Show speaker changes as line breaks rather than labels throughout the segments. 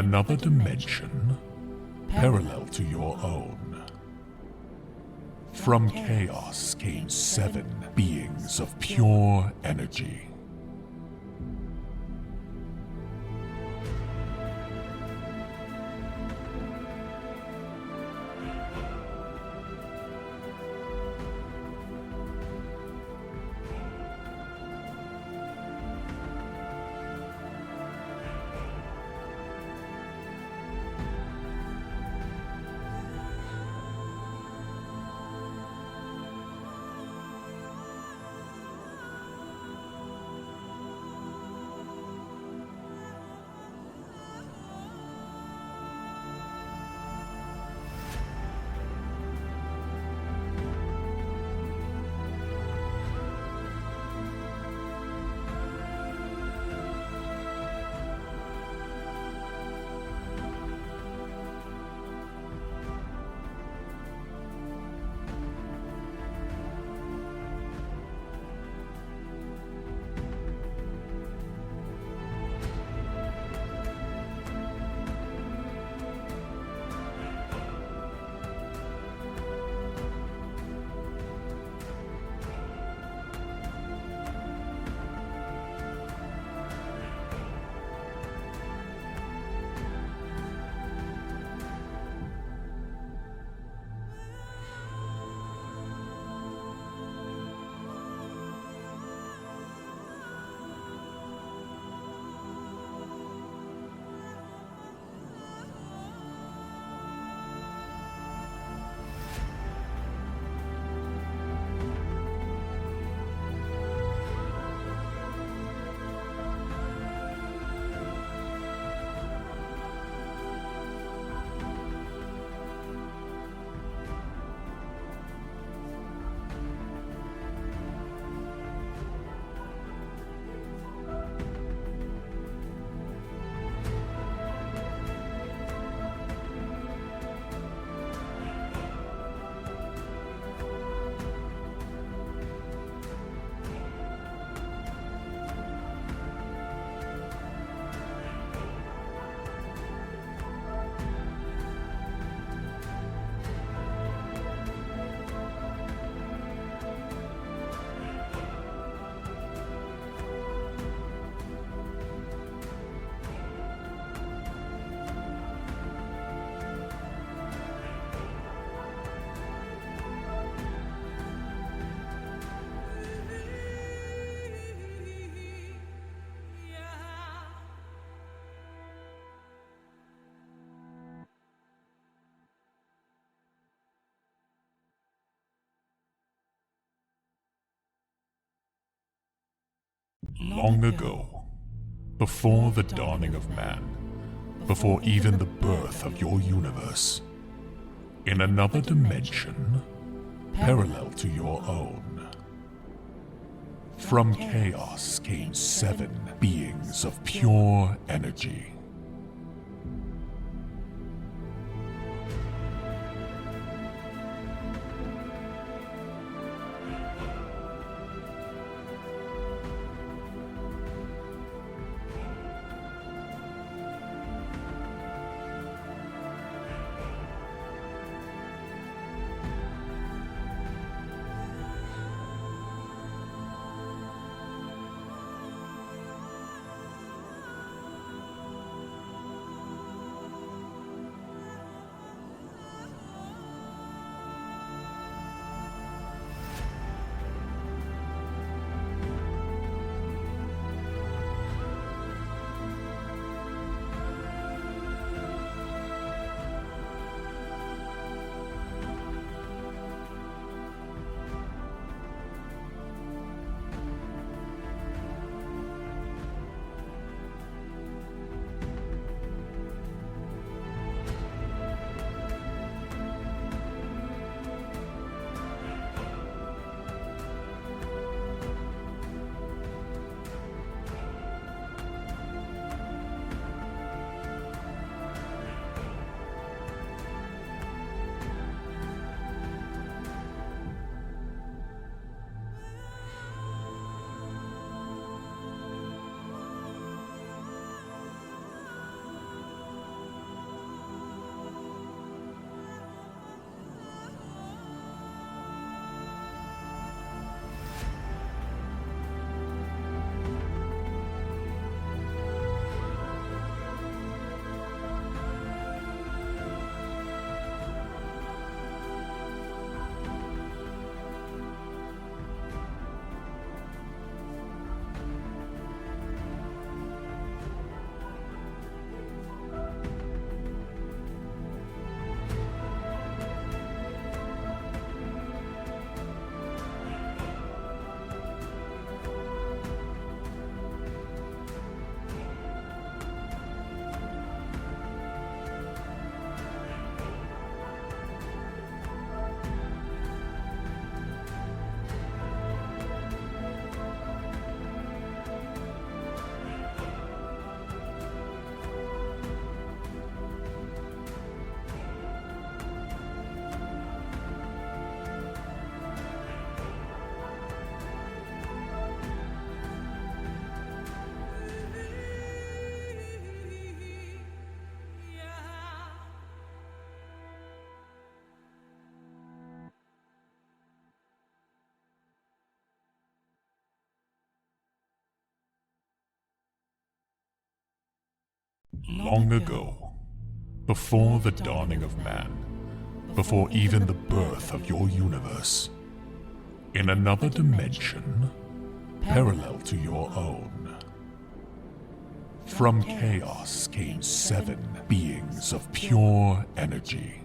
another dimension, parallel to your own. From chaos came 7 beings of pure energy. Long ago, before the dawning of man, before even the birth of your universe, in another dimension, parallel to your own, from chaos came 7 beings of pure energy. Long ago, before the dawning of man, before even the birth of your universe, in another dimension, parallel to your own, from chaos came 7 beings of pure energy.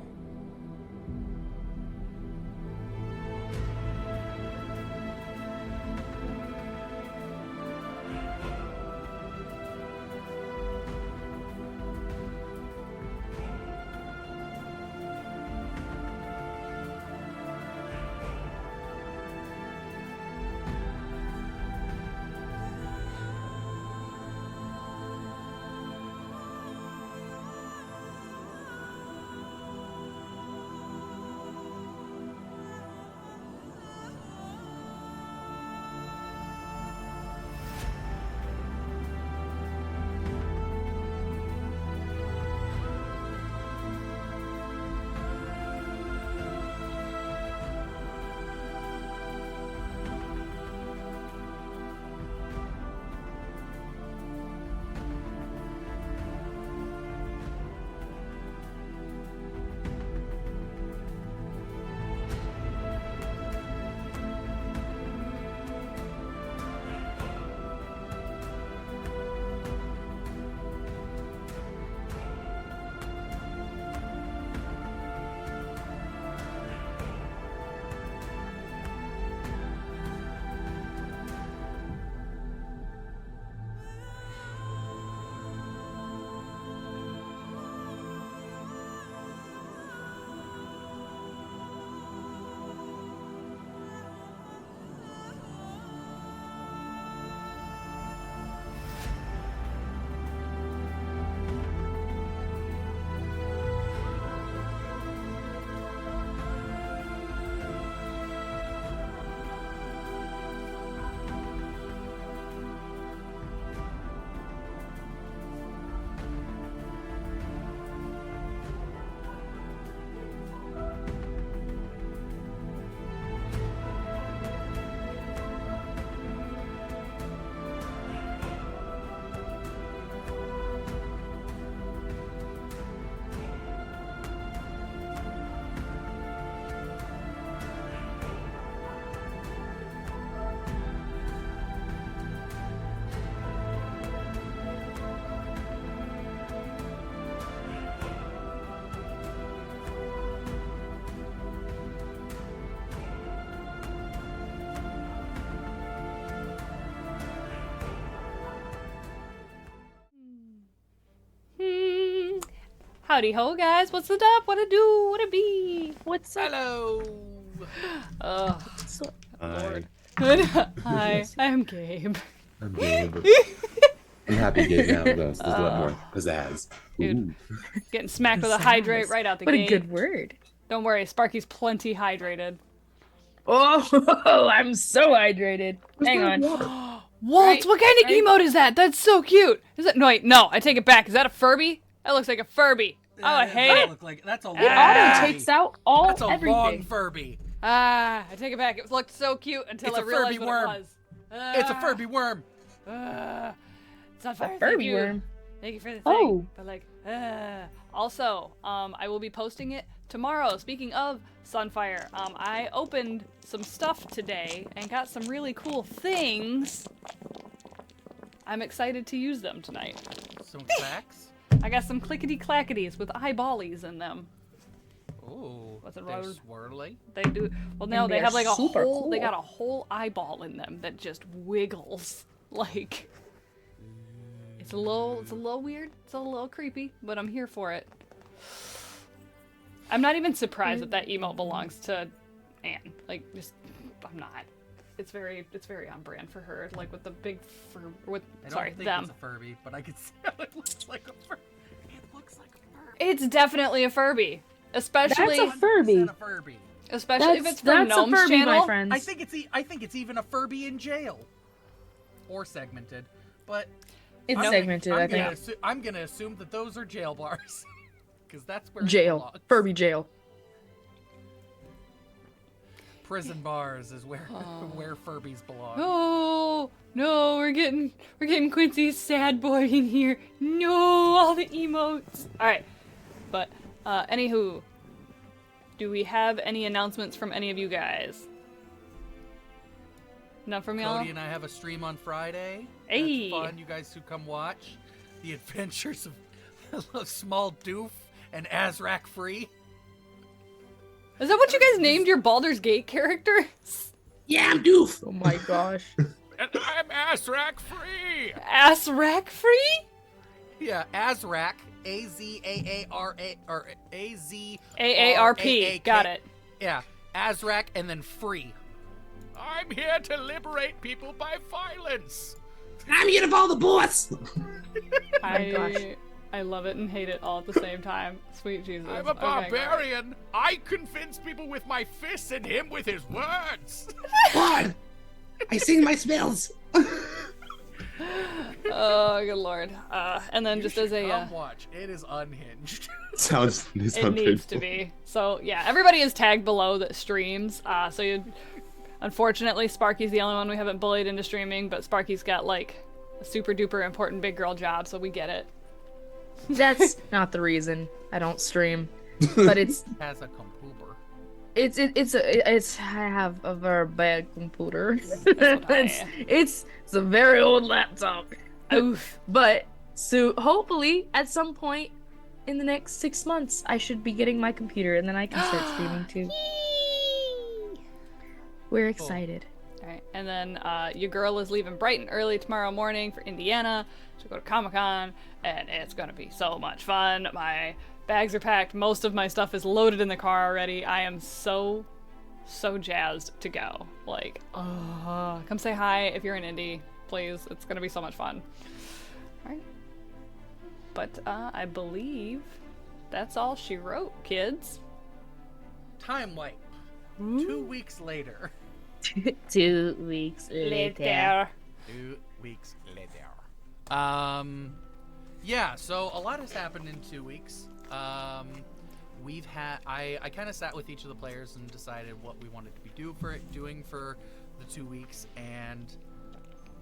Howdy ho, guys. What's it up? What it do? What it be?
What's up?
Hello.
What's up?
Hi.
Hi, I'm Gabe.
I'm Gabe. I'm happy Gabe now with us. There's a lot more pizzazz.
Dude, getting smacked with a hydrate right out the
What
gate.
a good word.
Don't worry, Sparky's plenty hydrated.
Oh, I'm so hydrated. Hang on.
Walt,
Right,
what kind of
right.
emote is that? That's so cute. Is that? No, wait, no, I take it back. Is that a Furby? That looks like a Furby. Oh, I hate it.
Look like, that's a long
It auto
Furby.
takes out all
That's a
everything.
long Furby.
I take it back. It looked so cute until
It's
I
a
realized
Furby
what
worm.
it was.
It's a Furby worm.
It's not fire. Thank
Furby
you.
worm.
Thank you for the thing.
Oh.
But like, also, I will be posting it tomorrow. Speaking of Sunfire, I opened some stuff today and got some really cool things. I'm excited to use them tonight.
Some facts.
I got some clickety-clackities with eyeballies in them.
Ooh.
What's it,
They're
Robert?
swirly.
They do. Well, no,
And
they have
they're
like a
super
whole. They
cool.
got a whole eyeball in them that just wiggles. Like, it's a little weird. It's a little creepy, but I'm here for it. I'm not even surprised that emote belongs to Anne. Like, just I'm not. It's very on brand for her. Like with the big fur. With
I don't
sorry
think
them.
it's a Furby, but I can see how it looks like a Furby. It looks like a Furby.
It's definitely a Furby, especially
That's a Furby.
100% a Furby.
especially if it's from
That's a
Gnome's
Furby,
channel.
my friends.
I think it's even a Furby in jail. Or segmented. But
It's
I'm-
segmented, I think.
I'm gonna assume that those are jail bars. Because that's where it
Jail.
belongs.
Furby jail.
prison bars is where where Furbies belong.
Oh no, we're getting Quincy's sad boy in here. No, all the emotes. All right, but anywho, do we have any announcements from any of you guys? None from y'all?
Cody and I have a stream on Friday.
Hey.
That's fun. You guys should come watch the adventures of Small Doof and Azrak Free.
Is that what you guys named your Baldur's Gate characters?
Yeah, I'm doof. Oh my gosh.
And I'm Azrak Free!
Ass rack free?
Yeah, Azrak, A-Z-A-A-R-A, or A-Z...
A-A-R-P, got it.
Yeah, Azrak and then Free.
I'm here to liberate people by violence!
I'm here to follow the boss.
I love it and hate it all at the same time. Sweet Jesus.
I'm a
Okay, go ahead.
barbarian! I convince people with my fists and him with his words!
God, I sing my spells.
Oh, good lord. And then
You
just
should
as a...
come watch. It is unhinged.
Sounds
it needs to be. So, yeah, everybody is tagged below that streams. So, unfortunately, Sparky's the only one we haven't bullied into streaming, but Sparky's got, like, a super duper important big girl job, so we get it.
That's not the reason I don't stream, but it's
Has a computer.
I have a very bad computer.
That's
it's a very old laptop.
Oof.
But so hopefully at some point in the next 6 months I should be getting my computer and then I can start streaming too. We're excited.
Alright, and then your girl is leaving bright and early tomorrow morning for Indiana to go to Comic-Con, and it's gonna be so much fun. My bags are packed, most of my stuff is loaded in the car already. I am so jazzed to go. Like, come say hi if you're in Indy, please. It's gonna be so much fun. Alright. But I believe that's all she wrote, kids.
Time wipe. 2 weeks later.
2 weeks later.
2 weeks later. Yeah, so a lot has happened in 2 weeks. We've had I kind of sat with each of the players and decided what we wanted to be doing for the 2 weeks, and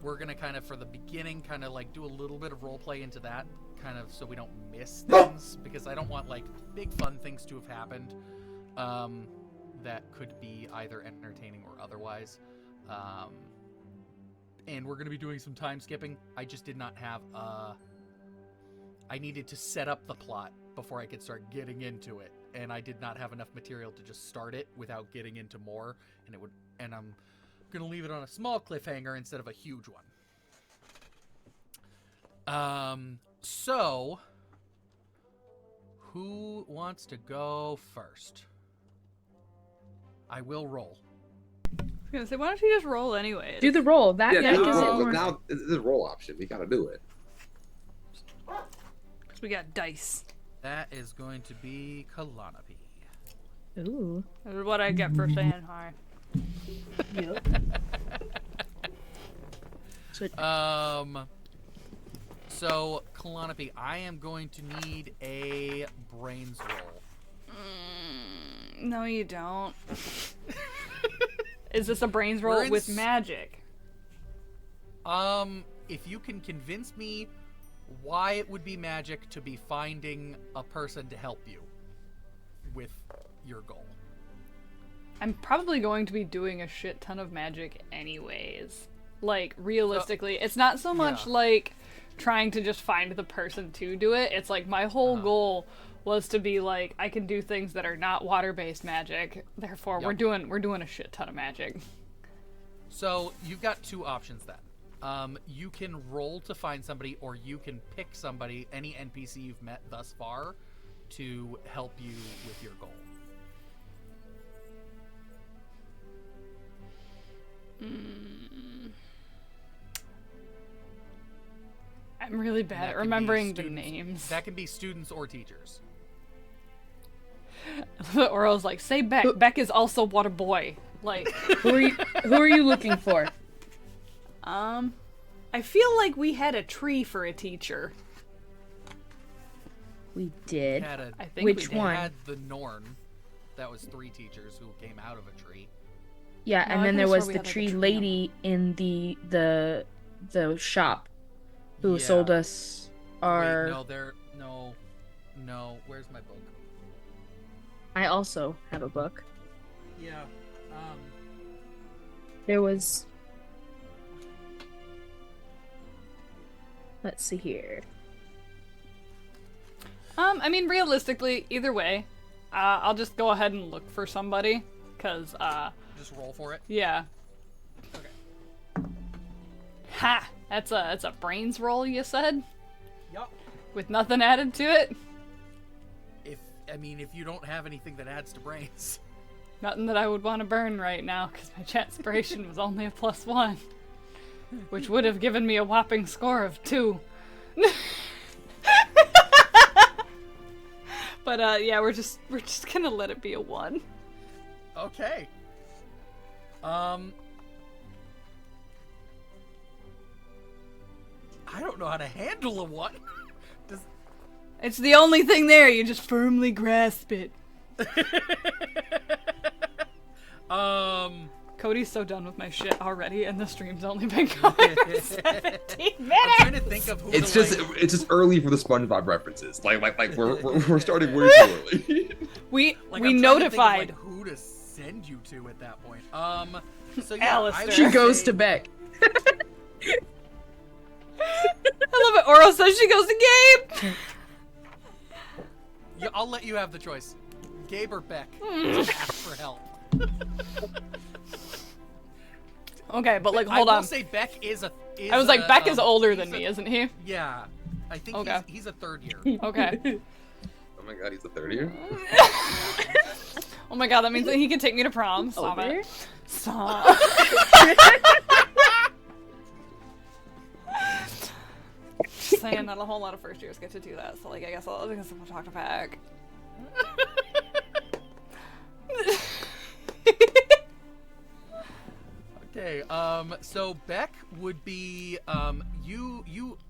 we're gonna kind of, for the beginning, kind of like do a little bit of role play into that, kind of so we don't miss things, because I don't want like big fun things to have happened that could be either entertaining or otherwise. And we're gonna be doing some time skipping. I just did not have I needed to set up the plot before I could start getting into it, and I did not have enough material to just start it without getting into more, and I'm gonna leave it on a small cliffhanger instead of a huge one. So who wants to go first? I will roll.
I was gonna say, why don't you just roll anyways?
Do the roll. That
Yeah,
gives it
roll.
more.
Now this is a roll option. We gotta do it.
Because we got dice.
That is going to be Kalanapi.
Ooh.
This is what I get for saying hi.
So Kalanapi, I am going to need a brains roll.
No, you don't. Is this a brains roll with magic?
If you can convince me why it would be magic to be finding a person to help you with your goal.
I'm probably going to be doing a shit ton of magic anyways. Like, realistically, it's not so much like trying to just find the person to do it. It's like my whole goal was to be like, I can do things that are not water-based magic. Therefore, we're doing a shit ton of magic.
So you've got two options then. You can roll to find somebody, or you can pick somebody, any NPC you've met thus far, to help you with your goal.
I'm really bad at remembering the names.
That can be students or teachers.
Oral's like, say Beck. Beck is also water boy. Like,
Who are you looking for?
I feel like we had a tree for a teacher.
We did.
I think
Which
we did.
one?
Had the Norn. That was 3 teachers who came out of a tree.
Yeah,
No,
and
I
then there
could've swore
was
we
the
had, like, a
tree
tree
lady in the shop who
Yeah.
sold us our.
Wait, no, there, no. Where's my book?
I also have a book.
Yeah.
There was. Let's see here.
I mean, realistically, either way, I'll just go ahead and look for somebody, cause
Just roll for it.
yeah.
Okay.
Ha! That's a brains roll, you said,
Yup.
with nothing added to it.
If you don't have anything that adds to brains.
Nothing that I would want to burn right now, because my transpiration was only a +1, which would have given me a whopping score of 2. But yeah, we're just gonna let it be a 1.
Okay. I don't know how to handle a 1. Does...
It's the only thing there. You just firmly grasp it. Cody's so done with my shit already, and the stream's only been going for 17 minutes.
I'm trying to think of who.
It's
to,
just it's just early for the SpongeBob references. Like we're starting way too early.
We
like,
we
I'm trying to think of,
notified.
like, who to send you to at that point. So yeah,
Alistair.
She goes to Beck.
I love it. Oro says she goes to Gabe.
Yeah, I'll let you have the choice. Gabe or Beck. Just ask for help.
Okay, but like,
I
hold
will
on.
say Beck is a. Is
I was like, Beck is older
he's
than
a-
me, isn't he?
Yeah, I think
Okay.
he's a third year.
Okay.
Oh my god, he's a third year.
Oh my god, that means that he can take me to prom. Stop
Older?
it. Stop. Just saying, not a whole lot of first years get to do that, so like, I guess we'll talk to Beck.
Okay, so Beck would be,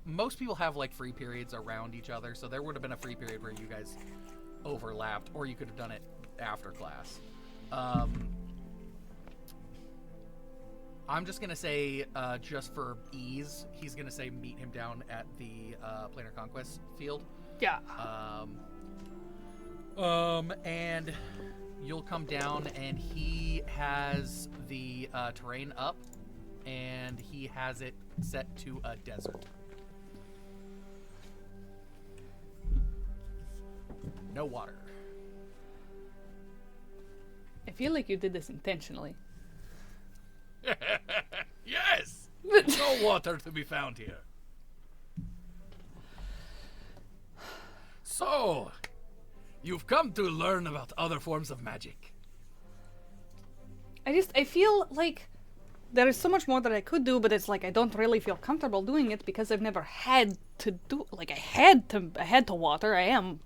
most people have, like, free periods around each other, so there would have been a free period where you guys overlapped, or you could have done it after class. I'm just gonna say, just for ease, he's gonna say meet him down at the, Planar Conquest field.
Yeah.
And you'll come down, and he has the terrain up, and he has it set to a desert. No water.
I feel like you did this intentionally.
Yes! No water to be found here. So, you've come to learn about other forms of magic.
I feel like there is so much more that I could do, but it's like I don't really feel comfortable doing it because I've never had to do, like, I had to water. I am.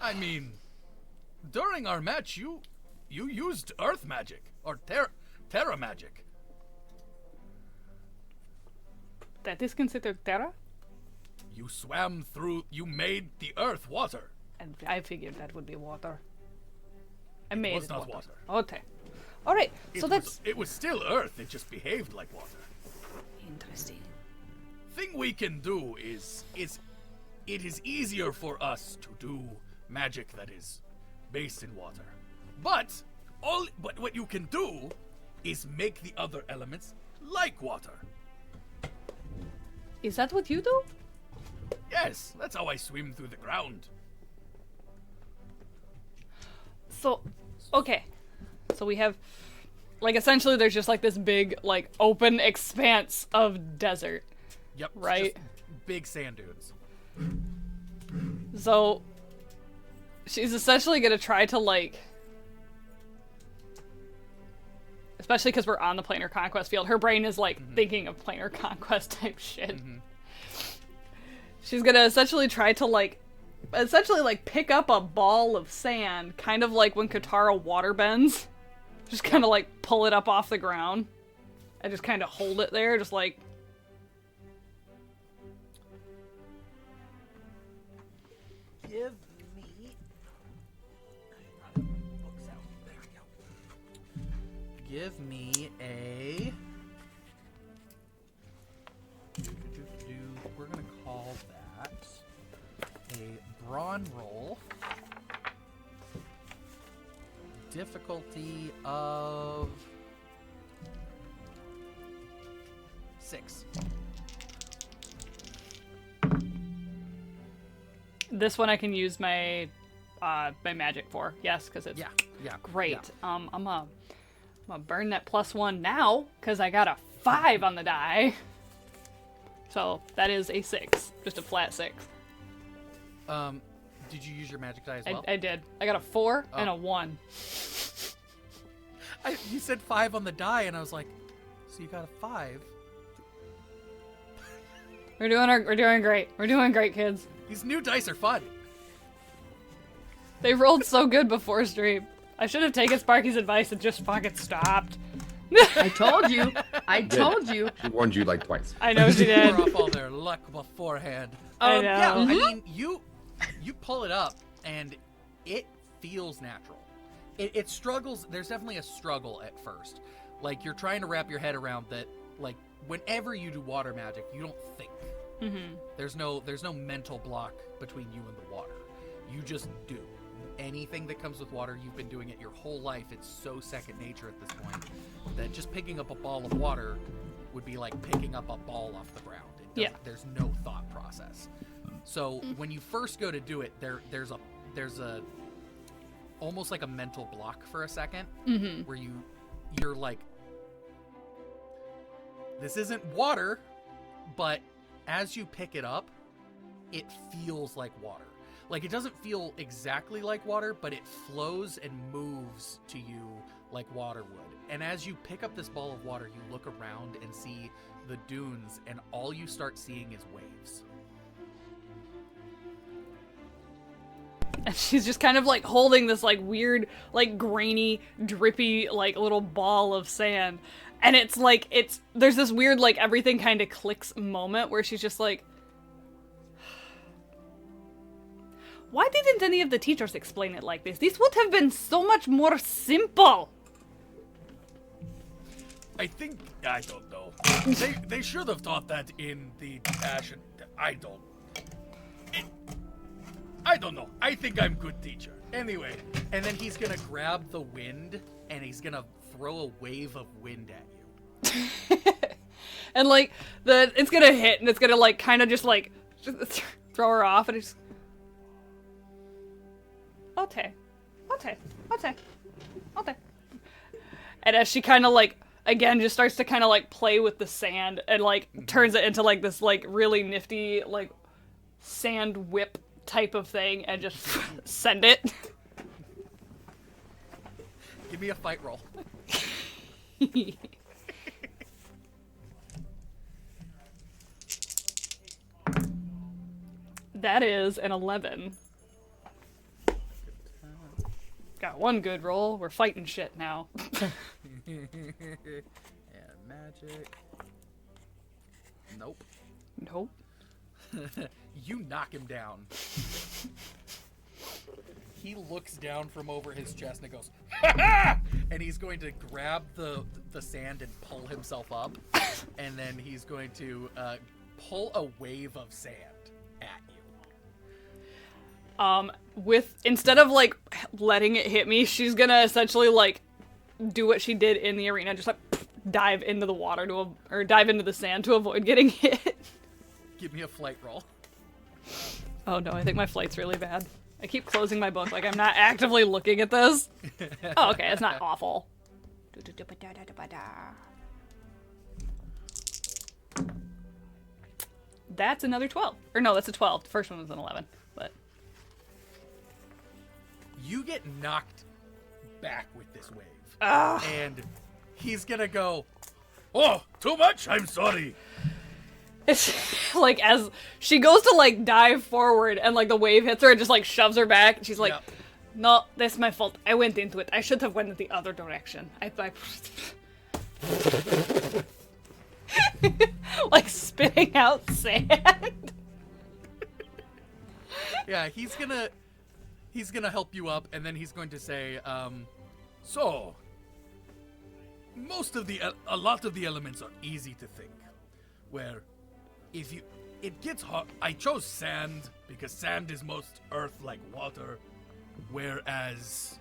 I mean, during our match, you used earth magic, or terra magic.
That is considered Terra?
You swam through, you made the earth water.
And I figured that would be water. I
It
made
was
it
not
water.
water.
Okay. Alright, so
It was still earth, it just behaved like water.
interesting.
Thing we can do is it is easier for us to do magic that is based in water. But what you can do is make the other elements like water.
Is that what you do?
Yes, that's how I swim through the ground.
So, okay. So we have, like, essentially there's just like this big, like, open expanse of desert.
Yep.
Right.
Just big sand dunes.
So she's essentially gonna try to, like, especially because we're on the planar conquest field, her brain is like thinking of planar conquest type shit. She's gonna essentially try to like pick up a ball of sand, kind of like when Katara water bends. Just kind of like pull it up off the ground and just kind of hold it there, just like.
Give me. I brought my books out. There we go. give me a... We're going to call that a brawn roll. Difficulty of 6.
This one I can use my my magic for. Yes, because it's great.
Yeah.
I'm gonna burn that +1 now because I got a 5 on the die. So that is a 6, just a flat 6.
Did you use your magic die as well?
I did. I got a 4 and a 1.
You said 5 on the die, and I was like, so you got a 5?
We're doing great. We're doing great, kids.
These new dice are fun.
They rolled so good before stream. I should have taken Sparky's advice and just fucking stopped.
I told you. I told you.
She warned you like twice.
I know she did.
Pour off all their luck beforehand.
I know.
Yeah, I
Mhm.
mean, you pull it up, and it feels natural. It struggles. There's definitely a struggle at first. Like, you're trying to wrap your head around that. Like, whenever you do water magic, you don't think.
Mm-hmm.
There's no mental block between you and the water. You just do. Anything that comes with water, you've been doing it your whole life. It's so second nature at this point that just picking up a ball of water would be like picking up a ball off the ground. There's no thought process. So when you first go to do it, there's a almost like a mental block for a second, where you're like, this isn't water, but as you pick it up, it feels like water. Like, it doesn't feel exactly like water, but it flows and moves to you like water would. And as you pick up this ball of water, you look around and see the dunes, and all you start seeing is waves.
And she's just kind of like holding this like weird, like grainy, drippy, like little ball of sand. And it's like, there's this weird, like everything kind of clicks moment where she's just like, why didn't any of the teachers explain it like this? This would have been so much more simple.
I don't know. They should have taught that in the passion. I don't know. I think I'm good teacher.
Anyway, and then he's gonna grab the wind, and he's gonna throw a wave of wind at you.
And like, it's gonna hit, and it's gonna like kind of just like throw her off, and it's okay. And as she kind of like, again, just starts to kind of like play with the sand and like turns it into like this like really nifty like sand whip type of thing and just send it.
Give me a fight roll.
That is an 11. Got one good roll. We're fighting shit now.
And magic. Nope.
Nope.
You knock him down. He looks down from over his chest and goes, "Ha ha!" And he's going to grab the sand and pull himself up. And then he's going to pull a wave of sand at you.
Instead of like letting it hit me, she's gonna essentially like do what she did in the arena, just like dive into the water or dive into the sand to avoid getting hit.
Give me a flight roll.
Oh no, I think my flight's really bad. I keep closing my book like I'm not actively looking at this. Oh, okay, it's not awful. That's another 12. Or no, that's a 12. The first one was an 11, but
You get knocked back with this wave.
Ugh.
And he's gonna go,
Oh, too much? I'm sorry.
It's like as she goes to like dive forward and like the wave hits her and just like shoves her back. She's like,
Yep.
no, that's my fault. I went into it. I should have went in the other direction. I like spitting out sand.
yeah, he's gonna help you up, and then he's going to say,
So, a lot of the elements are easy to think. Where, it gets hard. I chose sand because sand is most earth like water, whereas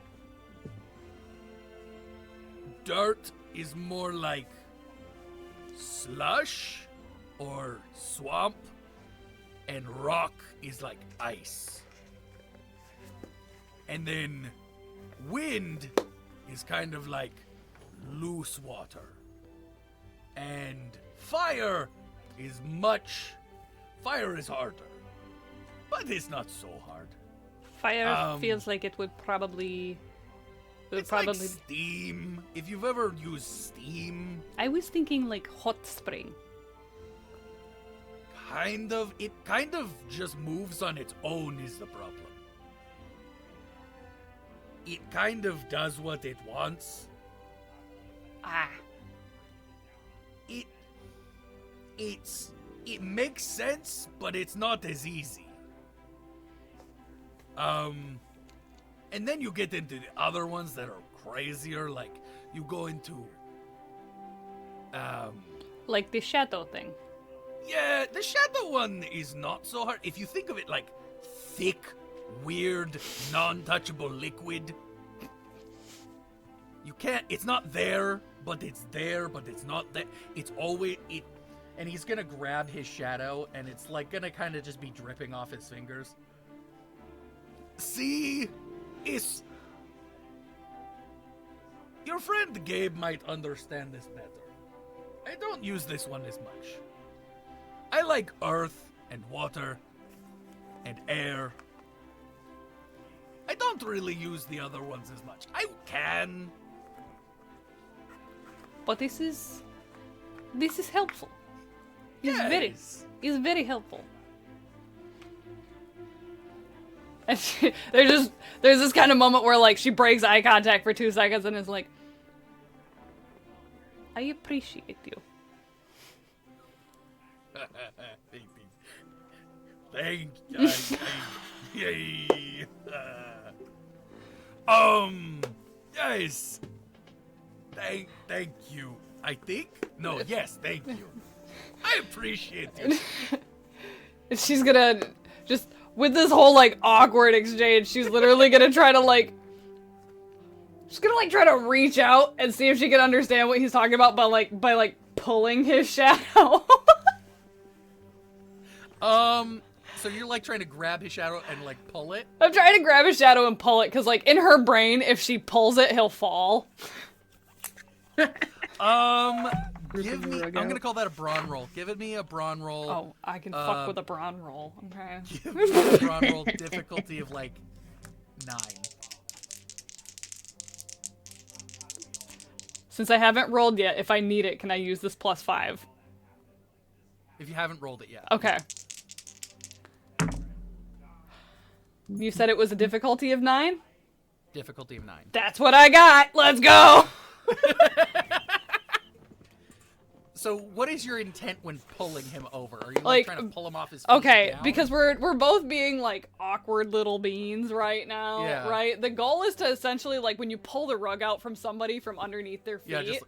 dirt is more like slush or swamp, and rock is like ice. And then wind is kind of like loose water. And fire is harder. But it's not so hard.
Fire feels like it would probably.
It's like steam. If you've ever used steam,
I was thinking like hot spring.
it kind of just moves on its own is the problem. It kind of does what it wants.
Ah.
It makes sense, but it's not as easy. And then you get into the other ones that are crazier, like you go into
Like the shadow thing.
yeah, the shadow one is not so hard. If you think of it like thick, weird, non-touchable liquid, you can't. It's not there, but it's there, but it's not there. It's always it.
And he's gonna grab his shadow, and it's like gonna kind of just be dripping off his fingers.
See, it's your friend Gabe might understand this better. I don't use this one as much. I like earth and water and air. I don't really use the other ones as much. I can.
But this is helpful. It's very helpful. And there's this kind of moment where like she breaks eye contact for 2 seconds and is like, I appreciate you.
Thank yay. Yes. Thank you. I think? No, yes, thank you. I appreciate you.
And she's gonna just with this whole like awkward exchange, she's literally gonna try to like she's gonna like try to reach out and see if she can understand what he's talking about by pulling his shadow.
So you're like trying to grab his shadow and like pull it?
I'm trying to grab his shadow and pull it because like in her brain, if she pulls it, he'll fall.
Give me. I'm gonna call that a brawn roll. Give me a brawn roll.
Oh, I can fuck with a brawn roll. Okay.
Give me a brawn roll difficulty of like 9.
Since I haven't rolled yet, if I need it, can I use this +5?
If you haven't rolled it yet.
Okay. You said it was a difficulty of 9?
Difficulty of 9.
That's what I got. Let's go.
So, what is your intent when pulling him over? Are you
Like,
trying to pull him off his feet
Okay,
down?
because we're both being like awkward little beans right now,
Yeah.
right? The goal is to essentially like when you pull the rug out from somebody from underneath their feet.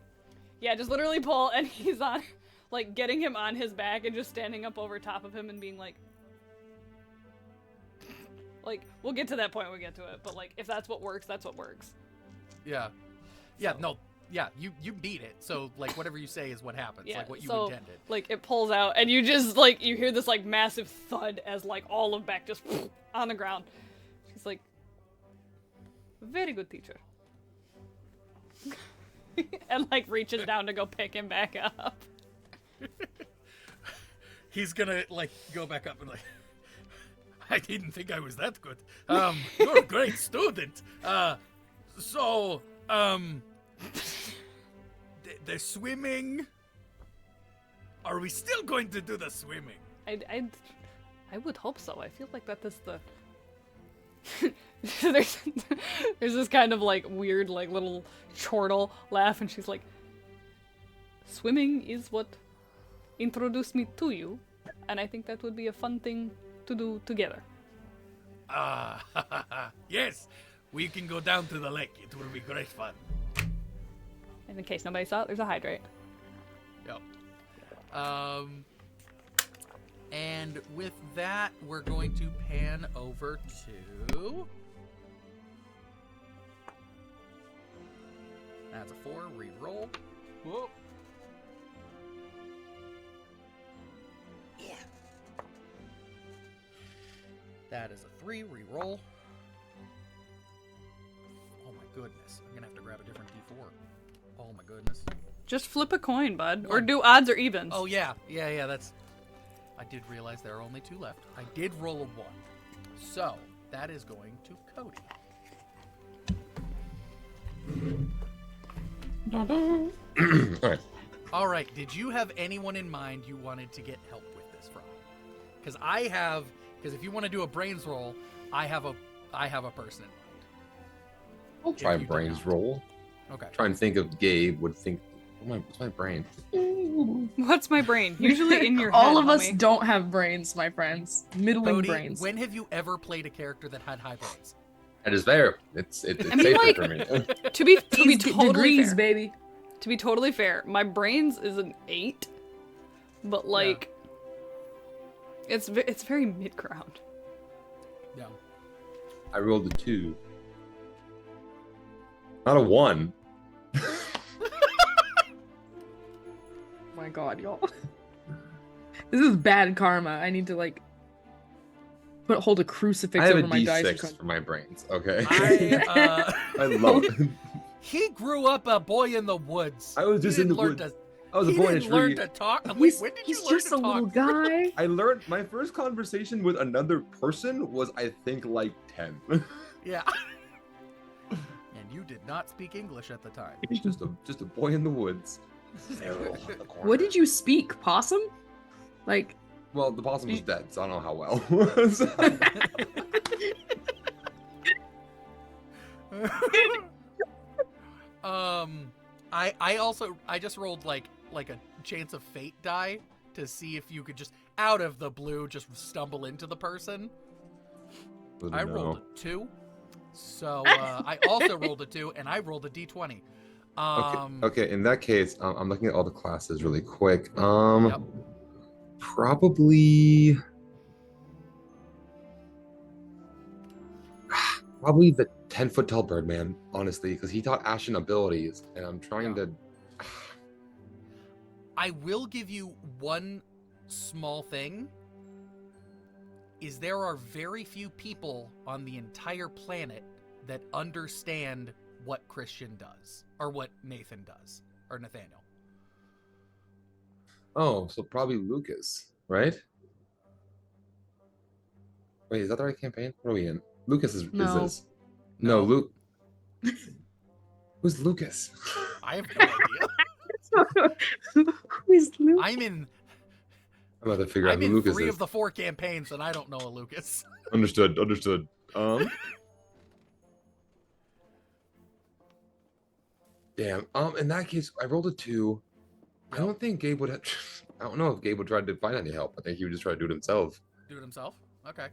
Just literally pull, and he's on, like getting him on his back and just standing up over top of him and being like, we'll get to that point when we get to it. But like, if that's what works, that's what works.
Yeah. Yeah. No. Yeah, you beat it, so, like, whatever you say is what happens,
Yeah,
like, what you
so,
intended.
like, it pulls out, and you just, like, you hear this, like, massive thud as, like, all of back just on the ground. She's like, very good teacher. And, like, reaches down to go pick him back up.
He's gonna, like, go back up and, like, I didn't think I was that good. You're a great student. The swimming. Are we still going to do the swimming?
I would hope so. I feel like that is the... there's this kind of, like, weird, like, little chortle laugh, and she's like, swimming is what introduced me to you, and I think that would be a fun thing to do together.
Yes, we can go down to the lake. It will be great fun.
And in case nobody saw it, there's a hydrate.
Yep. And with that, we're going to pan over to... That's a 4, re-roll. Whoa. Yeah. That is a 3, re-roll. Oh my goodness. I'm gonna have to grab a different D4. Oh my goodness.
Just flip a coin, bud. Or do odds or evens.
Oh yeah, that's... I did realize there are only 2 left. I did roll a 1. So, that is going to Cody.
Alright.
Alright, did you have anyone in mind you wanted to get help with this from? Because if you want to do a brains roll, I have a person in mind.
I'll try
If you do
brains
not.
roll.
Okay.
Try and think of Gabe would think. What's my brain?
What's my brain? Usually in your head,
All of us
homie.
don't have brains, my friends. Middling
Cody,
brains.
when have you ever played a character that had high brains?
That is fair. It's
I mean,
safer
like-
for me.
To be
These
totally
degrees,
fair.
baby.
To be totally fair, my brains is an 8, but like, it's very mid ground.
No.
I rolled a 2. Not a 1.
Oh my god, y'all. This is bad karma. I need to like hold a crucifix
I have a
over my dice. or
D6
something.
for my brains. Okay.
I
I love it.
he grew up a boy in the woods.
I was
He
just in
didn't
the
learn
woods.
to-
I was a
he
boy in a
didn't learn
tree.
to talk. Wait,
He's,
when did
he's
you learn
just
to
a
talk?
little guy.
I learned my first conversation with another person was I think like 10.
Yeah. And you did not speak English at the time.
just a boy in the woods.
What did you speak? Possum? Like,
Well, the possum was dead, so I don't know how well.
I just rolled like a chance of fate die to see if you could just out of the blue just stumble into the person. I rolled a 2. So I also rolled a 2 and I rolled a d20.
Okay, in that case, I'm looking at all the classes really quick.
Yep.
Probably the 10-foot tall bird man, honestly, because he taught Ashen abilities, and I'm trying to.
I will give you one small thing. Is there are very few people on the entire planet that understand what Christian does or what Nathan does or Nathaniel.
Oh, so probably Lucas, right? Wait, is that the right campaign? What are we in? Lucas is
No.
this. No,
No.
Luke. Who's Lucas?
I have no idea.
who is Luke?
I'm in
I'm about to figure out
I'm
who
in
Lucas
3
is.
of the 4 campaigns and I don't know a Lucas.
Understood. Damn. In that case, I rolled a 2. I don't think Gabe would have. I don't know if Gabe would try to find any help. I think he would just try to do it himself.
Do it himself? Okay.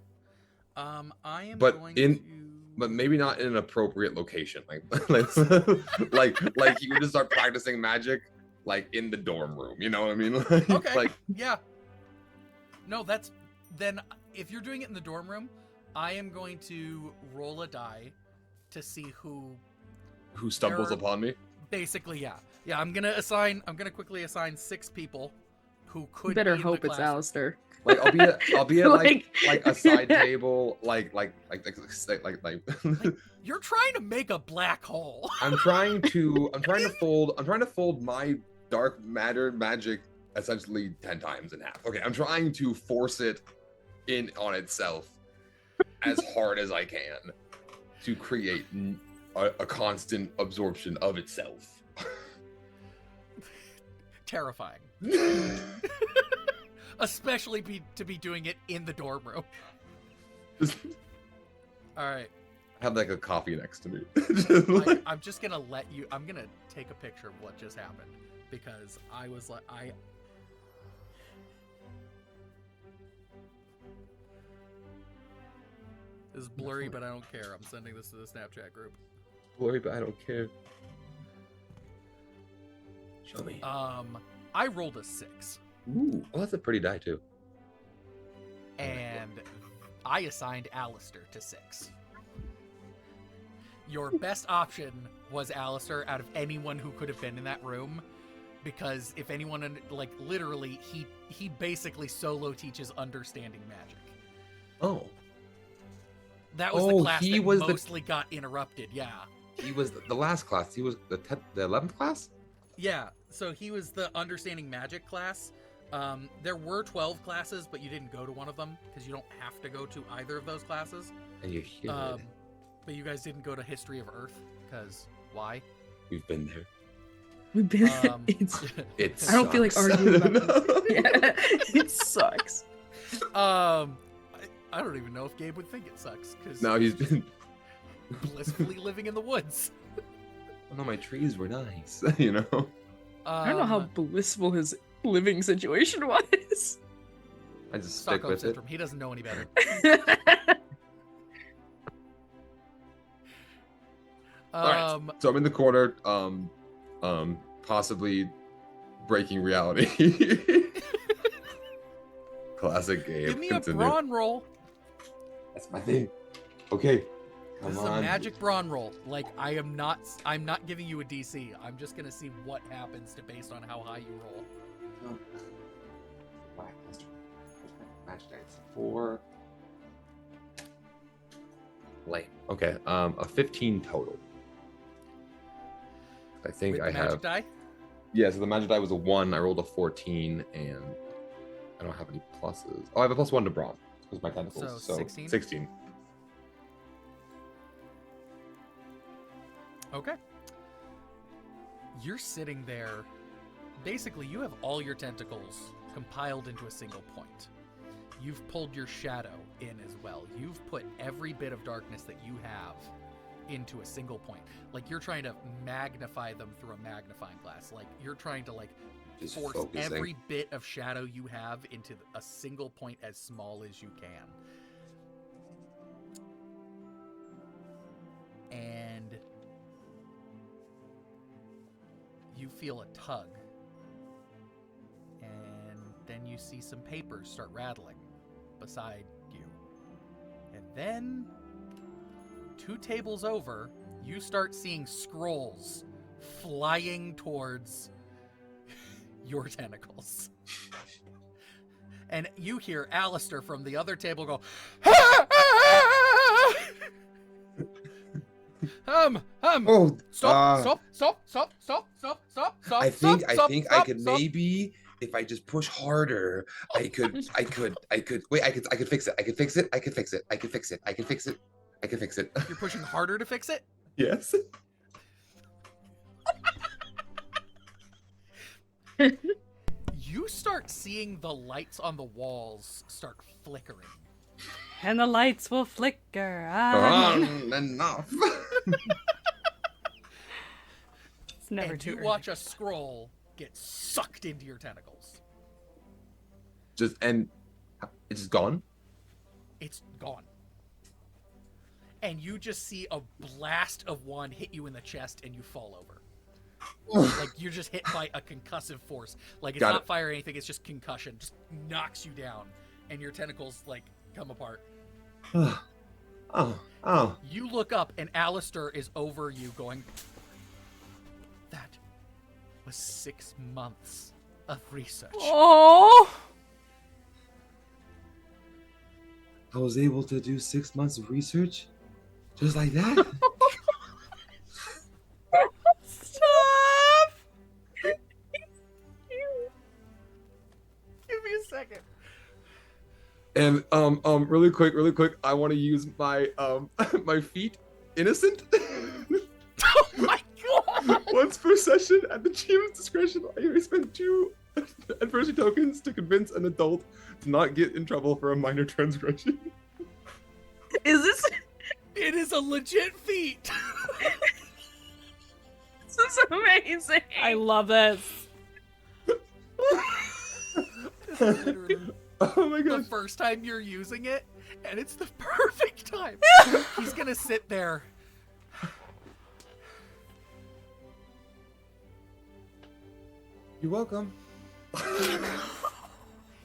I am
But
going
in-
to
But maybe not in an appropriate location. Like he would just start practicing magic like in the dorm room. You know what I mean?
Okay.
Like
Yeah. No, that's then if you're doing it in the dorm room, I am going to roll a die to see who
who stumbles
Error.
upon me?
basically yeah, I'm going to quickly assign 6 people who could
You better
be in the
hope it's
class.
Alistair.
Like I'll be at like a side table, like
You're trying to make a black hole.
I'm trying to fold my dark matter magic essentially 10 times in half. Okay, I'm trying to force it in on itself as hard as I can to create a constant absorption of itself.
Terrifying. Especially to be doing it in the dorm room. All right.
Have like a coffee next to me.
I'm just gonna I'm gonna take a picture of what just happened because I was like, This is blurry, but I don't care. I'm sending this to the Snapchat group.
Worry, but I don't care. Show me.
I rolled a 6,
Ooh, well, that's a pretty die too.
and I assigned Alistair to 6. Your best option was Alistair out of anyone who could have been in that room, because if anyone, like, literally, he basically solo teaches understanding magic.
Oh,
That was
Oh,
the class
he
that
was the-
mostly got interrupted. Yeah.
he was the last class. He was the 11th class.
Yeah, so he was the understanding magic class. There were 12 classes, but you didn't go to one of them because you don't have to go to either of those classes.
And you hear it.
But you guys didn't go to History of Earth because why?
We've been there.
We've been.
It
I don't feel like
sucks.
arguing about this. Yeah, it sucks.
I don't even know if Gabe would think it sucks because
No, he's been.
blissfully living in the woods.
Oh, no, my trees were nice. You know.
I don't know how blissful his living situation was.
I just stick
Stockholm
with it.
syndrome. He doesn't know any better.
All right. So I'm in the corner, possibly breaking reality. Classic game.
Give me
Continue.
a brawn roll.
That's my thing. Okay. Come
This is
on.
a magic brawn roll. Like I'm not giving you a DC. I'm just gonna see what happens based on how high you roll.
Magic dice. 4. Lame. Okay. A 15 total. I think
With
I
the magic
have.
die?
Yeah, so the magic die was a 1. I rolled a 14, and I don't have any pluses. Oh, I have a +1 to brawn. Because my tentacles.
So 16?
16.
Okay. You're sitting there. Basically, you have all your tentacles compiled into a single point. You've pulled your shadow in as well. You've put every bit of darkness that you have into a single point. Like you're trying to magnify them through a magnifying glass. Like you're trying to
Just
force
focusing.
every bit of shadow you have into a single point as small as you can. And you feel a tug. And then you see some papers start rattling beside you. And then 2 tables over, you start seeing scrolls flying towards your tentacles. And you hear Alistair from the other table go,
Oh,
stop.
I think I could maybe, if I just push harder, I could wait, I could fix it. I could fix it.
You're pushing harder to fix it?
Yes.
You start seeing the lights on the walls start flickering.
And the lights will flicker.
Enough.
It's never
And
too
you
early.
watch a scroll get sucked into your tentacles.
And it's just gone.
It's gone. And you just see a blast of one hit you in the chest and you fall over. Like you're just hit by a concussive force. Like it's
Got
not
it.
fire or anything, it's just concussion. Just knocks you down. And your tentacles like come apart.
Oh.
You look up and Alistair is over you going, that was 6 months of research.
Oh!
I was able to do 6 months of research, just like that.
Stop!
Give me a second.
And really quick, I want to use my my feet innocent.
Oh my god!
Once per session at the GM's discretion. I may spend 2 adversity tokens to convince an adult to not get in trouble for a minor transgression.
Is this?
It is a legit feat.
This is amazing.
I love this.
This is literally
Oh my
the
gosh.
first time you're using it, and it's the perfect time. He's gonna sit there.
You're welcome.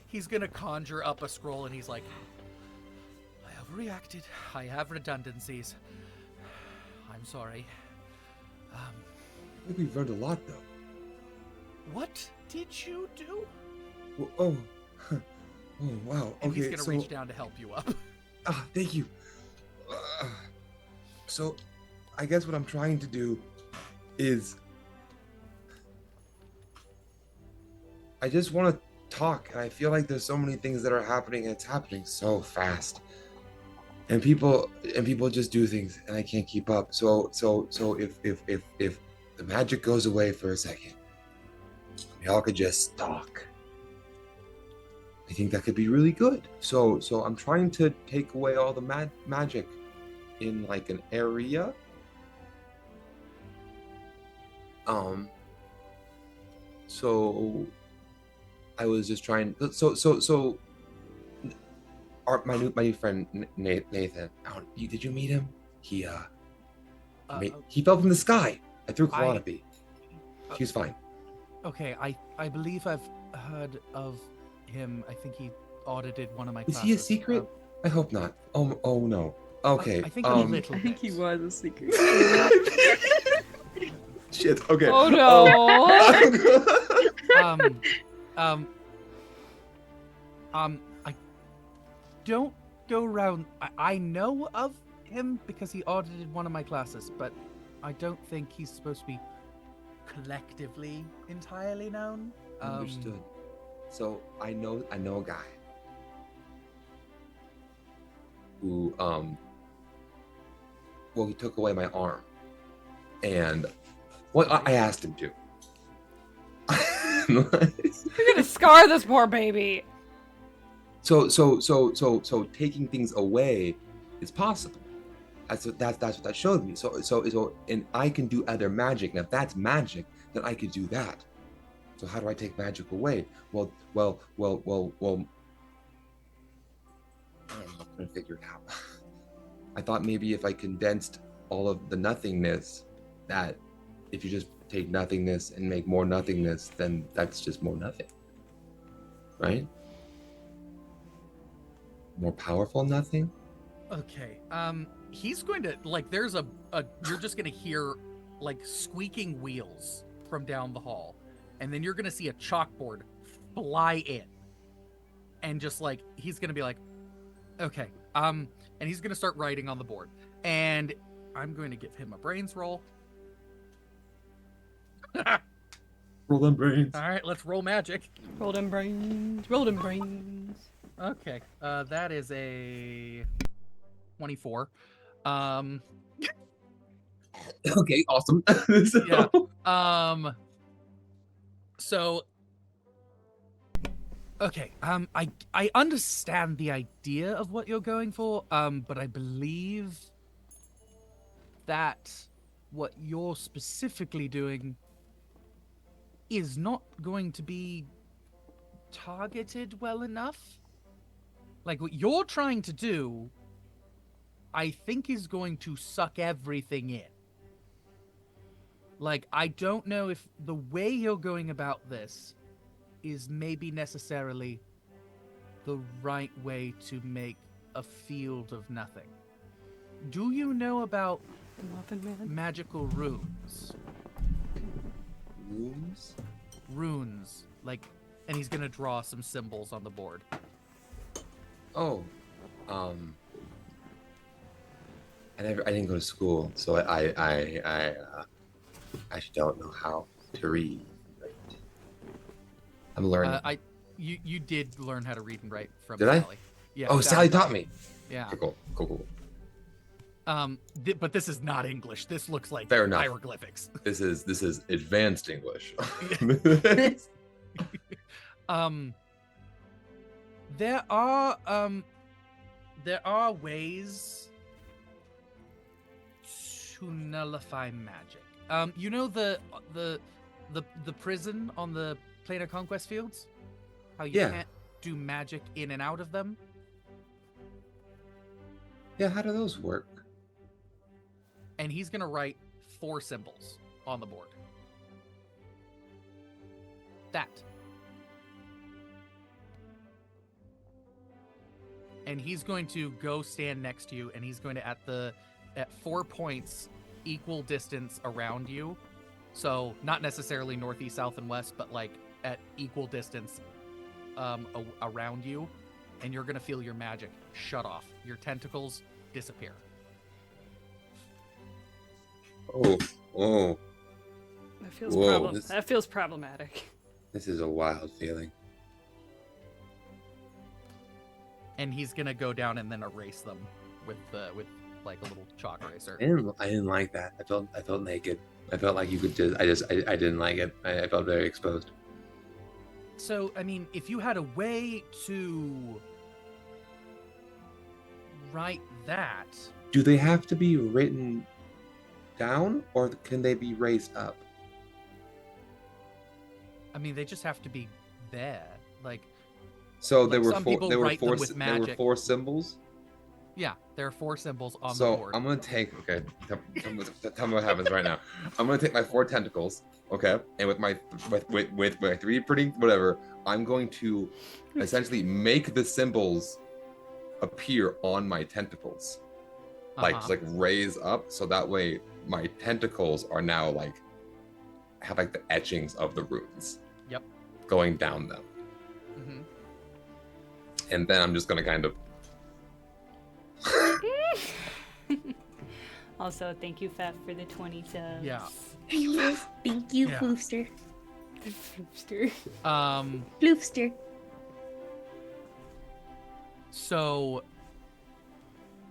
He's gonna conjure up a scroll and he's like, I have reacted. I have redundancies. I'm sorry.
I think we've learned a lot, though.
What did you do?
Oh, oh, wow.
And
Okay,
he's gonna reach down to help you up.
Thank you. So, I guess what I'm trying to do is, I just want to talk, and I feel like there's so many things that are happening, and it's happening so fast. And people just do things, and I can't keep up. So if the magic goes away for a second, we all could just talk. I think that could be really good. So I'm trying to take away all the magic in like an area. So I was just trying. So my new friend Nathan. Did you meet him? He fell from the sky. I threw Kalanapi. She was fine.
Okay, I believe I've heard of him. I think he audited one of my
Is
classes.
he a secret? I hope not. Oh no. Okay.
I think a little
I think he
bit.
was a secret.
Shit. Okay.
Oh no!
I don't go around. I know of him because he audited one of my classes, but I don't think he's supposed to be collectively entirely known.
Understood. So I know a guy who well, he took away my arm, and I asked him to.
You're gonna scar this poor baby.
So taking things away is possible. That's what that showed me. So and I can do other magic. Now if that's magic, then I could do that. So how do I take magic away? Well. I don't know, I'm trying to figure it out. I thought maybe if I condensed all of the nothingness, that if you just take nothingness and make more nothingness, then that's just more nothing. Right? More powerful nothing?
Okay. He's going to there's a you're just gonna hear like squeaking wheels from down the hall, and then you're gonna see a chalkboard fly in, and just like he's gonna be like, okay, and he's gonna start writing on the board, and I'm going to give him a brains roll.
Roll them brains.
All right, let's roll magic.
Roll them brains. Roll them brains.
Okay, that is a 24.
Okay, awesome.
Yeah. So okay, I understand the idea of what you're going for, but I believe that what you're specifically doing is not going to be targeted well enough. Like what you're trying to do, I think is going to suck everything in. Like, I don't know if the way you're going about this is maybe necessarily the right way to make a field of nothing. Do you know about
Nothing, man.
magical runes?
Rooms?
Runes. Like, and he's gonna draw some symbols on the board.
Oh, I didn't go to school, so I actually don't know how to read. I'm learning.
You did learn how to read and write from
Did I?
Sally. Yeah.
Oh, Sally taught me.
Yeah.
Okay, cool.
But this is not English. This looks like
Fair enough.
hieroglyphics.
This is advanced English.
There are ways to nullify magic. You know the prison on the Planar Conquest fields? How you
Yeah.
can't do magic in and out of them?
Yeah, how do those work?
And he's gonna write 4 symbols on the board. that. And he's going to go stand next to you, and he's going to at 4 points equal distance around you. So not necessarily northeast, south, and west, but like at equal distance around you, and you're gonna feel your magic shut off. Your tentacles disappear.
Oh,
That feels
Whoa,
that feels problematic.
this is a wild feeling.
And he's gonna go down and then erase them with like a little chalk eraser.
I didn't like that. I felt naked. I felt like you could just. I didn't like it. I felt very exposed.
So, I mean, if you had a way to write that,
Do they have to be written down, or can they be raised up?
I mean, they just have to be there. Like,
So
Like
there were
some
four.
people
There were
write them
four.
with
There were
magic.
4 symbols.
yeah, there are 4 symbols on the
So
board.
I'm gonna take. Okay, tell me what happens right now. I'm gonna take my 4 tentacles. Okay, and with my 3 pretty whatever, I'm going to essentially make the symbols appear on my tentacles, like
Uh-huh.
just like raise up, so that way my tentacles are now like have like the etchings of the runes.
Yep.
Going down them,
Mhm.
and then I'm just gonna kind of.
Also, thank you, Fef, for the 20 subs.
Yeah.
Thank you,
Yeah.
Floofster. Floofster.
So,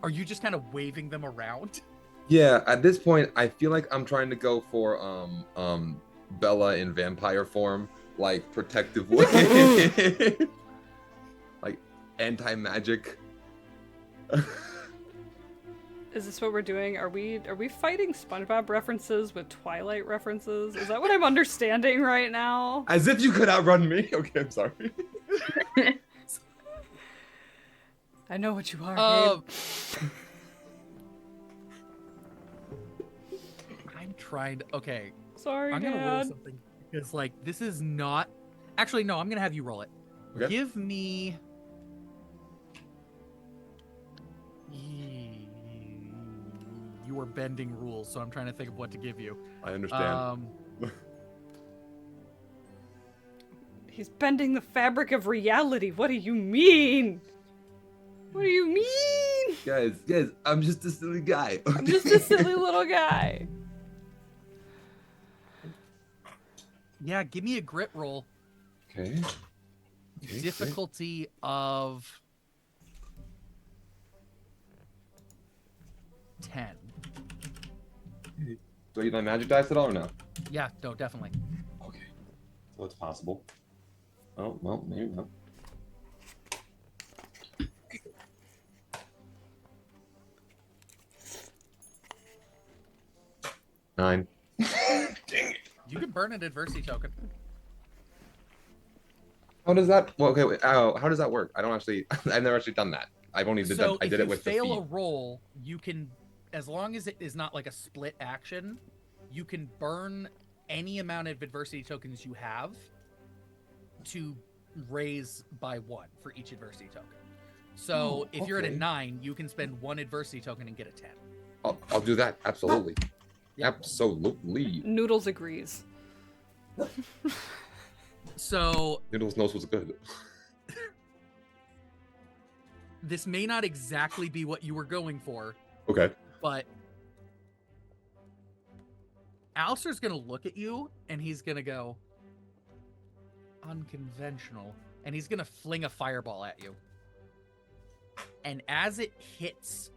are you just kind of waving them around?
Yeah, at this point, I feel like I'm trying to go for Bella in vampire form, like protective way, like anti-magic.
Is this what we're doing? Are we fighting SpongeBob references with Twilight references? Is that what I'm understanding right now?
As if you could outrun me. Okay, I'm sorry.
I know what you are,
Uh,
babe.
I'm trying to. Okay,
Sorry,
I'm gonna roll
Dad.
something because, like, this is not. Actually, no. I'm gonna have you roll it.
Okay.
Give me. You are bending rules, so I'm trying to think of what to give you.
I understand.
He's bending the fabric of reality. What do you mean? What do you mean?
Guys, I'm just a silly guy.
I'm just a silly little guy.
Yeah, give me a grit roll.
Okay.
Difficulty of 10.
Do I use my magic dice at all or no?
Yeah, no, definitely.
Okay. So it's possible. Oh, well, maybe not. Nine.
You can burn an adversity token.
How does that? Well, okay. Wait, how does that work? I don't actually. I've never actually done that. I've only did
So
that. I
if
did it
you
with the
fail a
feet.
roll, you can, as long as it is not like a split action, you can burn any amount of adversity tokens you have to raise by 1 for each adversity token. So
Oh,
if you're at a
okay.
9, you can spend 1 adversity token and get a 10.
I'll do that. Absolutely.
Yeah.
Absolutely.
Noodles agrees.
So
Noodles knows what's good.
this may not exactly be what you were going for,
Okay.
but Alistair's gonna look at you and he's gonna go unconventional, and he's gonna fling a fireball at you. And as it hits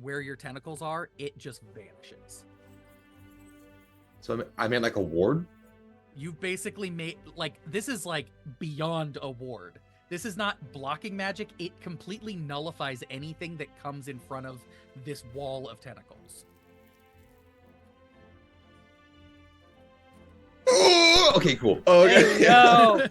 where your tentacles are, it just vanishes.
So I made like a ward.
You've basically made, like, this is like beyond a ward. This is not blocking magic. It completely nullifies anything that comes in front of this wall of tentacles.
Okay, cool.
There you go.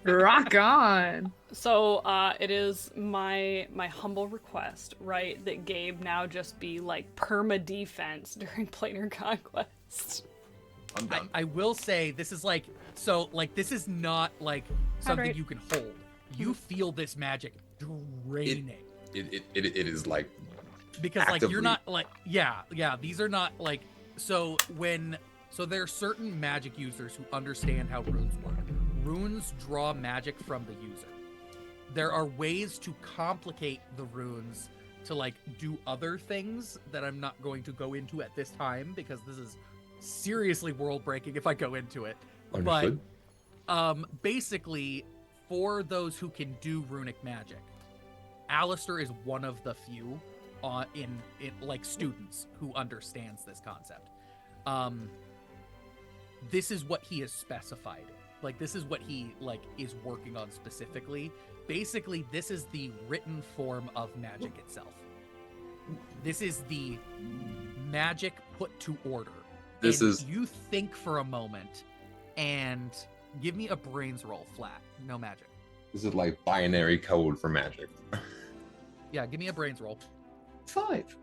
Rock on.
So it is my humble request, right, that Gabe now just be like perma defense during planar conquest.
I'm done.
I will say this is like So like this is not like something
Hydrate.
you can hold. You feel this magic draining.
It is like
Because like
actively.
you're not like these are not like so there are certain magic users who understand how runes work. Runes draw magic from the user. There are ways to complicate the runes to like do other things that I'm not going to go into at this time because this is seriously world breaking if I go into it.
Understood.
But basically for those who can do runic magic, Alistair is one of the few in like students who understands this concept. This is what he has specified. Like this is what he like is working on specifically. Basically, this is the written form of magic itself. This is the magic put to order.
This
And
is
you think for a moment and give me a brains roll flat, no magic.
this is like binary code for magic.
Yeah, give me a brains roll.
5.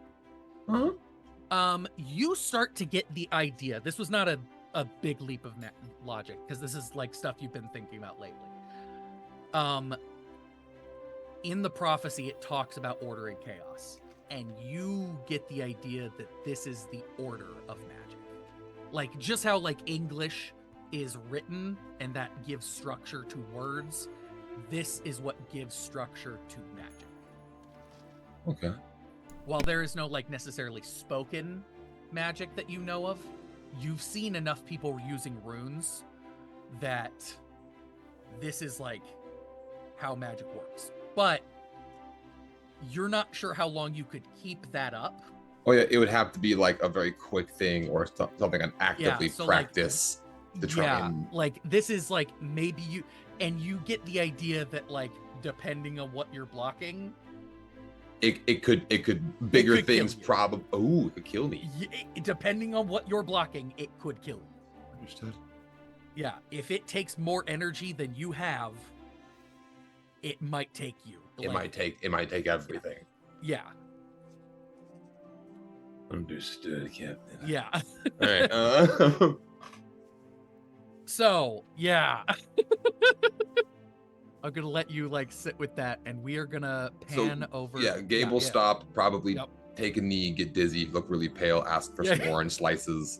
Huh?
You start to get the idea. This was not a big leap of logic because this is like stuff you've been thinking about lately. In the prophecy, it talks about order and chaos, and you get the idea that this is the order of magic. Like just how like English is written and that gives structure to words, this is what gives structure to magic.
Okay.
While there is no like necessarily spoken magic that you know of, you've seen enough people using runes that this is like how magic works. But you're not sure how long you could keep that up.
Oh yeah, it would have to be like a very quick thing or something an actively
so, like,
practice to try and.
Like this is like maybe you get the idea that like depending on what you're blocking,
It could bigger
could kill
things
you.
probably. Oh, it could kill me.
depending on what you're blocking, it could kill you.
Understood.
Yeah, if it takes more energy than you have, it might take you.
It might take everything.
Yeah,
Understood, Captain.
yeah.
All right.
So, yeah. I'm gonna let you like sit with that, and we are gonna pan over.
Yeah, Gabe will
yeah.
stop. Probably
Yep.
take a knee, get dizzy, look really pale, ask for some
Yeah.
orange slices.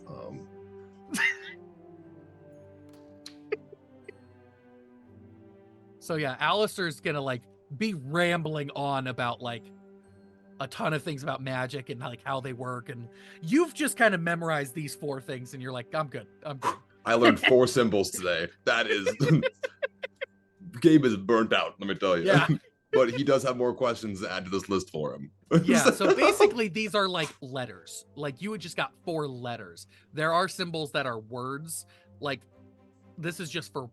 So yeah, Alistair's gonna like be rambling on about like a ton of things about magic and like how they work, and you've just kind of memorized these 4 things, and you're like, I'm good.
I learned 4 symbols today. That is. Gabe is burnt out, let me tell you.
Yeah.
But he does have more questions to add to this list for him.
Yeah, so basically these are like letters. Like you had just got 4 letters. There are symbols that are words. Like this is just for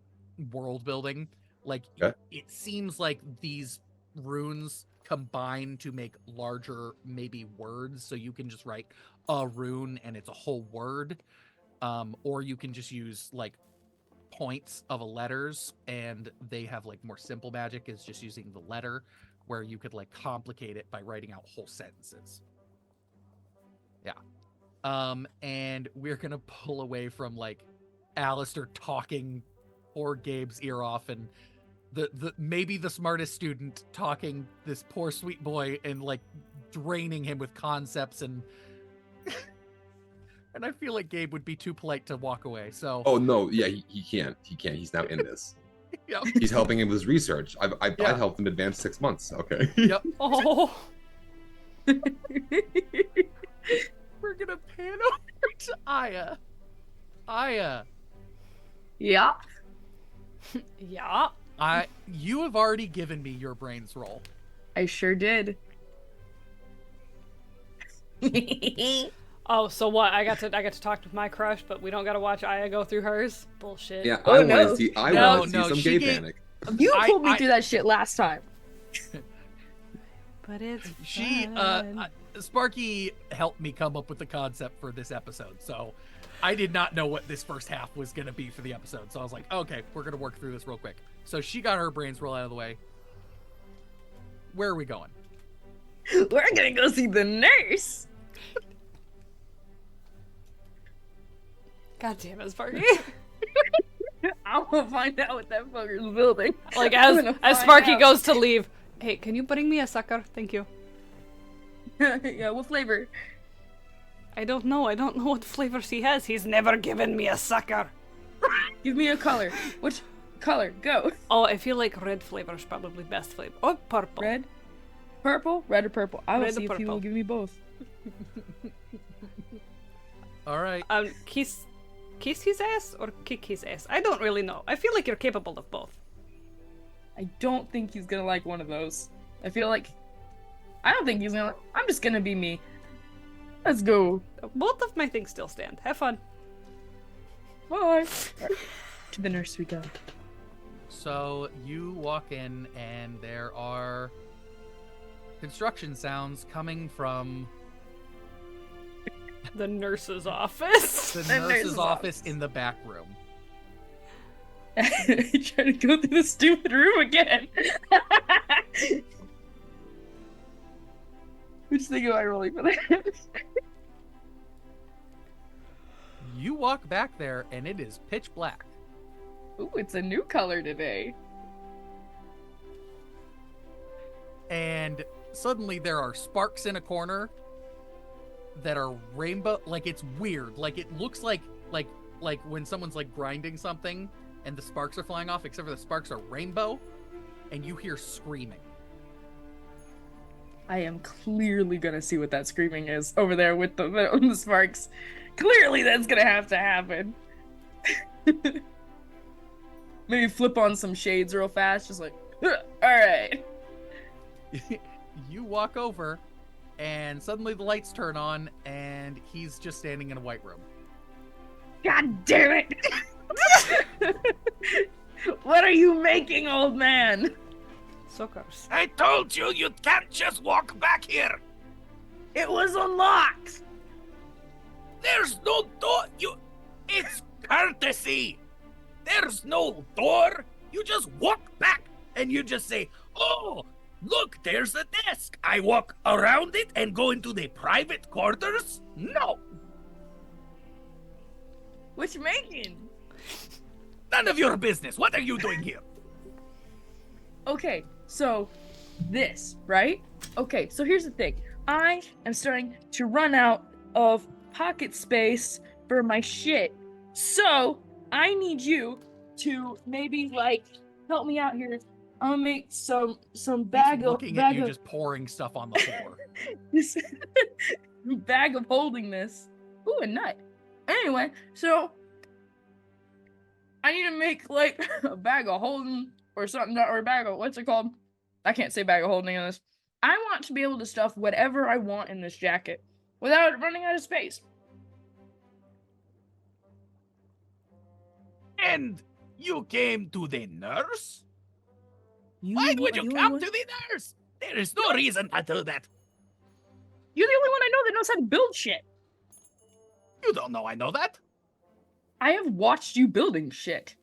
world building. Like
Okay.
it seems like these runes combine to make larger maybe words. So you can just write a rune and it's a whole word. Or you can just use like points of a letters and they have like more simple magic is just using the letter where you could like complicate it by writing out whole sentences. Yeah. And we're gonna pull away from like Alistair talking poor Gabe's ear off and the maybe the smartest student talking this poor sweet boy and like draining him with concepts and and I feel like Gabe would be too polite to walk away. So
Oh no, yeah, he can't. He can't. He's now in this.
Yep.
He's helping him with his research. I
Yeah.
helped him advance 6 months. Okay.
Yep.
Oh,
We're gonna pan over to Aya. Aya,
Yeah.
yeah.
you have already given me your brains roll.
I sure did.
Oh, so what? I got to talk to my crush, but we don't got to watch Aya go through hers. Bullshit.
Yeah,
Oh,
I want
no.
to see. I
No,
want to
no,
see some
she
gay
gave-
panic.
You
I-
pulled me
I-
through that shit last time.
But it's
She,
fun.
Sparky helped me come up with the concept for this episode, so I did not know what this first half was gonna be for the episode. So I was like, okay, we're gonna work through this real quick. So she got her brains roll out of the way. Where are we going?
We're gonna go see the nurse.
God damn it, Sparky.
I'm gonna find out what that fucker's building.
Like
I'm
as
gonna
as
find
Sparky
out.
goes to leave. Hey, can you bring me a sucker? Thank you.
Yeah, what flavor?
I don't know what flavors he has. He's never given me a sucker.
Give me a color. Which color? Go.
Oh, I feel like red flavor is probably best flavor. Or purple.
Red? Purple? Red or purple? I will
Red or
see if he
purple.
will give me both.
All right.
Kiss his ass or kick his ass? I don't really know. I feel like you're capable of both.
I don't think he's gonna like one of those. I don't think he's gonna. I'm just gonna be me. Let's go.
Both of my things still stand. Have fun.
Bye. Alright. To the nurse we go.
So you walk in, and there are construction sounds coming from
The nurse's office.
the
The
nurse's
nurse's
office
office.
in the back room.
Trying to go through the stupid room again. Which thing am I rolling for that?
You walk back there, and it is pitch black.
Ooh, it's a new color today.
And suddenly there are sparks in a corner that are rainbow. Like, it's weird. Like, it looks like when someone's like grinding something and the sparks are flying off, except for the sparks are rainbow, and you hear screaming.
I am clearly gonna see what that screaming is over there with the sparks. Clearly that's gonna have to happen. Maybe flip on some shades real fast, just like, alright.
You walk over, and suddenly the lights turn on, and he's just standing in a white room.
God damn it! What are you making, old man?
Suckers.
I told you you can't just walk back here.
It was unlocked!
There's no door. It's courtesy. There's no door. You just walk back and you just say, "Oh, look, there's a desk." I walk around it and go into the private quarters. No,
What you making?
none of your business. What are you doing here?
Okay, so this, right? Okay, so here's the thing. I am starting to run out of pocket space for my shit. So I need you to maybe like help me out here. I'll make some
He's
bag
looking at you
of
just pouring stuff on the floor.
this bag of holding this. Ooh, a nut. Anyway, so I need to make like a bag of holding or something, or a bag of what's it called? I can't say bag of holding on this. I want to be able to stuff whatever I want in this jacket without running out of space.
And you came to the nurse?
You,
Why would you
the only
come
one-
to the nurse? There is no reason to do that.
You're the only one I know that knows how to build shit.
You don't know I know that.
I have watched you building shit.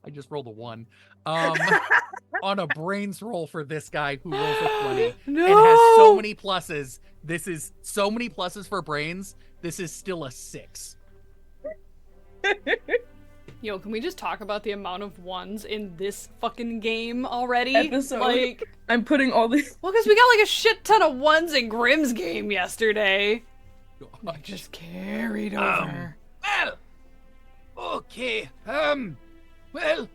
I just rolled a 1. On a brains roll for this guy who rolls a 20
No.
and has so many pluses. This is so many pluses for brains. This is still a 6.
Yo, can we just talk about the amount of ones in this fucking game already?
Episode.
Like,
I'm putting all these.
well, because we got like a shit ton of ones in Grimm's game yesterday. Just carried over.
Well, okay. Well,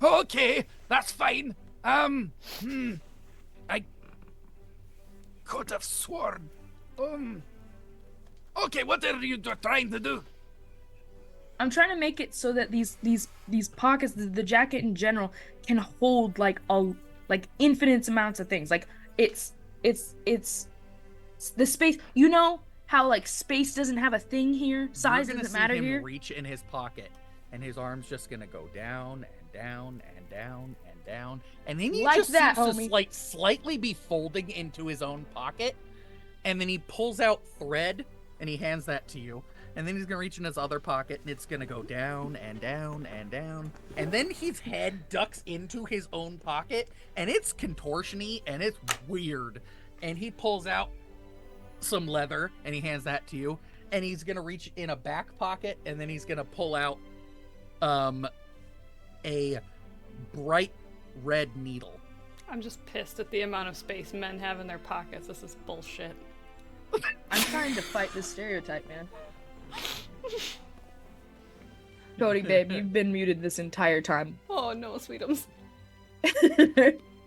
okay, that's fine. I could have sworn. Okay, what are you trying to do?
I'm trying to make it so that these pockets, the jacket in general, can hold like infinite amounts of things. Like it's the space. You know how like space doesn't have a thing here. Size
You're gonna
doesn't
see
matter
him
here.
reach in his pocket, and his arm's just gonna go down and down and down and down, and then he
Like
just
that,
seems
homie.
to slightly be folding into his own pocket, and then he pulls out thread and he hands that to you, and then he's gonna reach in his other pocket and it's gonna go down and down and down, and then his head ducks into his own pocket, and it's contortion-y and it's weird, And he pulls out some leather and he hands that to you. And he's gonna reach in a back pocket and then he's gonna pull out a bright red needle.
I'm just pissed at the amount of space men have in their pockets. This is bullshit.
I'm trying to fight this stereotype, man. Cody, babe, you've been muted this entire time.
Oh no, sweetums.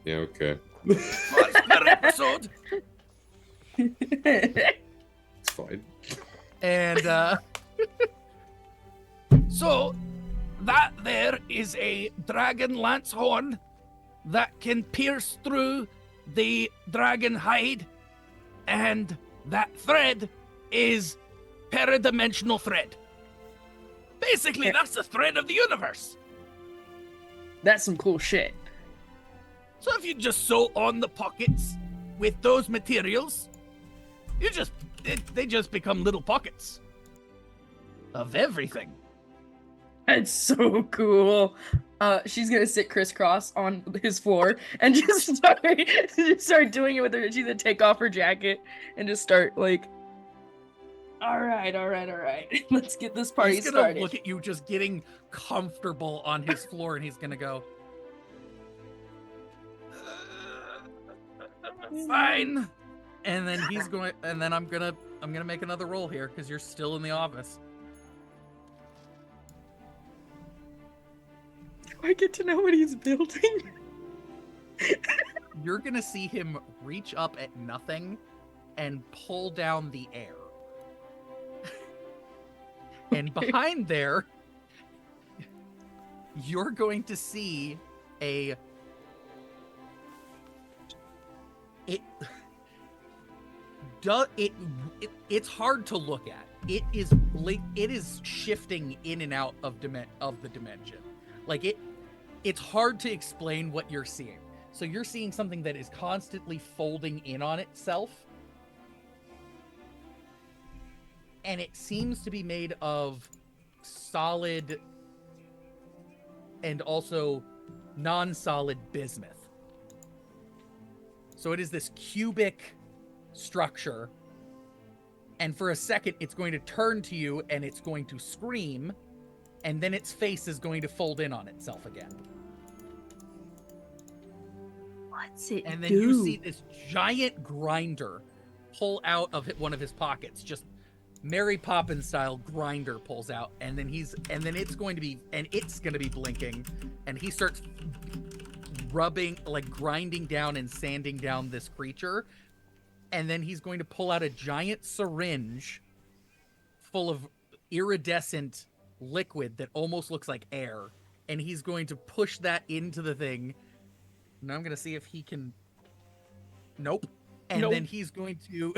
Yeah, okay.
What's per episode?
It's fine.
And
So, that there is a dragon lance horn that can pierce through the dragon hide, and that thread is paradimensional thread. Basically, that's the thread of the universe.
That's some cool shit.
So if you just sew on the pockets with those materials, they just become little pockets of everything.
That's so cool. She's gonna sit crisscross on his floor and just start doing it with her. She's gonna take off her jacket and just start like, all right. Let's get this party
he's gonna
started.
look at you just getting comfortable on his floor, and he's gonna go,
Fine.
and then he's going, and then I'm gonna make another roll here because you're still in the office.
I get to know what he's building.
You're gonna see him reach up at nothing and pull down the air. And behind there, you're going to see it's hard to look at. It is shifting in and out of the dimension. Like it's hard to explain what you're seeing. So you're seeing something that is constantly folding in on itself. And it seems to be made of solid and also non-solid bismuth. So it is this cubic structure. And for a second, it's going to turn to you and it's going to scream. And then its face is going to fold in on itself again.
What's it
And then
do?
you see this giant grinder pull out of one of his pockets. Just Mary Poppins style grinder pulls out, and then it's going to be blinking, and he starts rubbing, like grinding down and sanding down this creature, and then he's going to pull out a giant syringe full of iridescent liquid that almost looks like air, and he's going to push that into the thing. And I'm going to see if he can. Nope. And
Nope.
then he's going to.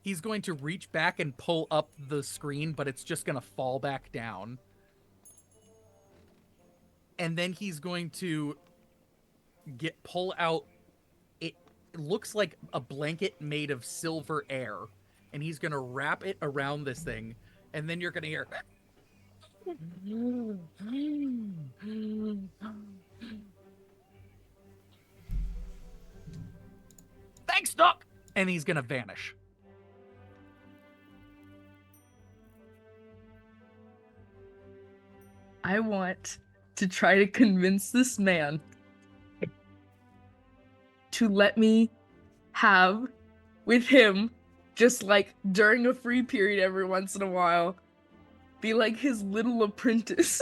He's going to reach back and pull up the screen, but it's just going to fall back down. And then he's going to pull out. It looks like a blanket made of silver air, and he's going to wrap it around this thing, and then you're going to hear.
Thanks, Doc.
And he's going to vanish.
I want to try to convince this man to let me have with him, just like during a free period every once in a while, be like his little apprentice.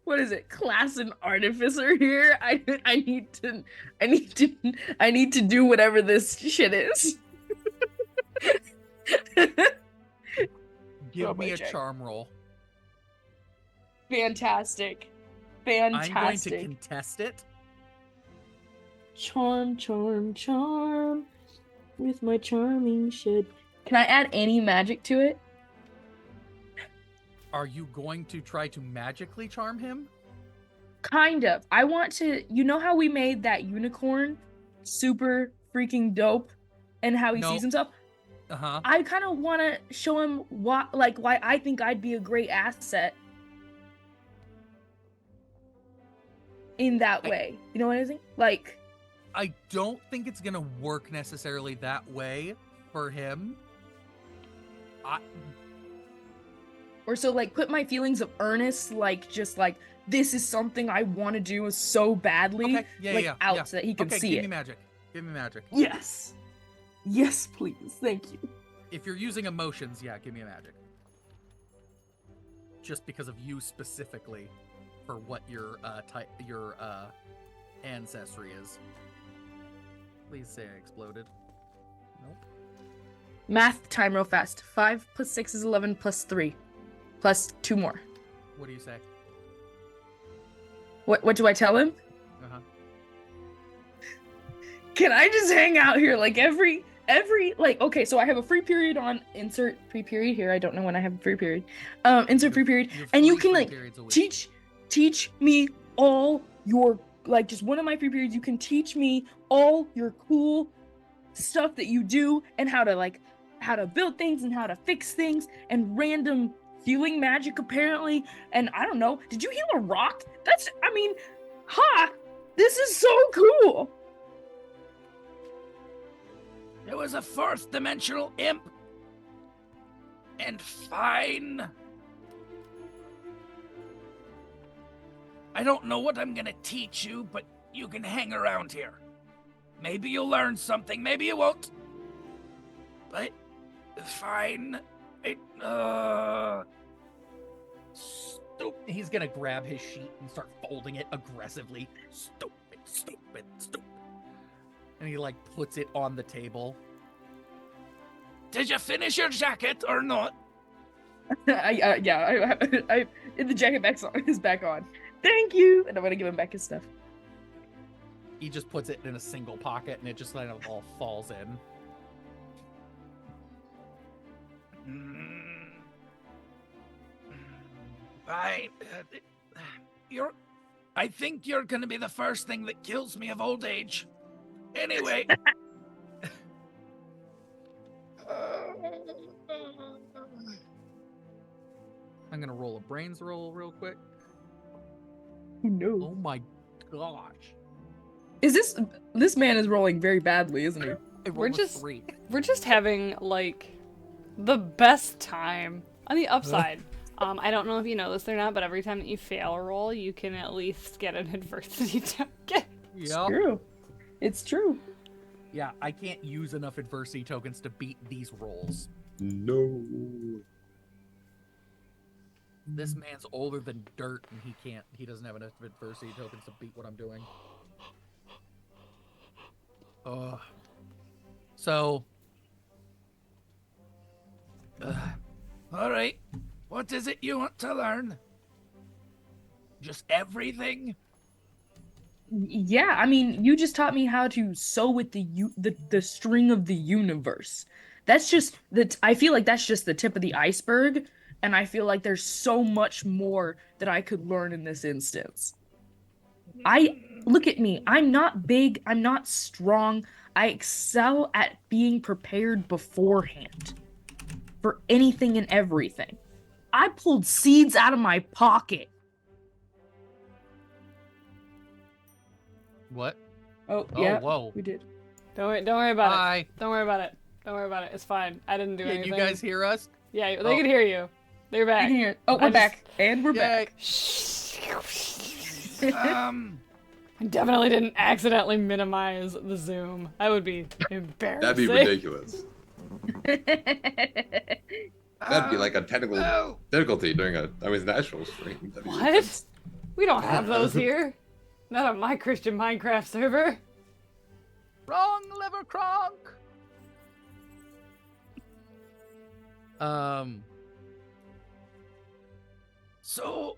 What is it? Class and artificer here? I need to do whatever this shit is.
Give
Roll
me
my
a
check.
charm roll.
Fantastic.
I'm going to
Fantastic.
contest it.
Charm, charm, charm. With my charming shed.
Can I add any magic to it?
Are you going to try to magically charm him?
Kind of. I want to. You know how we made that unicorn super freaking dope, and how he
No.
sees himself.
Uh-huh.
I kind of want to show him why I think I'd be a great asset in that way. You know what I think? Like,
I don't think it's gonna work necessarily that way for him.
or so like put my feelings of earnest, like just like this is something I want to do so badly,
Okay. Yeah,
like
yeah,
out
yeah.
so that he can
Okay,
see
give
it.
me magic. Give me magic.
Yes. Yes, please. Thank you.
If you're using emotions, yeah, give me a magic. Just because of you specifically, for what your ancestry is. Please say I exploded. Nope.
Math time real fast. 5 + 6 is 11 + 3 plus 2 more.
What do you say?
What do I tell him?
Uh-huh.
Can I just hang out here like every like, okay, so I have a free period on insert free period here. I don't know when I have a free period. Insert free period,
You have
and you
3
can
free
like
periods a week.
teach me all your, like, just one of my free periods. You can teach me all your cool stuff that you do and how to build things and how to fix things and random healing magic apparently. And I don't know, did you heal a rock? This is so cool.
It was a fourth dimensional imp. And fine. I don't know what I'm gonna teach you, but you can hang around here. Maybe you'll learn something, maybe you won't. But fine.
Stupid. He's gonna grab his sheet and start folding it aggressively. Stupid. And he like puts it on the table.
Did you finish your jacket or not?
I the jacket is back on. Thank you. And I'm gonna give him back his stuff.
He just puts it in a single pocket and it just kind of all falls in.
Fine. I think you're gonna be the first thing that kills me of old age. Anyway.
I'm gonna roll a brains roll real quick.
No.
Oh my gosh.
Is this man is rolling very badly, isn't he?
I
We're
rolled a
just-
3.
We're just having like the best time. On the upside, I don't know if you know this or not, but every time that you fail a roll, you can at least get an adversity token.
Yeah.
True. It's true.
Yeah, I can't use enough adversity tokens to beat these rolls.
No.
This man's older than dirt and he doesn't have enough adversity tokens to beat what I'm doing. So
All right. What is it you want to learn? Just everything?
Yeah, I mean, you just taught me how to sew with the string of the universe. That's just I feel like that's just the tip of the iceberg, and I feel like there's so much more that I could learn in this instance. Look at me. I'm not big, I'm not strong. I excel at being prepared beforehand for anything and everything. I pulled seeds out of my pocket.
what?
Oh,
Oh,
yeah.
whoa.
We did.
Don't worry about
Hi.
it. Don't worry about it. Don't worry about it. It's fine. I didn't do
Can
anything.
you guys hear us?
Yeah, they
Oh.
can hear you. They're
I
back.
can hear it. Oh,
I
we're
just-
back. And we're
Yay.
back.
I definitely didn't accidentally minimize the zoom. I would be embarrassed.
That'd be ridiculous. That'd be like a technical difficulty during a natural stream. That'd be
What? We don't have those here. Not on my Christian Minecraft server.
Wrong liver cronk.
So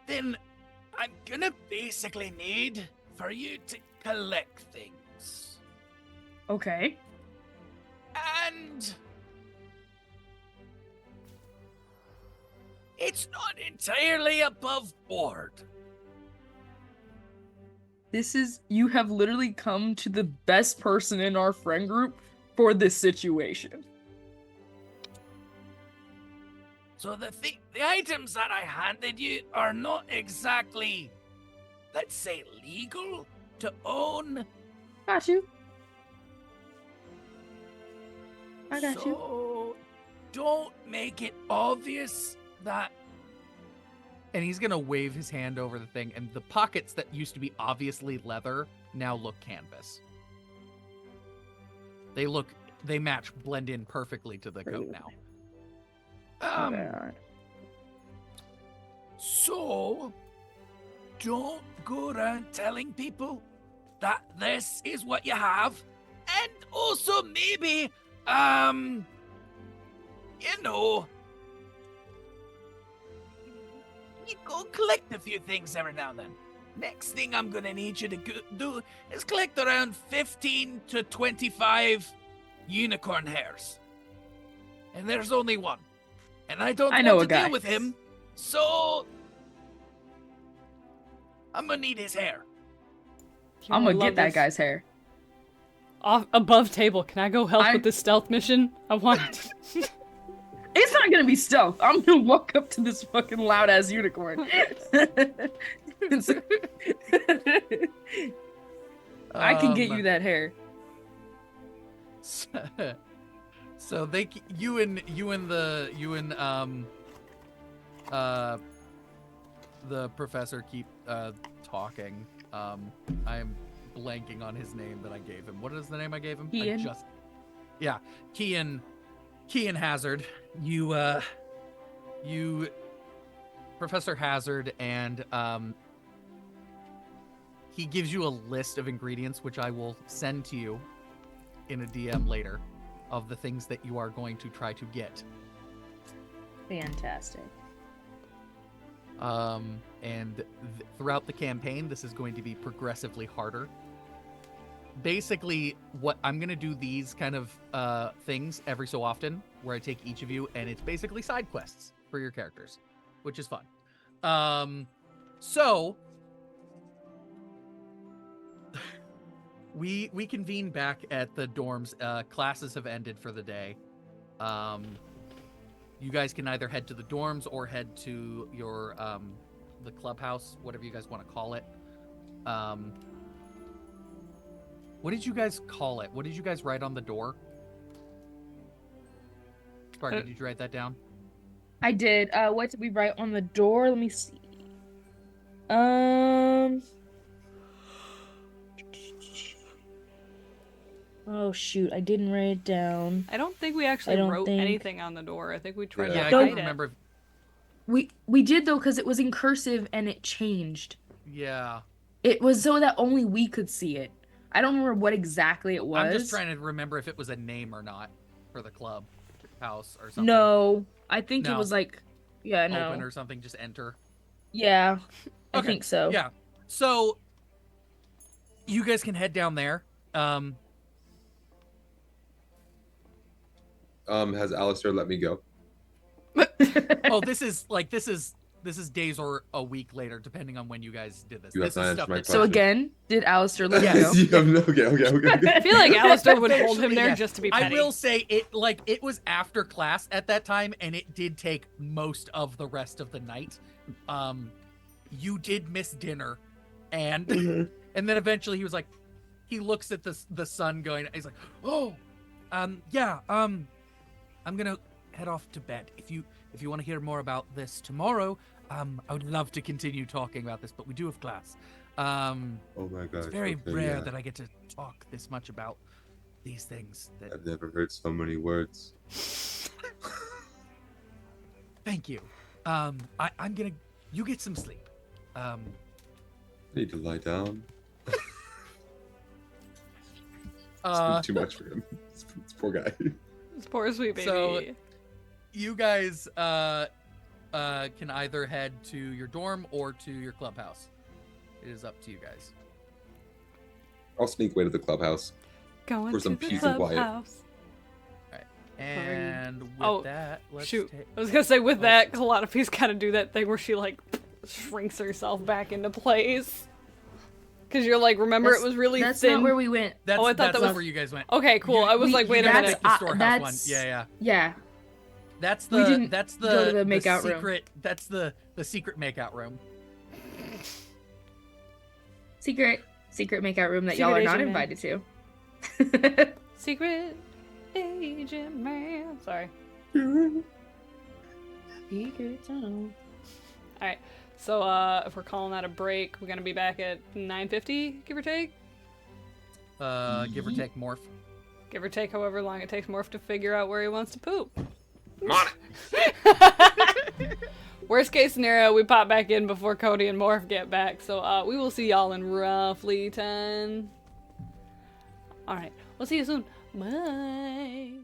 then I'm gonna basically need for you to collect things.
Okay.
And it's not entirely above board.
You have literally come to the best person in our friend group for this situation.
So the items that I handed you are not exactly, let's say, legal to own.
Got you. I got you.
So don't make it obvious that.
And he's gonna wave his hand over the thing, and the pockets that used to be obviously leather now look canvas. They match, blend in perfectly to the coat now.
So don't go around telling people that this is what you have, and also maybe, you go collect a few things every now and then. Next thing I'm gonna need you to do is collect around 15 to 25 unicorn hairs. And there's only one. And I don't
know
want
a
to
guy.
deal with him, so I'm gonna need his hair.
I'm
I
gonna
love
get that
this.
guy's hair.
Off above table. Can I go help with this stealth mission? I want.
It's not gonna be stealth. I'm gonna walk up to this fucking loud ass unicorn. I can get you that hair.
So you and the professor keep talking. I'm blanking on his name that I gave him. What is the name I gave him?
Kian.
Kian Hazard. You Professor Hazard, and he gives you a list of ingredients, which I will send to you in a DM later, of the things that you are going to try to get.
Fantastic.
And throughout the campaign, this is going to be progressively harder. Basically, what I'm going to do these kind of things every so often, where I take each of you, and it's basically side quests for your characters, which is fun. So we convene back at the dorms. Classes have ended for the day. You guys can either head to the dorms or head to your the clubhouse, whatever you guys want to call it. What did you guys call it? What did you guys write on the door? Sparky, did you write that down?
I did. What did we write on the door? Let me see. Oh shoot, I didn't write it down.
I don't think we actually
don't
wrote
think-
anything on the door. I think we tried
Yeah,
to
I
hide
can't
it.
remember.
We did though, because it was in cursive and it changed.
Yeah.
It was so that only we could see it. I don't remember what exactly it was.
I'm just trying to remember if it was a name or not for the club house or something.
No, I think it
No.
was like, yeah, no,
Open or something, just enter.
yeah, I
Okay,
think so.
Yeah. So you guys can head down there.
Has Alistair let me go?
This is days or a week later, depending on when you guys did this.
You have
This
not
is
answered
stuff
my
that-
So again, did Alistair let
Yes.
you go?
Okay.
I feel like Alistair would hold him
Eventually,
there
yes.
just to be
I
petty.
will say it was after class at that time, and it did take most of the rest of the night. You did miss dinner, and and then eventually he was like, he looks at the sun going. He's like, oh, yeah, I'm gonna head off to bed. If you want to hear more about this tomorrow, I would love to continue talking about this, but we do have class.
Oh my god.
It's very rare that I get to talk this much about these things.
I've never heard so many words.
Thank you. You get some sleep.
I need to lie down. It's too much for him. This poor guy.
This poor sweet baby.
So- You guys can either head to your dorm or to your clubhouse. It is up to you guys.
I'll sneak away to the clubhouse.
Going
for some
to the
peace and quiet.
clubhouse.
And with
Oh,
that, let's
Shoot.
take...
I was gonna say with that, Calliope's kind of do that thing where she like shrinks herself back into place. Because you're like, remember it was really
That's
thin.
not where we went.
That's,
Oh, I thought
that's
that was-
where you guys went.
Okay, cool. I was
You-
like,
you
wait a
guys
minute.
picked the storehouse one.
that's-
Yeah.
Yeah.
That's
We
the
didn't
that's the
go to the makeout room.
secret. That's the secret makeout room.
Secret makeout room that
Secret
y'all are not
agent man.
invited to.
Secret agent man. Sorry.
Secret tunnel.
Alright. So, if we're calling that a break, we're gonna be back at 9:50, give or take?
Give or take morph.
Give or take however long it takes Morph to figure out where he wants to poop.
I'm on it.
Worst case scenario, we pop back in before Cody and Morph get back. So we will see y'all in roughly 10. Alright, we'll see you soon. Bye.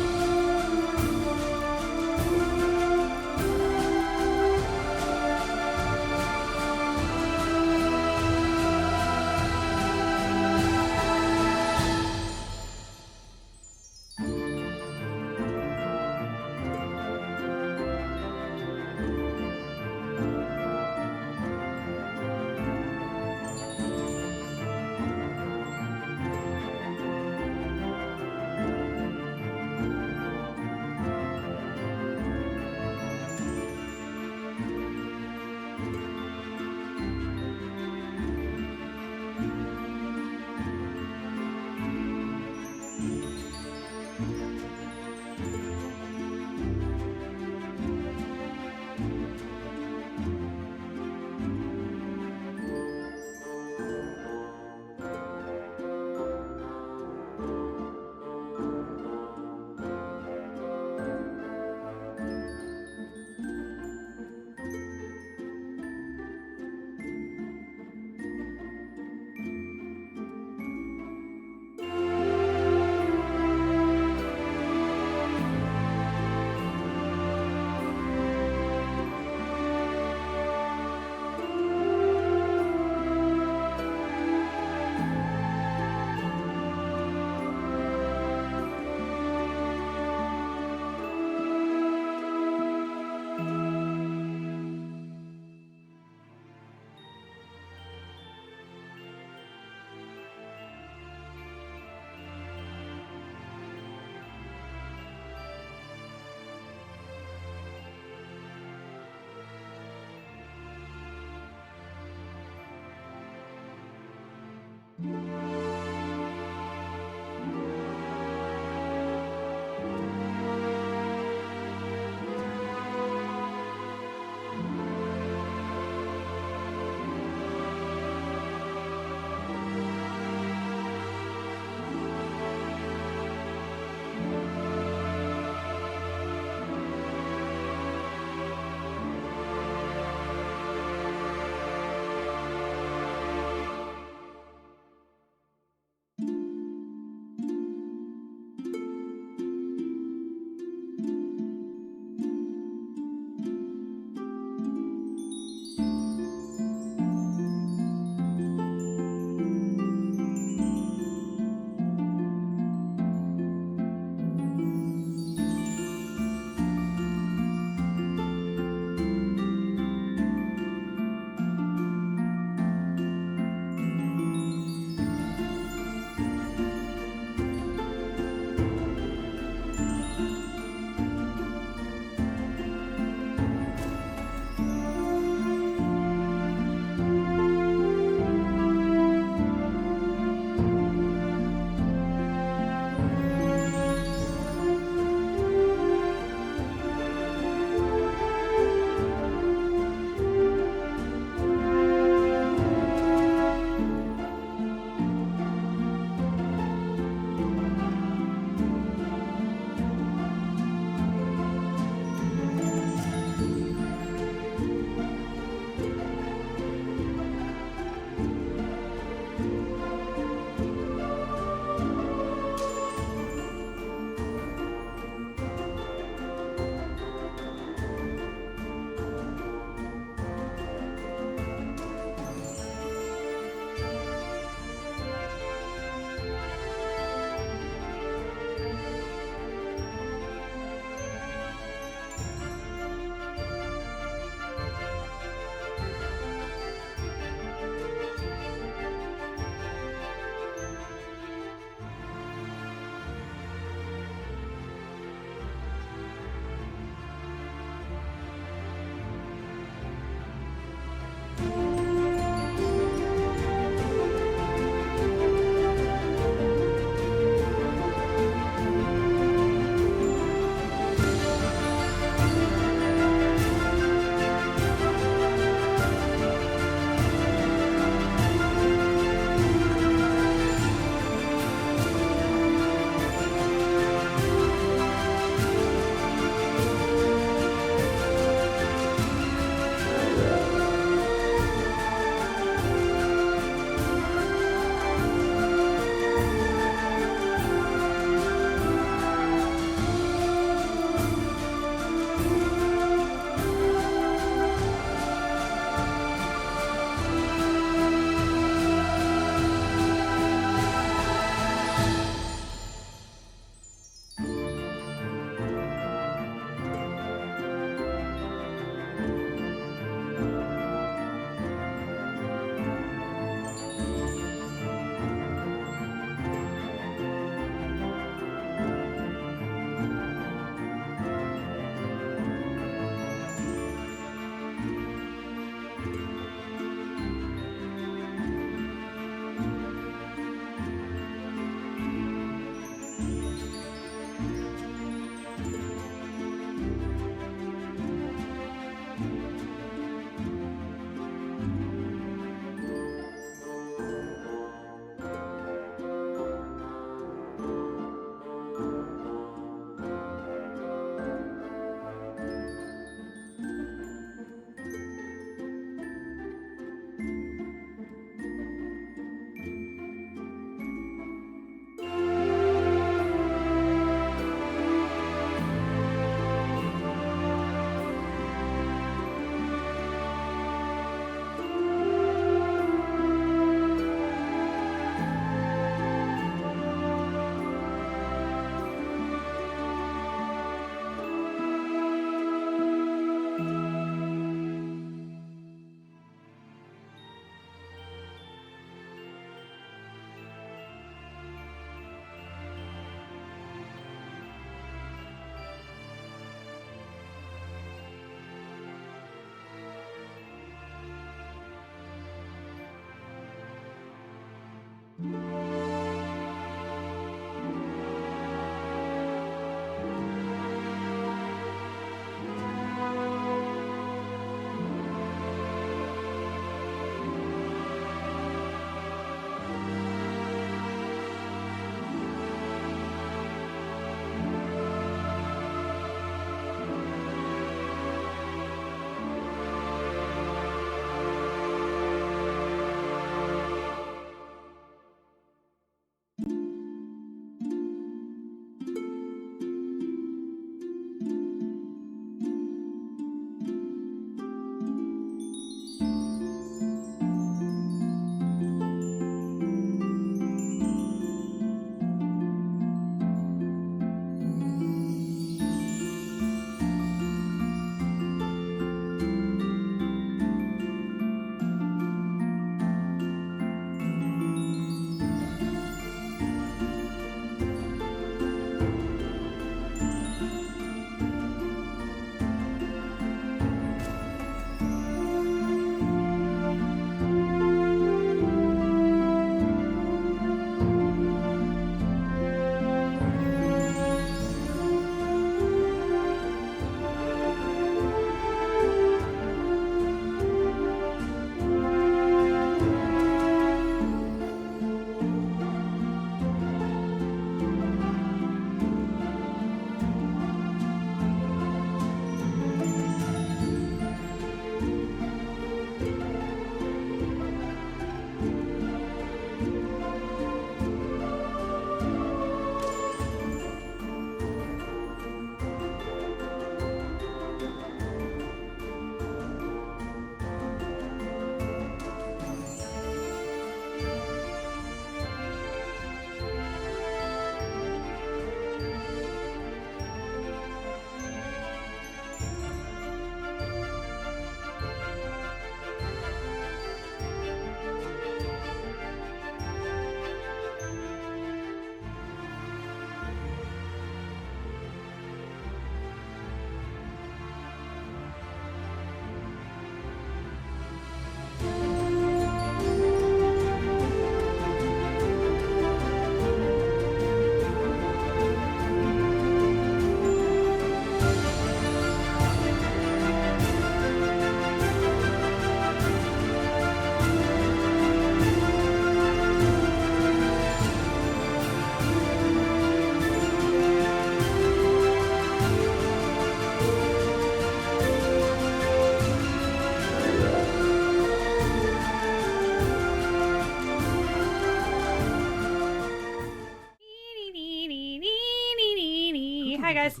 Hi guys.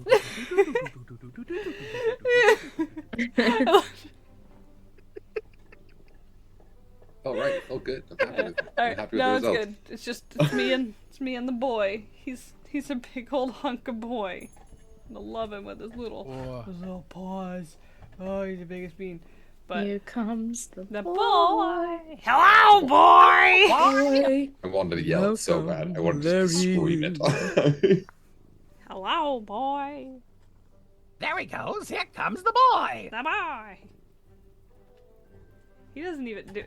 Oh right, it felt good. I'm happy with,
All
I'm
right,
happy with
no,
the
it's
results.
good. It's just it's me and the boy. He's a big old hunk of boy. I love him with his little paws. Oh, he's the biggest bean. But
Here comes the
boy. Hello, boy.
boy.
I wanted to yell it so bad. I wanted to just scream it.
Hello, boy.
There he goes. Here comes the boy.
The boy. He doesn't even do.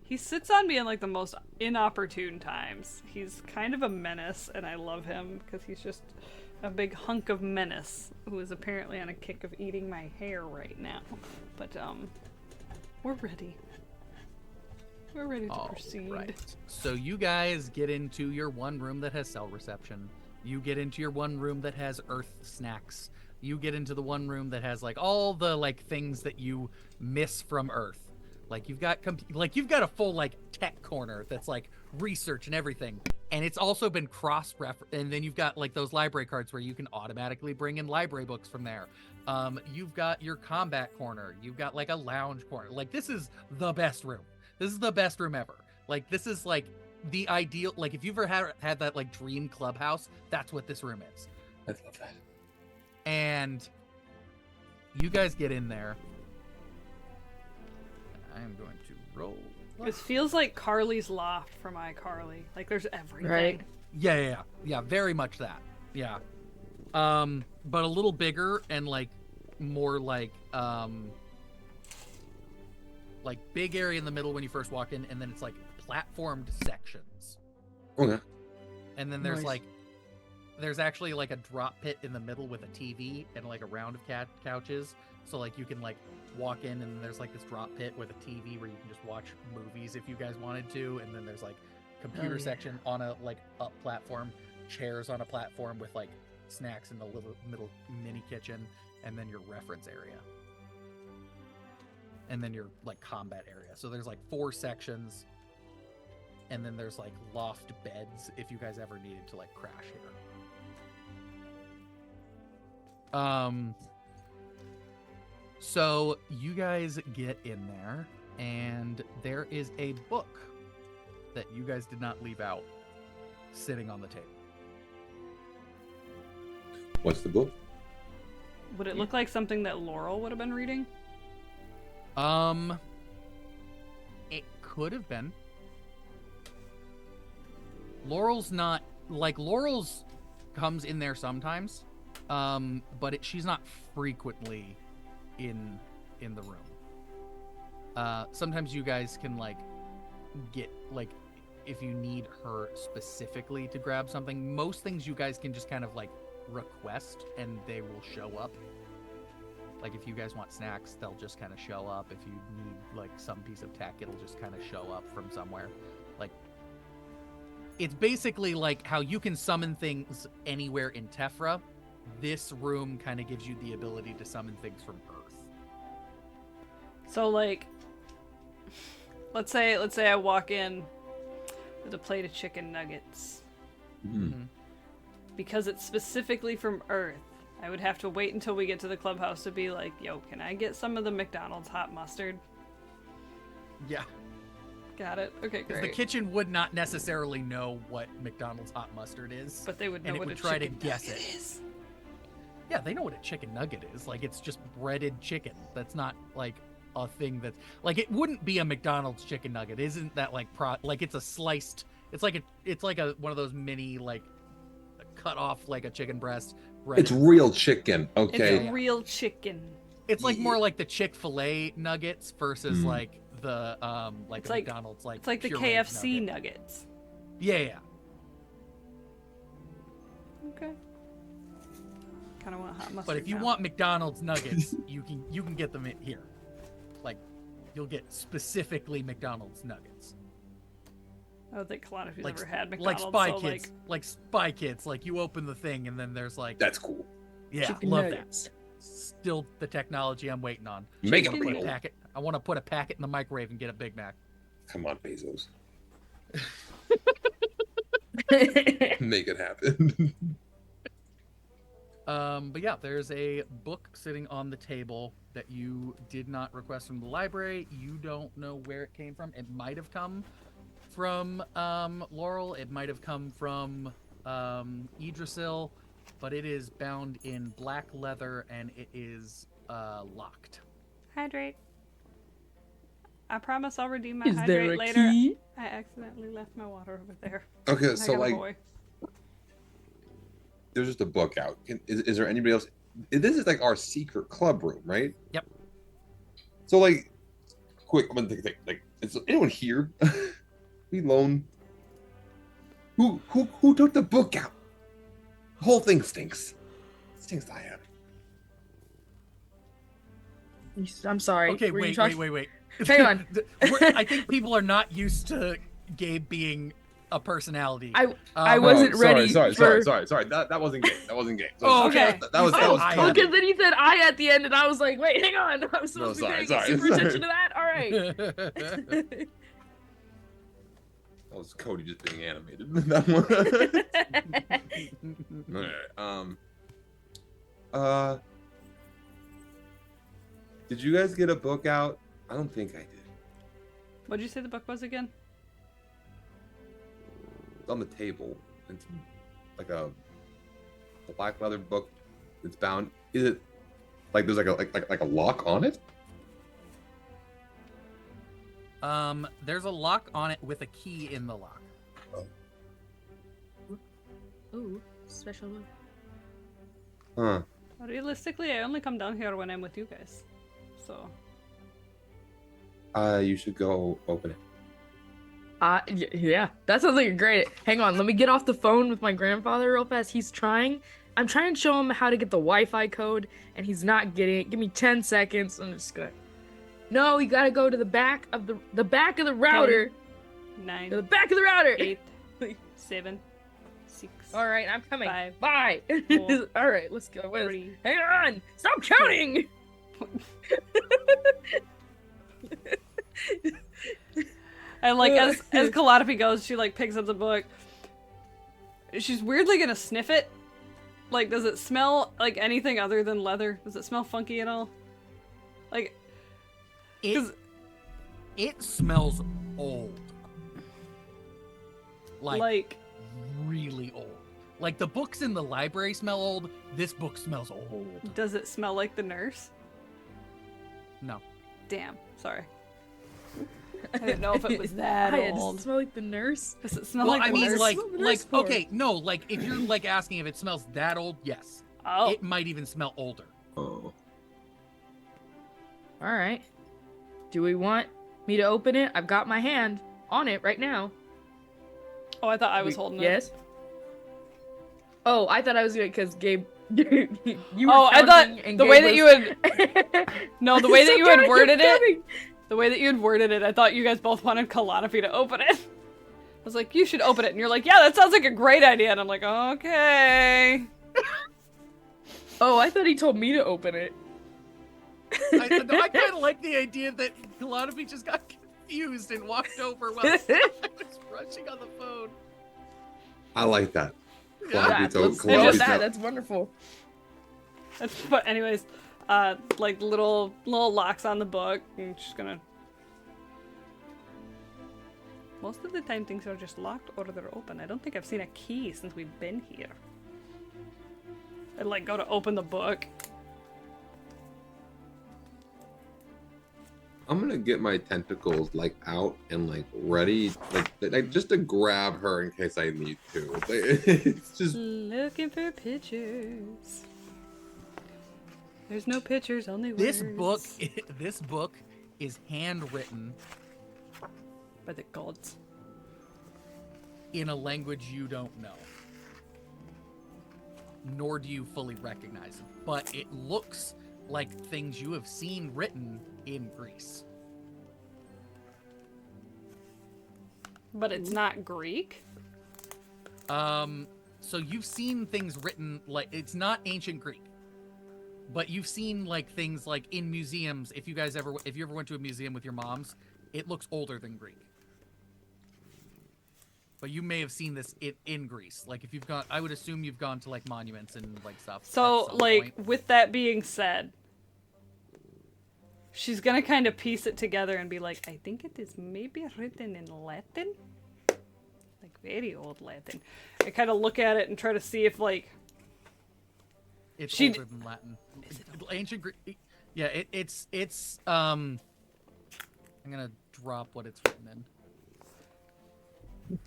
He sits on me in like the most inopportune times. He's kind of a menace, and I love him because he's just a big hunk of menace who is apparently on a kick of eating my hair right now. But we're ready. We're ready to proceed.
Right. So you guys get into your one room that has cell reception. You get into your one room that has earth snacks. You get into the one room that has like all the like things that you miss from Earth. Like you've got a full like tech corner that's like research and everything. And it's also been and then you've got like those library cards where you can automatically bring in library books from there. You've got your combat corner. You've got like a lounge corner. Like this is the best room. This is the best room ever. Like this is like the ideal, like if you've ever had that like dream clubhouse, that's what this room is.
I love that.
And you guys get in there. I am going to roll.
This feels like Carly's loft from iCarly. Like there's everything.
Right.
Yeah, very much that. Yeah. But a little bigger and like more like big area in the middle when you first walk in, and then it's like platformed sections
Okay.
And then there's
Nice.
there's actually like a drop pit in the middle with a TV and like a round of couches. So like you can like walk in and there's like this drop pit with a TV where you can just watch movies if you guys wanted to. And then there's like computer
yeah.
section on a like up platform, chairs on a platform with like snacks in the little middle mini kitchen, and then your reference area. And then your like combat area. So there's like 4 sections. And then there's like loft beds if you guys ever needed to like crash here. So you guys get in there, and there is a book that you guys did not leave out sitting on the table.
What's the book?
Would it look like something that Laurel would have been reading?
It could have been. Laurel's not like Laurel's comes in there sometimes, but she's not frequently in the room. Sometimes you guys can like get like if you need her specifically to grab something. Most things you guys can just kind of like request and they will show up. Like if you guys want snacks, they'll just kind of show up. If you need like some piece of tech, it'll just kind of show up from somewhere. Like it's basically like how you can summon things anywhere in Tephra. This room kind of gives you the ability to summon things from Earth.
So like, let's say I walk in with a plate of chicken nuggets.
Mm-hmm.
Because it's specifically from Earth, I would have to wait until we get to the clubhouse to be like, yo, can I get some of the McDonald's hot mustard?
Yeah.
Got it. Okay,
Because
great.
the kitchen would not necessarily know what McDonald's hot mustard is.
But they would know
and it
what
would
a
try to
chicken
guess
nugget
it.
is.
Yeah, they know what a chicken nugget is. Like, it's just breaded chicken. That's not, like, a thing that's... Like, it wouldn't be a McDonald's chicken nugget. Isn't that, like, like, it's a sliced... It's like a one of those mini, like, cut off, like, a chicken breast.
It's real chicken,
It's
okay?
a real chicken.
It's, like, more like the Chick-fil-A nuggets versus, like, the, like,
It's
a
like-
McDonald's, like,
It's like the
pureed
KFC
nugget.
nuggets.
Yeah.
Okay. Kind of want hot mustard.
But if you
now.
want McDonald's nuggets, you can get them in here. Like, you'll get specifically McDonald's nuggets.
I don't think Kalana who's
Like,
ever had
like
McDonald's.
Spy
so
Kids, like Spy Kids. Like you open the thing and then there's like,
That's cool.
yeah,
Chicken
love
nuggets.
that. Still the technology I'm waiting on.
Make
I
it
wanna put a
real.
packet. I want to put a packet in the microwave and get a Big Mac.
Come on, Bezos. Make it happen.
But yeah, there's a book sitting on the table that you did not request from the library. You don't know where it came from. It might have come from Laurel. It might have come from Idrisil, but it is bound in black leather and it is locked.
Hydrate. I promise I'll redeem my
Is there
hydrate
a
later.
key?
I accidentally left my water over there.
Okay,
I
so
got a
like,
boy.
there's just a book out. Is there anybody else? This is like our secret club room, right?
Yep.
So like, quick, I'm gonna think. Like, is anyone here? We alone? Who took the book out? The whole thing stinks. Stinks I have.
I'm sorry.
Okay,
were you
wait.
talking- Hang on.
I think people are not used to Gabe being a personality.
I wasn't ready
Sorry.
for-
That wasn't game. That wasn't game.
Oh,
okay.
That was
Oh,
I
Well, because then he said I at the end, and I was like, wait, hang on. I was supposed to be
sorry,
paying super
sorry.
attention to that? All right.
That was Cody just being animated. That one. Alright, did you guys get a book out? I don't think I did.
What'd you say the book was again?
It's on the table. It's like a black leather book. It's bound. Is it like there's like a lock on it?
There's a lock on it with a key in the lock.
Ooh, special one.
Huh.
Realistically, I only come down here when I'm with you guys. So,
You should go open it.
Yeah, that sounds like a great. Hang on, let me get off the phone with my grandfather real fast. He's trying. I'm trying to show him how to get the Wi-Fi code, and he's not getting it. Give me 10 seconds. I'm just gonna. No, you gotta go to the back of the back of the router.
9,
To the back of the router.
8, 7, 6.
All right, I'm coming.
5,
Bye.
4,
All right, let's go. Wait,
3.
hang on. Stop counting.
And like as Calliope goes, she like picks up the book. She's weirdly gonna sniff it. Like, does it smell like anything other than leather? Does it smell funky at all? Like,
It smells old. Like really old. Like the books in the library smell old. This book smells old.
does it smell like the nurse?
No.
Damn, sorry. I didn't know if it was that
Does it
old.
smell like the nurse?
Does it smell
Well,
like
I
the
mean,
nurse?
like,
for?
okay, no, like if you're like asking if it smells that old, yes.
Oh,
It might even smell older.
Oh.
All right. Do we want me to open it? I've got my hand on it right now.
oh, I thought I was holding it.
Yes. Oh, I thought I was doing it because Gabe. you were
Oh, I thought
counting and
the
Gabe
way that you
was-
had no, the way that
Still
you had
counting,
worded
keep
it,
counting.
the way that you had worded it, I thought you guys both wanted Calliope to open it. I was like, you should open it, and you're like, yeah, that sounds like a great idea, and I'm like, okay.
Oh, I thought he told me to open it.
I kind of like the idea that Calliope just got confused and walked over while I was rushing on the phone.
I like that.
Yeah,
Let's go with that. That's wonderful.
But anyways, like little locks on the book. I'm just gonna. Most of the time, things are just locked or they're open. I don't think I've seen a key since we've been here. I'd like go to open the book.
I'm gonna get my tentacles like out and like ready, like just to grab her in case I need to. It's just
Looking for pictures. There's no pictures, only words.
This book is handwritten
By the gods.
in a language you don't know. Nor do you fully recognize it. But it looks like things you have seen written in Greece.
But it's not Greek?
So you've seen things written like it's not ancient Greek. But you've seen like things like in museums, if you ever went to a museum with your moms, it looks older than Greek. But you may have seen this in Greece. Like if you've gone, I would assume you've gone to like monuments and like stuff.
So,
at some
like,
point.
with that being said, she's gonna kind of piece it together and be like, I think it is maybe written in Latin? Like, very old Latin. I kind of look at it and try to see if, like...
It's
she
older than Latin. Ancient Greek. Yeah, it's I'm gonna drop what it's written in.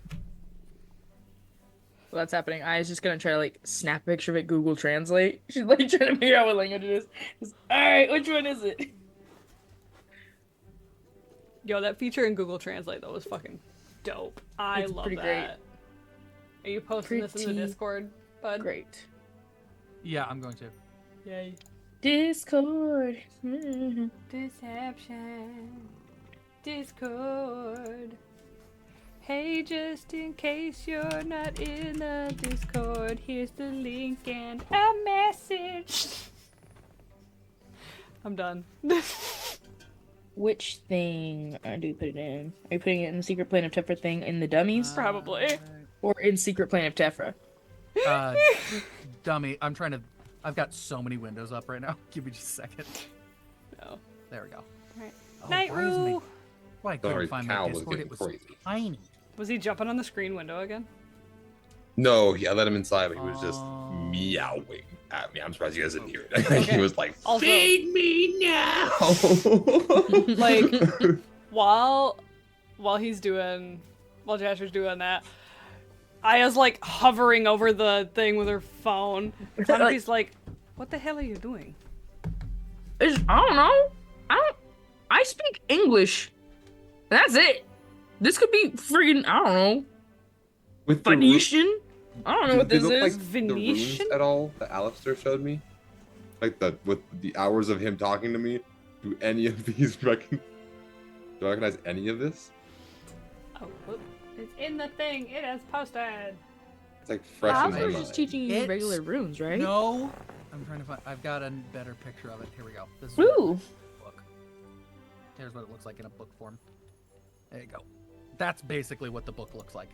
Well, that's happening. I was just gonna try to like snap a picture of it, Google Translate. She's like trying to figure out what language it is. All right, which one is it?
Yo, that feature in Google Translate, though, was fucking dope. I
It's
love
pretty
that.
great.
Are you posting this in the
Pretty
Discord, bud?
Great.
Yeah, I'm going to.
Yay.
Discord.
Deception. Discord. Hey, just in case you're not in the Discord, here's the link and a message. I'm done.
Which thing do you put it in? Are you putting it in the secret plane of Tephra thing in the dummies?
Probably.
Or in secret plane of Tephra?
Dummy, I've got so many windows up right now. Give me just a second.
No.
There we go.
Alright.
Oh,
Night
why isn't
Roo!
Why I couldn't
Sorry,
find
Cal
my
was
Discord?
getting
It was
crazy.
tiny.
Was he jumping on the screen window again?
no. I let him inside, but he was just
Oh.
meowing at me. I'm surprised you guys didn't hear it.
Okay.
He was like,
Also,
"Feed me now!"
like, while Jasper's doing that, Aya's like hovering over the thing with her phone. Calliope's like, what the hell are you doing?
I don't know. I speak English. That's it. This could be friggin', I don't know,
With
Phoenician? I don't know what
they
this
look
is.
like the runes
Venetian?
at all that Alistair showed me? Like with the hours of him talking to me, do any of these do I recognize any of this?
Oh, whoop. It's in the thing. It is posted.
It's like fresh in my
Alistair's
mind.
just teaching you
It's-
regular runes, right?
No, I'm trying to find. I've got a better picture of it. Here we go. This is what it
Ooh.
looks like in a book. Here's what it looks like in a book form. There you go. That's basically what the book looks like.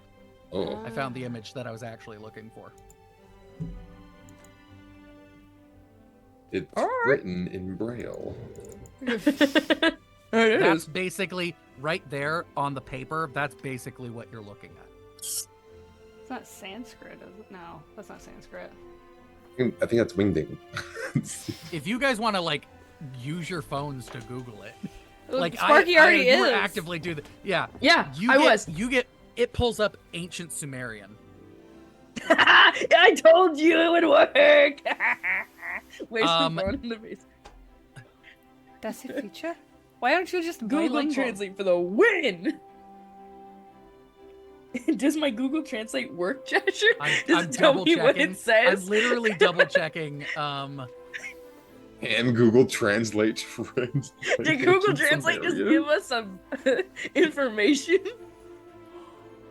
Oh,
I found the image that I was actually looking for.
it's
Alright.
written in Braille.
It
That's
is.
basically right there on the paper. That's basically what you're looking at.
It's not Sanskrit, is it? No, that's not Sanskrit.
I think that's Wingding.
If you guys want to like use your phones to Google it, like
Sparky already
you were
is.
actively do that. Yeah,
Yeah,
you
I
get,
was.
You get it pulls up ancient Sumerian.
I told you it would work. Waste
Um,
phone in the face.
That's a feature? Why don't you just
Google
bilingual?
Translate for the win. Does my Google Translate work, Jasher? Does
I'm
it tell
double
me what
checking.
it says?
I'm literally double checking.
And Google Translate trends.
Did Google Translate just give us some information?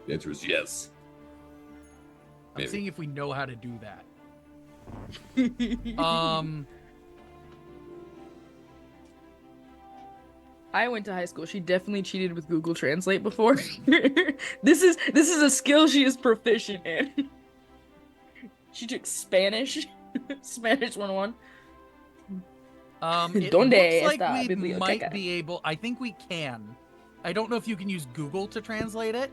The answer is yes.
I'm
Maybe.
seeing if we know how to do that.
I went to high school. She definitely cheated with Google Translate before. This is a skill she is proficient in. She took Spanish, Spanish 101.
It
Donde
looks like
está
we
biblioteca?
might be able. I think we can. I don't know if you can use Google to translate it.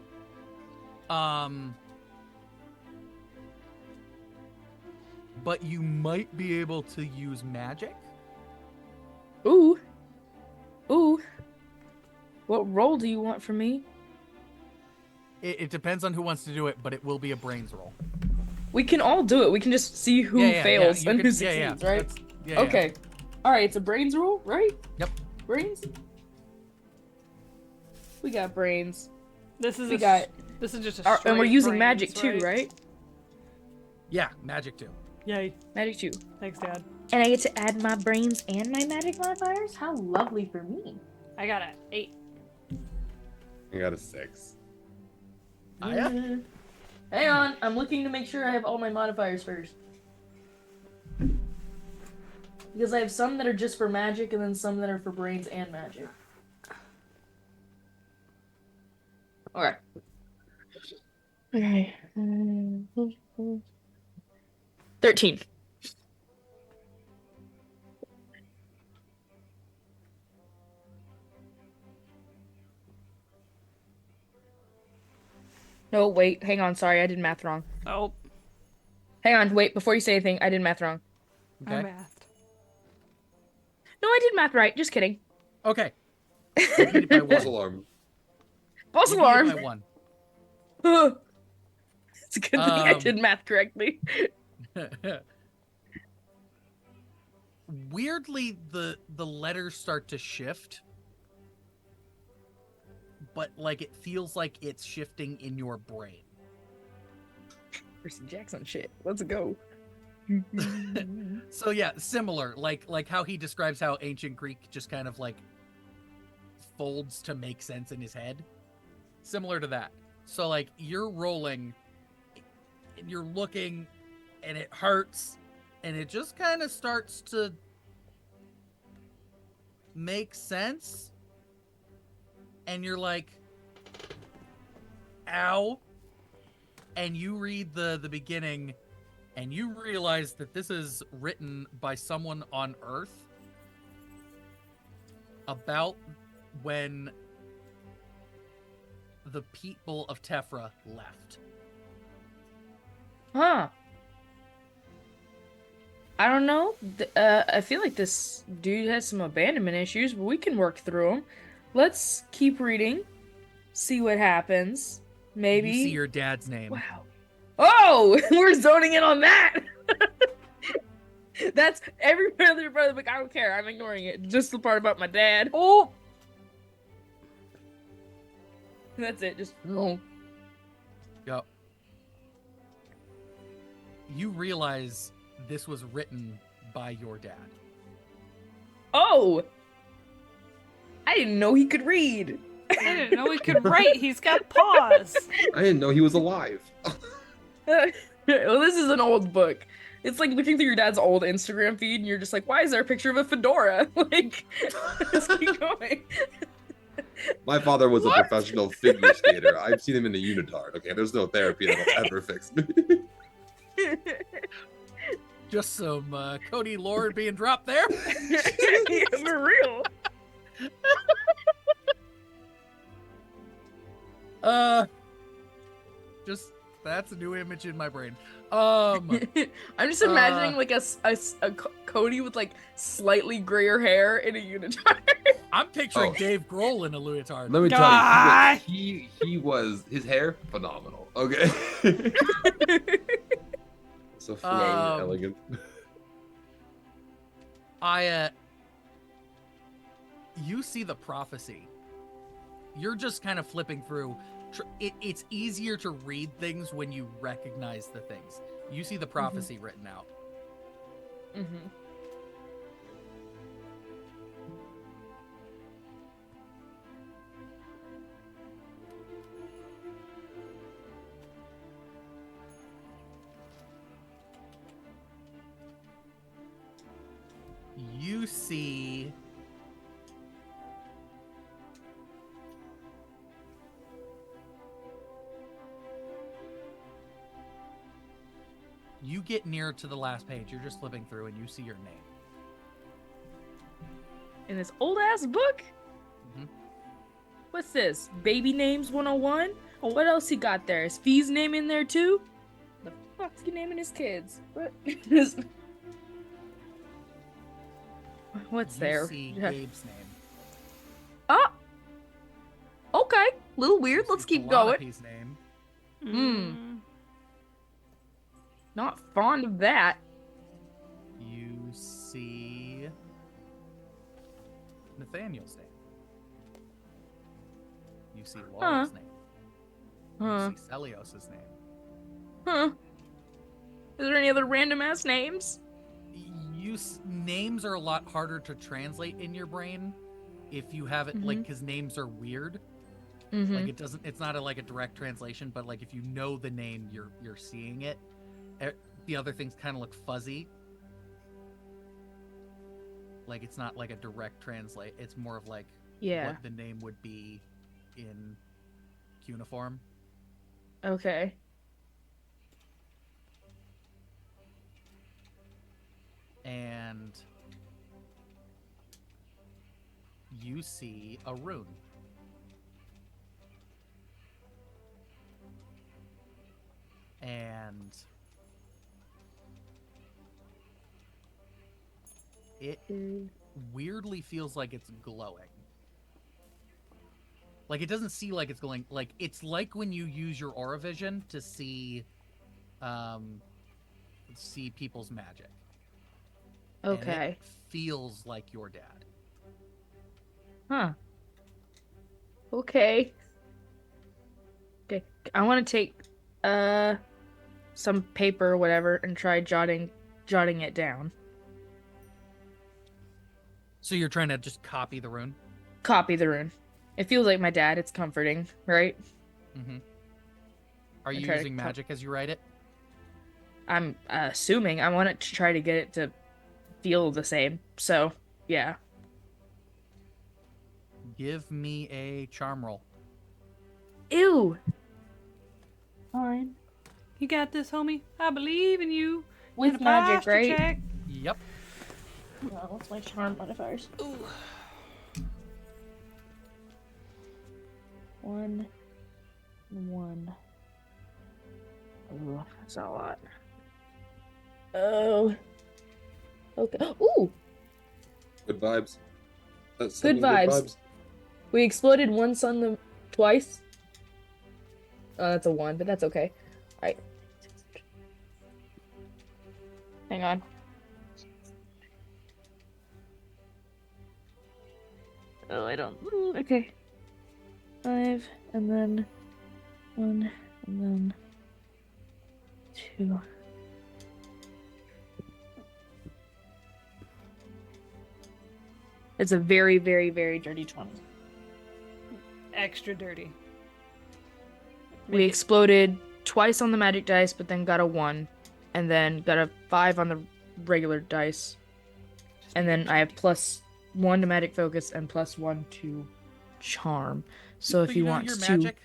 But you might be able to use magic.
Ooh. Ooh. What role do you want from me?
It depends on who wants to do it, but it will be a brains roll.
We can all do it. We can just see who fails
you
and
can-
who succeeds, right?
That's- yeah.
Okay. All right, it's a brains rule, right?
Yep.
Brains. We got brains.
This is
We
a,
got,
this is just a
and we're
straight
using
brains,
magic too, right?
Yeah, magic too.
Yay.
Magic too.
Thanks, Dad.
And I get to add my brains and my magic modifiers? How lovely for me.
I got an 8.
I got a 6.
Aya?
Hang on, I'm looking to make sure I have all my modifiers first. Because I have some that are just for magic and then some that are for brains and magic. Okay. Okay. 13. No, wait, hang on, sorry, I did math wrong.
Oh,
Hang on, wait, before you say anything, I did math wrong.
I
Okay.
mathed.
No, I did math right, just kidding.
Okay. You beat it by
False
one.
alarm.
False
You beat it
alarm!
by one.
It's a good thing I
Um,
did math correctly.
Weirdly, the letters start to shift, but like it feels like it's shifting in your brain.
Percy Jackson shit. Let's go.
So yeah, similar. Like how he describes how ancient Greek just kind of like folds to make sense in his head. Similar to that. So like you're rolling and you're looking and it hurts and it just kind of starts to make sense. And you're like, ow. And you read the beginning and you realize that this is written by someone on Earth about when the people of Tephra left.
Huh. I don't know. I feel like this dude has some abandonment issues, but we can work through them. Let's keep reading. See what happens. Maybe.
You see your dad's name.
Wow. Oh, we're zoning in on that. That's every other brother book. I don't care. I'm ignoring it. Just the part about my dad.
Oh!
That's it. Just no.
Go. You realize this was written by your dad.
Oh, I didn't know he could read.
I didn't know he could write. He's got paws.
I didn't know he was alive.
Well, this is an old book. It's like looking through your dad's old Instagram feed, and you're just like, why is there a picture of a fedora? Like, just keep going.
My father was a professional figure skater. I've seen him in a unitard. Okay, there's no therapy that'll ever fix me.
Just some Cody lore being dropped there.
Yeah, for real.
Just that's a new image in my brain.
I'm just imagining like a Cody with like slightly grayer hair in a unitard.
I'm picturing
Oh.
Dave Grohl in a leotard.
Let me
God.
tell you, he was his hair phenomenal. Okay. So flowing, elegant.
You see the prophecy. You're just kind of flipping through. It's easier to read things when you recognize the things. You see the prophecy written out.
Mm-hmm.
You see you get near to the last page. You're just flipping through and you see your name.
In this old ass book?
Mhm.
What's this? Baby Names 101? What else he got there? Is Fee's name in there too? The fuck's he naming his kids? What? What's
You
there?
see
Yeah.
Gabe's name.
Oh! Okay. Little weird.
You
Let's
see
keep going.
Penelope's name.
Mm. Not fond of that.
You see Nathaniel's name. You see Laura's name.
Huh.
You see Celios's name.
Huh. Is there any other random ass names?
Names are a lot harder to translate in your brain if you have it like because names are weird.
Mm-hmm.
Like it's not like a direct translation, but like if you know the name, you're seeing it. The other things kind of look fuzzy. Like it's not like a direct translate. It's more of like
Yeah.
what the name would be in cuneiform.
Okay.
And you see a rune. And it weirdly feels like it's glowing. Like it doesn't see like it's glowing. Like it's like when you use your aura vision to see people's magic. And
Okay.
it feels like your dad.
Huh. Okay. Okay. I want to take some paper or whatever and try jotting it down.
So you're trying to just copy the rune?
Copy the rune. It feels like my dad. It's comforting, right?
Mm-hmm. Are you
try to
using magic as you write it?
I'm assuming I want it to try to get it to feel the same. So, yeah.
Give me a charm roll.
Ew. Fine.
You got this, homie. I believe in you.
With
And a
magic,
posture
right?
check.
Yep.
What's my charm modifiers?
Ooh.
1 and 1. Oh, that's not a lot. Oh. Okay. Ooh!
Good vibes. That's
Good
sending
vibes. We exploded one sun twice. Oh, that's a 1, but that's okay. Alright. Hang on. Oh, I don't. Okay. 5,
and then 1, and then 2. It's a very, very, very dirty 20.
Extra dirty.
We exploded twice on the magic dice, but then got a 1, and then got a 5 on the regular dice. And then I have +1 to magic focus and +1 to charm. So if
But
you
know
want
your
to,
magic,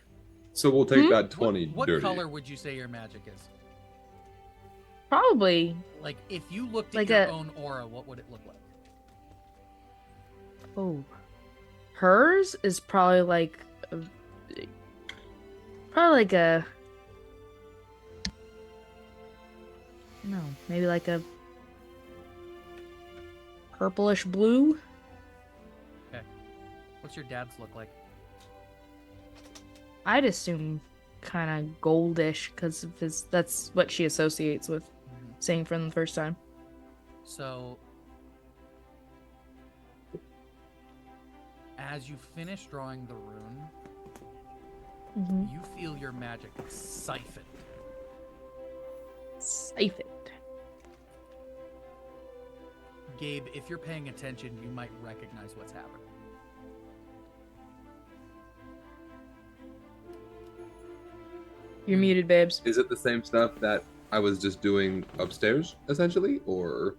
So we'll take that
what,
20
what
dirty.
color would you say your magic is?
probably
Like, if you looked at
Like
your
a-
own aura, what would it look like?
hers is probably like a no, maybe like a purplish blue.
What's your dad's look like?
I'd assume kind of goldish because that's what she associates with seeing from the first time.
So, as you finish drawing the rune,
Mm-hmm.
you feel your magic siphoned.
Siphoned.
Gabe, if you're paying attention, you might recognize what's happening.
You're muted, babes.
Is it the same stuff that I was just doing upstairs, essentially, or?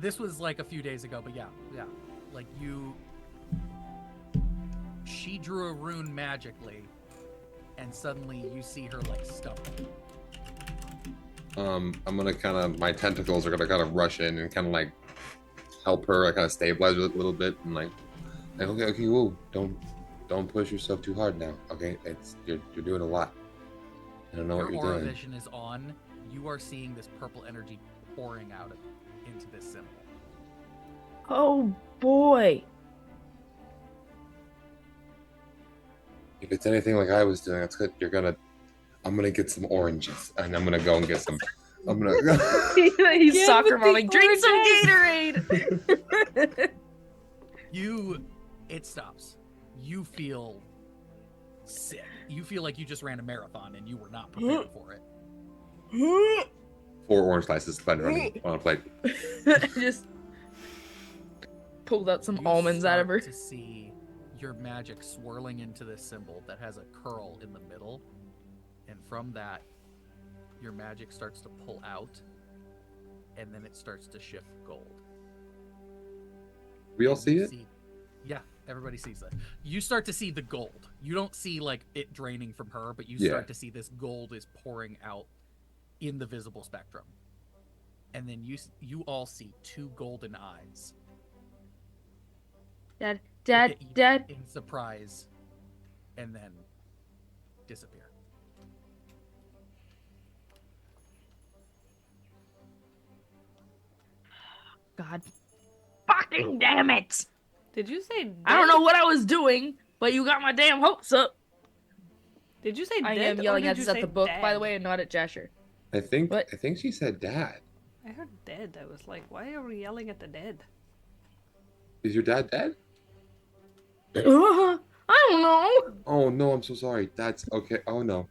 This was like a few days ago, but yeah. Like she drew a rune magically, and suddenly you see her like stumble.
I'm gonna kind of, my tentacles are gonna kind of rush in and kind of like help her, kind of stabilize her a little bit, and like okay, whoa, don't push yourself too hard now, okay? You're doing a lot. I don't know
Your
what you're
aura
doing.
vision is on. You are seeing this purple energy pouring out into this symbol.
Oh boy.
If it's anything like I was doing, that's good. I'm gonna get some oranges, and I'm gonna go and get some. I'm gonna.
He's
Give
soccer
it the
momming. Drink some
oranges!"
Gatorade.
It stops. You feel sick. You feel like you just ran a marathon and you were not prepared for it.
4 orange slices running on a plate.
Just pulled out some
You
almonds out of her.
start to see your magic swirling into this symbol that has a curl in the middle, and from that, your magic starts to pull out, and then it starts to shift gold.
We all
And
see
you
it.
Yeah, everybody sees that. You start to see the gold. You don't see like it draining from her, but you
Yeah.
start to see this gold is pouring out in the visible spectrum. And then you all see 2 golden eyes
Dad,
look
Dad,
at you
Dad.
in surprise, and then disappear.
God. Fucking damn it!
Did you say?
I don't
dead?
know what I was doing, but you got my damn hopes up.
Did you say?
I
dead,
am
or
yelling
did
at
you
this at
say
the book, by the
dad?
way, and not at Jasher.
I think.
What?
I think she said dad.
I heard dead. I was like, why are we yelling at the dead?
Is your dad dead?
I don't know.
Oh no, I'm so sorry. That's okay. Oh no,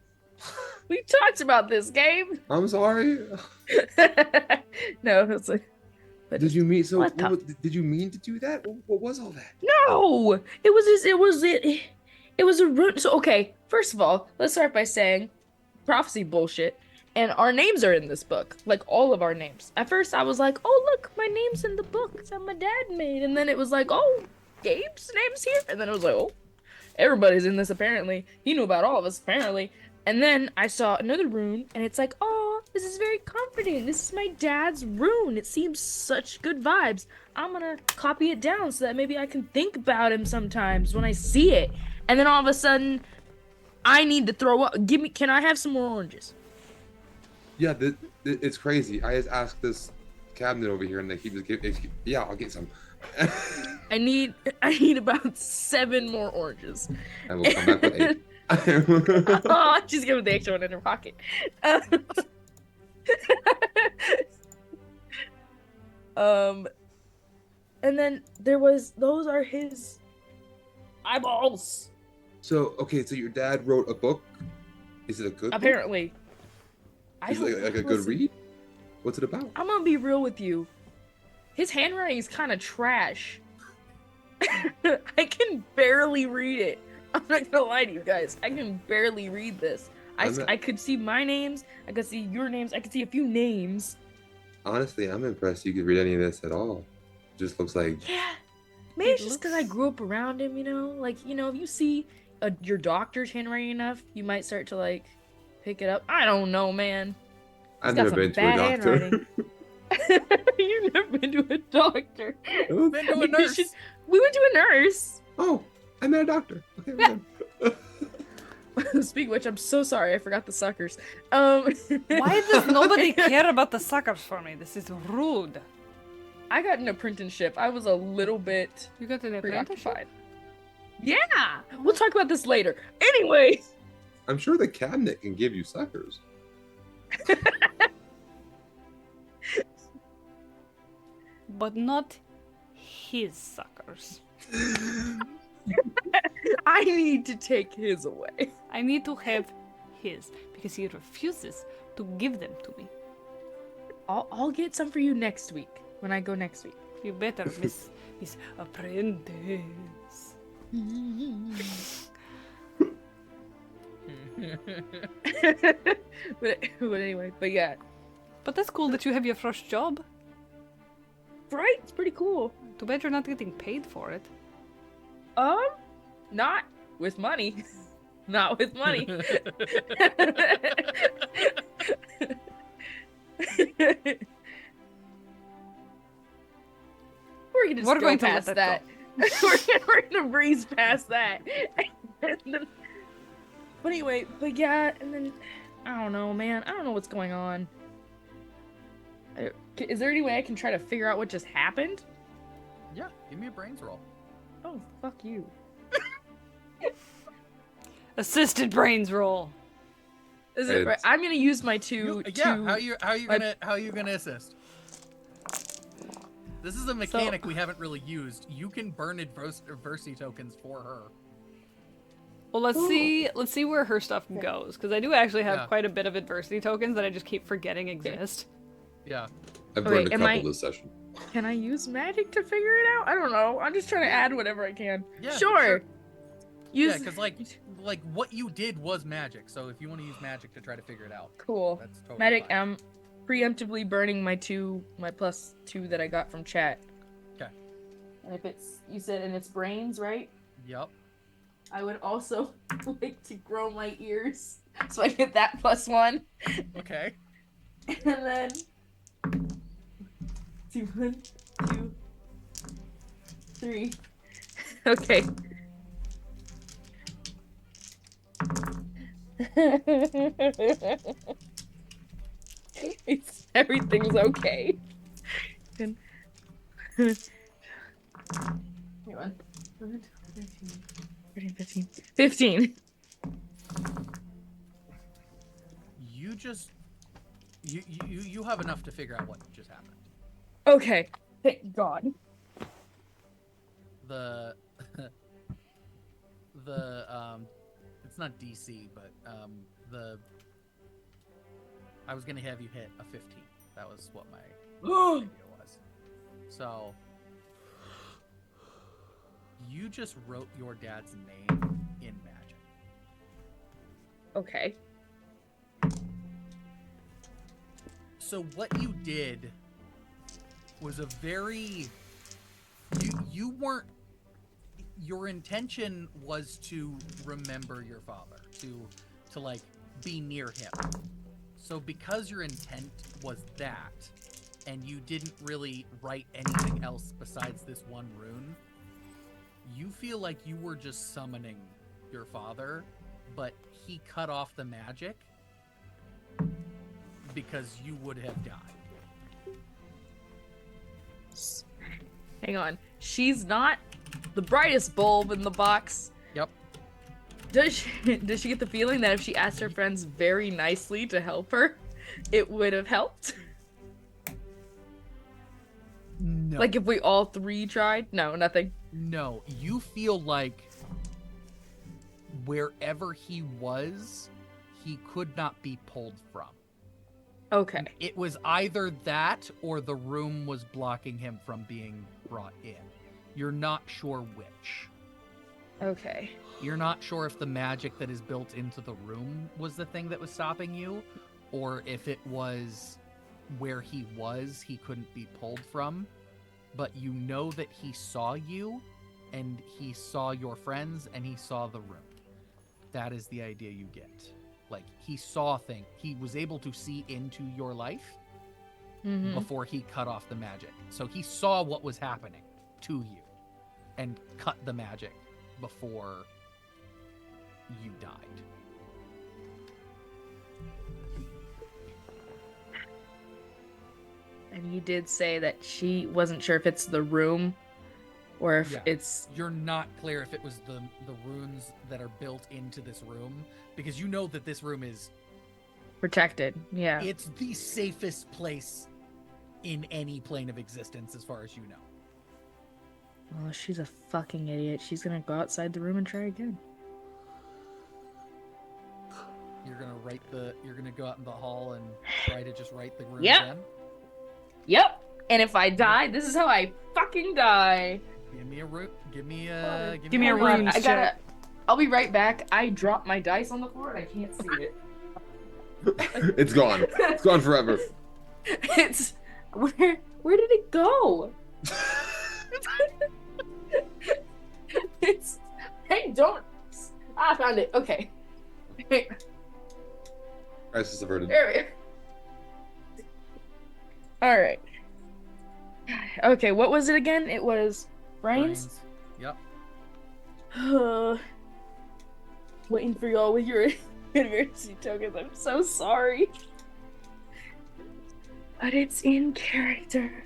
We talked about this game.
I'm sorry.
No, it's like, but
Did you mean so?
What the-
Did you mean to do that? What was all that?
no, it was a rune. So okay, first of all, let's start by saying prophecy bullshit. And our names are in this book, like all of our names. At first, I was like, "Oh, look, my name's in the book that my dad made." And then it was like, "Oh, Gabe's name's here." And then it was like, "Oh, everybody's in this apparently." He knew about all of us apparently. And then I saw another rune, and it's like, "Oh, this is very comforting. This is my dad's rune. It seems such good vibes. I'm gonna copy it down so that maybe I can think about him sometimes when I see it." And then all of a sudden, I need to throw up. Can I have some more oranges?
Yeah, it's crazy. I just asked this cabinet over here, and they keep just giving. Yeah, I'll get some.
I need about 7 more oranges.
I will come back with 8.
Oh, she's giving the extra one in her pocket. And then those are his eyeballs.
So okay, so your dad wrote a book. Is it a good book?
Apparently.
Is it like a good
listen,
read? What's it about?
I'm gonna be real with you. His handwriting is kind of trash. I can barely read it. I'm not gonna lie to you guys. I can barely read this. I could see my names. I could see your names. I could see a few names.
Honestly, I'm impressed you could read any of this at all. Just looks like
Yeah. Maybe it's just because I grew up around him, you know? Like, you know, if you see your doctor's handwriting enough, you might start to, like, pick it up. I don't know, man.
I've
got
never
some
been to a
bad
doctor.
handwriting. You've never been to a doctor.
Oh,
Been to a
You
nurse.
should- We went to a nurse.
oh, I met a doctor. Okay, we're done.
Speaking of which, I'm so sorry. I forgot the suckers.
Why does nobody care about the suckers for me? This is rude.
I got an apprenticeship. I was a little bit
You got an apprenticeship?
preoccupied. Yeah, we'll talk about this later. Anyway,
I'm sure the cabinet can give you suckers.
But not his suckers.
I need to take his away.
I need to have his because he refuses to give them to me.
I'll get some for you next week when I go next week.
You better, Miss Apprentice.
but anyway, but yeah,
But that's cool that you have your first job.
right? It's pretty cool.
Too bad you're not getting paid for it.
Not with money. Not with money. We're gonna just
We're
go
going to let
past
that
that. we're gonna breeze past that. And then- but anyway, but yeah, and then I don't know, man. I don't know what's going on. Is there any way I can try to figure out what just happened?
Yeah, give me a brains roll.
Oh, fuck you.
Assisted brains roll.
Is it right? I'm gonna use my two.
Yeah, how you
my-
gonna assist? This is a mechanic we haven't really used. You can burn adversity tokens for her.
Well, let's see where her stuff goes, because I do actually have
Yeah.
quite a bit of adversity tokens that I just keep forgetting exist.
Yeah.
I've
Okay,
burned a
am
couple
I-
this session.
Can I use magic to figure it out? I don't know. I'm just trying to add whatever I can.
Yeah,
Sure.
sure.
Use.
Yeah, because like what you did was magic. So if you want to use magic to try to figure it out,
Cool.
that's totally
Magic.
fine.
I'm preemptively burning my +2 that I got from chat.
Okay.
And if you said and it's brains, right?
Yep.
I would also like to grow my ears, so I get that +1,
Okay.
and then 1, 2, 3. Okay. Everything's okay. And wait, 15.
You just you have enough to figure out what just happened.
Okay. Thank God.
The it's not DC, but I was gonna have you hit a 15. That was what my idea was. So you just wrote your dad's name in magic.
Okay.
So what you did was a very you weren't your intention was to remember your father, to like be near him. So because your intent was that, and you didn't really write anything else besides this one rune, you feel like you were just summoning your father, but he cut off the magic because you would have died.
Hang on. She's not the brightest bulb in the box.
Yep.
Does she get the feeling that if she asked her friends very nicely to help her, it would have helped?
No.
Like if we all three tried? No, nothing.
No, you feel like wherever he was, he could not be pulled from.
Okay.
It was either that or the room was blocking him from being brought in. You're not sure which.
Okay.
You're not sure if the magic that is built into the room was the thing that was stopping you, or if it was where he was, he couldn't be pulled from. But you know that he saw you, and he saw your friends, and he saw the room. That is the idea you get. Like, he saw things. He was able to see into your life
Mm-hmm.
before he cut off the magic. So he saw what was happening to you and cut the magic before you died.
And he did say that she wasn't sure if it's the room or if
Yeah.
it's
You're not clear if it was the runes that are built into this room, because you know that this room is
protected. Yeah.
it's the safest place in any plane of existence as far as you know.
Oh, she's a fucking idiot. She's gonna go outside the room and try again.
You're gonna go out in the hall and try to just write the room
Yep.
again.
Yep. And if I die, this is how I fucking die.
Give me a root. Give me
Give
a
me a
Hold on,
runes
I gotta.
check.
I'll be right back. I dropped my dice on the floor and I can't see it.
It's gone. It's gone forever.
It's where did it go? It's I found it. Okay.
Crisis averted.
There we All right. Okay, what was it again? It was brains.
Yep.
Waiting for y'all with your university tokens. I'm so sorry. But it's in character.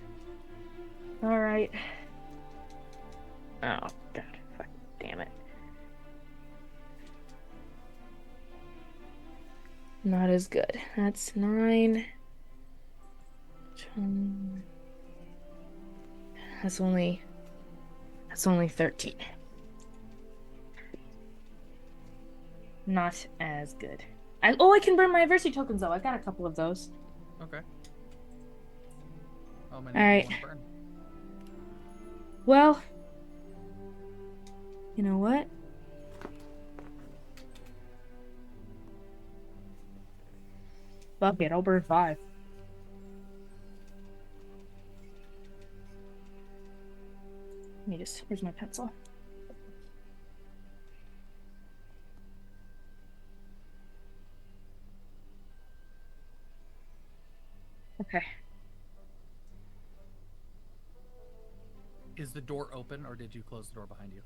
Alright. Oh, God. Fuck. Damn it. Not as good. That's 9. 10. That's only 13. Not as good. I can burn my adversity tokens though. I got a couple of those.
Okay. Oh, my
All right.
burn.
Well, you know what? Fuck it, I'll burn 5. Here's my pencil. Okay.
Is the door open, or did you close the door behind you?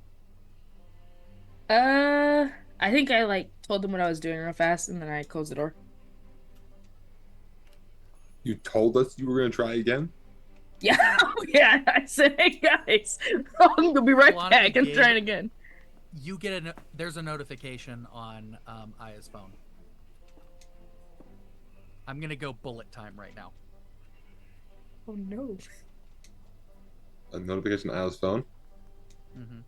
I think I told them what I was doing real fast and then I closed the door.
You told us you were gonna try again?
Yeah, yeah, I said, hey guys, I'm gonna be right
Alana
back and
gave-
trying again.
You get there's a notification on Aya's phone. I'm gonna go bullet time right now.
Oh no.
A notification on Al's phone?
Mm-hmm.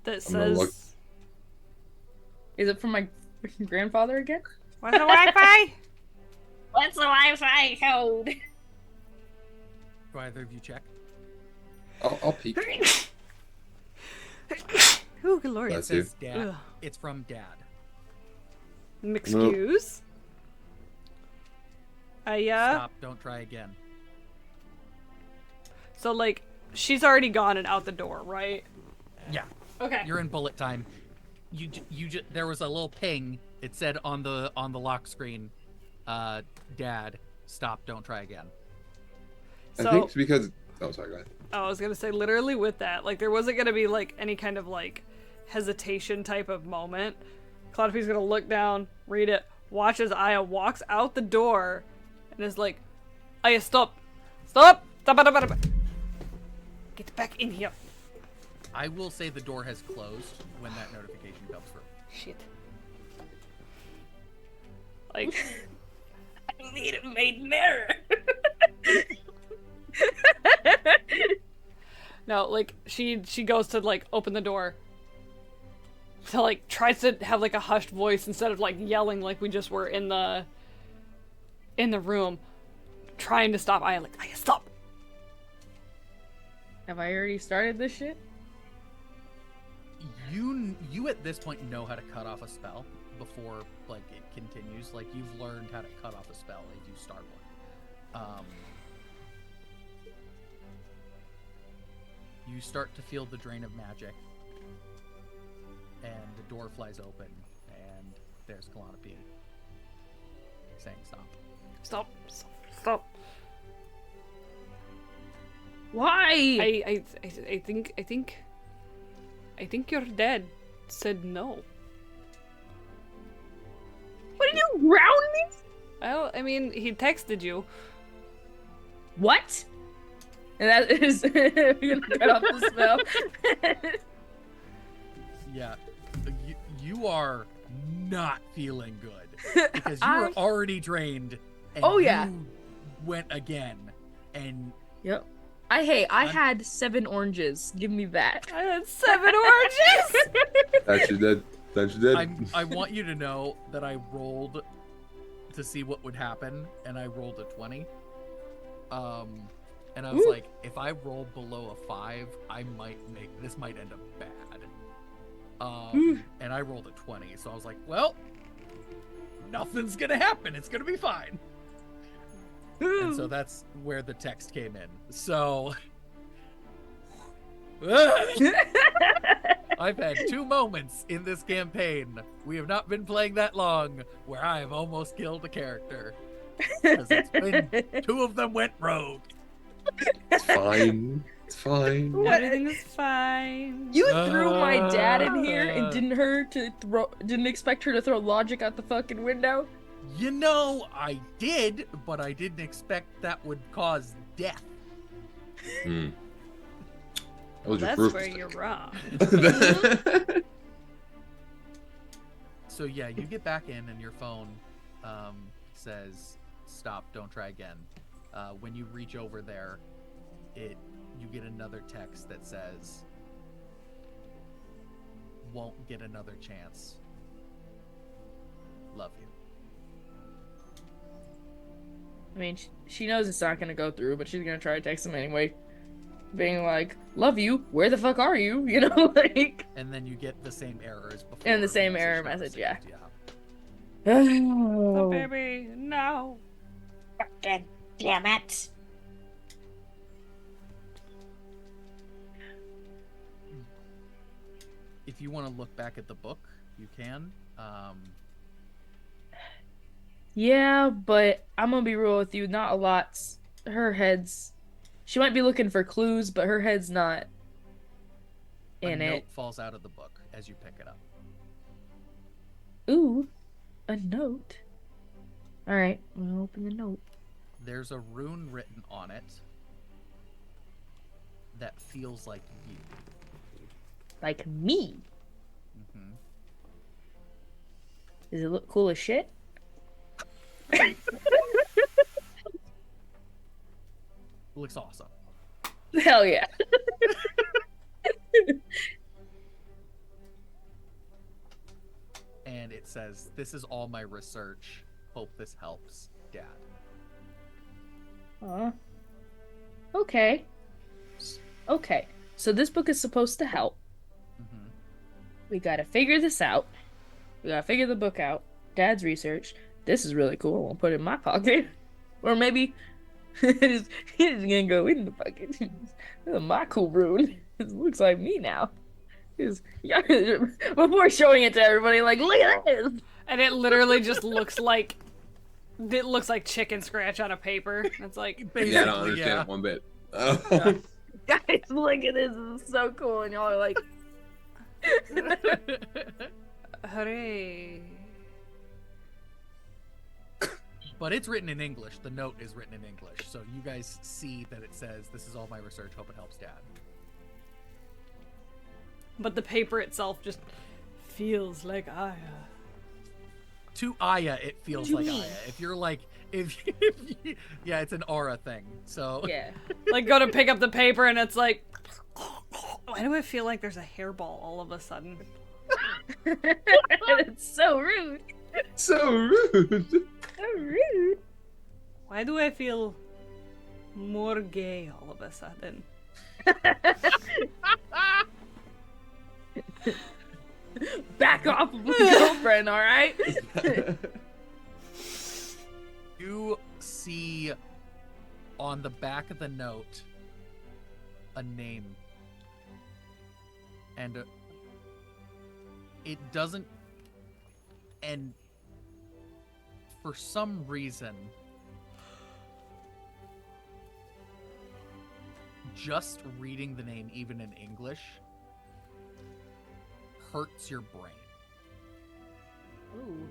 That
I'm gonna look.
says,
Is it from my freaking grandfather again?
"What's the Wi-Fi?"
What's the Wi-Fi code?
Do either of you check?
I'll peek.
Oh, good lord.
It
Bless you.
says Dad.
Ugh.
It's from Dad.
Excuse?
Stop. Don't try again.
So, she's already gone and out the door, right?
Yeah.
Okay.
You're in bullet time. There was a little ping. It said on the lock screen, Dad, stop, don't try again.
I
So,
think it's because. Oh, sorry, go ahead.
I was gonna say, literally with that, there wasn't gonna be, any kind of, hesitation type of moment. Cloudopy's gonna look down, read it, watch as Aya walks out the door, and is like, Aya, stop! Stop! Stop! Get back in here.
I will say the door has closed when that notification comes through.
Shit.
I need a maid mirror.
No, she goes to, open the door. to like tries to have like a hushed voice instead of like yelling like we just were in the room, trying to stop Aya. Like, Aya, stop.
Have I already started this shit?
You at this point know how to cut off a spell before like it continues. Like you've learned how to cut off a spell if you start one. You start to feel the drain of magic, and the door flies open, and there's Calliope saying stop.
Stop. Stop. Stop.
Why?
I think your dad said no.
What did you ground me?
Well, I mean, he texted you.
What? And that is you're gonna cut off the spell.
Yeah, you are not feeling good because you were already drained. And
Oh, yeah.
you went again, and
Yep. I had 7 oranges. Give me that.
I had 7 oranges.
That you did. That you did.
I want you to know that I rolled to see what would happen, and I rolled a 20. And I was like, if I roll below a 5, this might end up bad. And I rolled a 20, so I was like, well, nothing's gonna happen. It's gonna be fine. And so that's where the text came in. So I've had 2 moments in this campaign. We have not been playing that long where I have almost killed a character. Because it's been 2 of them went rogue.
It's fine. It's fine.
Everything is fine.
You threw my dad in here and didn't expect her to throw logic out the fucking window?
You know, I did, but I didn't expect that would cause death.
Hmm. That was your
That's
proof.
where you're wrong.
So yeah, you get back in and your phone says, stop, don't try again. When you reach over there, you get another text that says, won't get another chance. Love you.
I mean, she knows it's not gonna go through, but she's gonna try to text him anyway. Being like, love you, where the fuck are you? You know, like...
And then you get the same error as before.
And the same
message
error
not
message,
received,
yeah.
Oh,
Oh,
baby, no.
God damn it.
If you want to look back at the book, you can.
yeah, but I'm gonna be real with you, not a lot. Her head's... She might be looking for clues, but her head's not in
a note
it.
falls out of the book as you pick it up.
Ooh, a note. Alright, I'm gonna open the note.
There's a rune written on it that feels like you.
Like me.
Mm-hmm.
Does it look cool as shit?
Looks awesome.
Hell yeah.
And it says, this is all my research. Hope this helps, Dad.
Okay. Okay. So this book is supposed to help.
Mm-hmm.
We gotta figure this out. We gotta figure the book out. Dad's research. This is really cool. I'll put it in my pocket. Or maybe he's gonna go in the pocket. This is my cool rune. It looks like me now. Before showing it to everybody, like, look at this.
And it literally just looks like chicken scratch on a paper. It's like
Yeah, I don't understand it one bit.
Guys, look at this. This is so cool. And y'all are like,
hooray.
But it's written in English. The note is written in English. So you guys see that it says, this is all my research. Hope it helps, Dad.
But the paper itself just feels like Aya.
To Aya, it feels like Aya. If you're like, yeah, it's an aura thing. So
yeah.
Like, go to pick up the paper and it's like, why do I feel like there's a hairball all of a sudden?
It's so rude.
So rude.
So rude.
Why do I feel more gay all of a sudden?
Back off of my girlfriend, all right?
You see on the back of the note a name. And it doesn't. And for some reason, just reading the name, even in English, hurts your brain.
Ooh.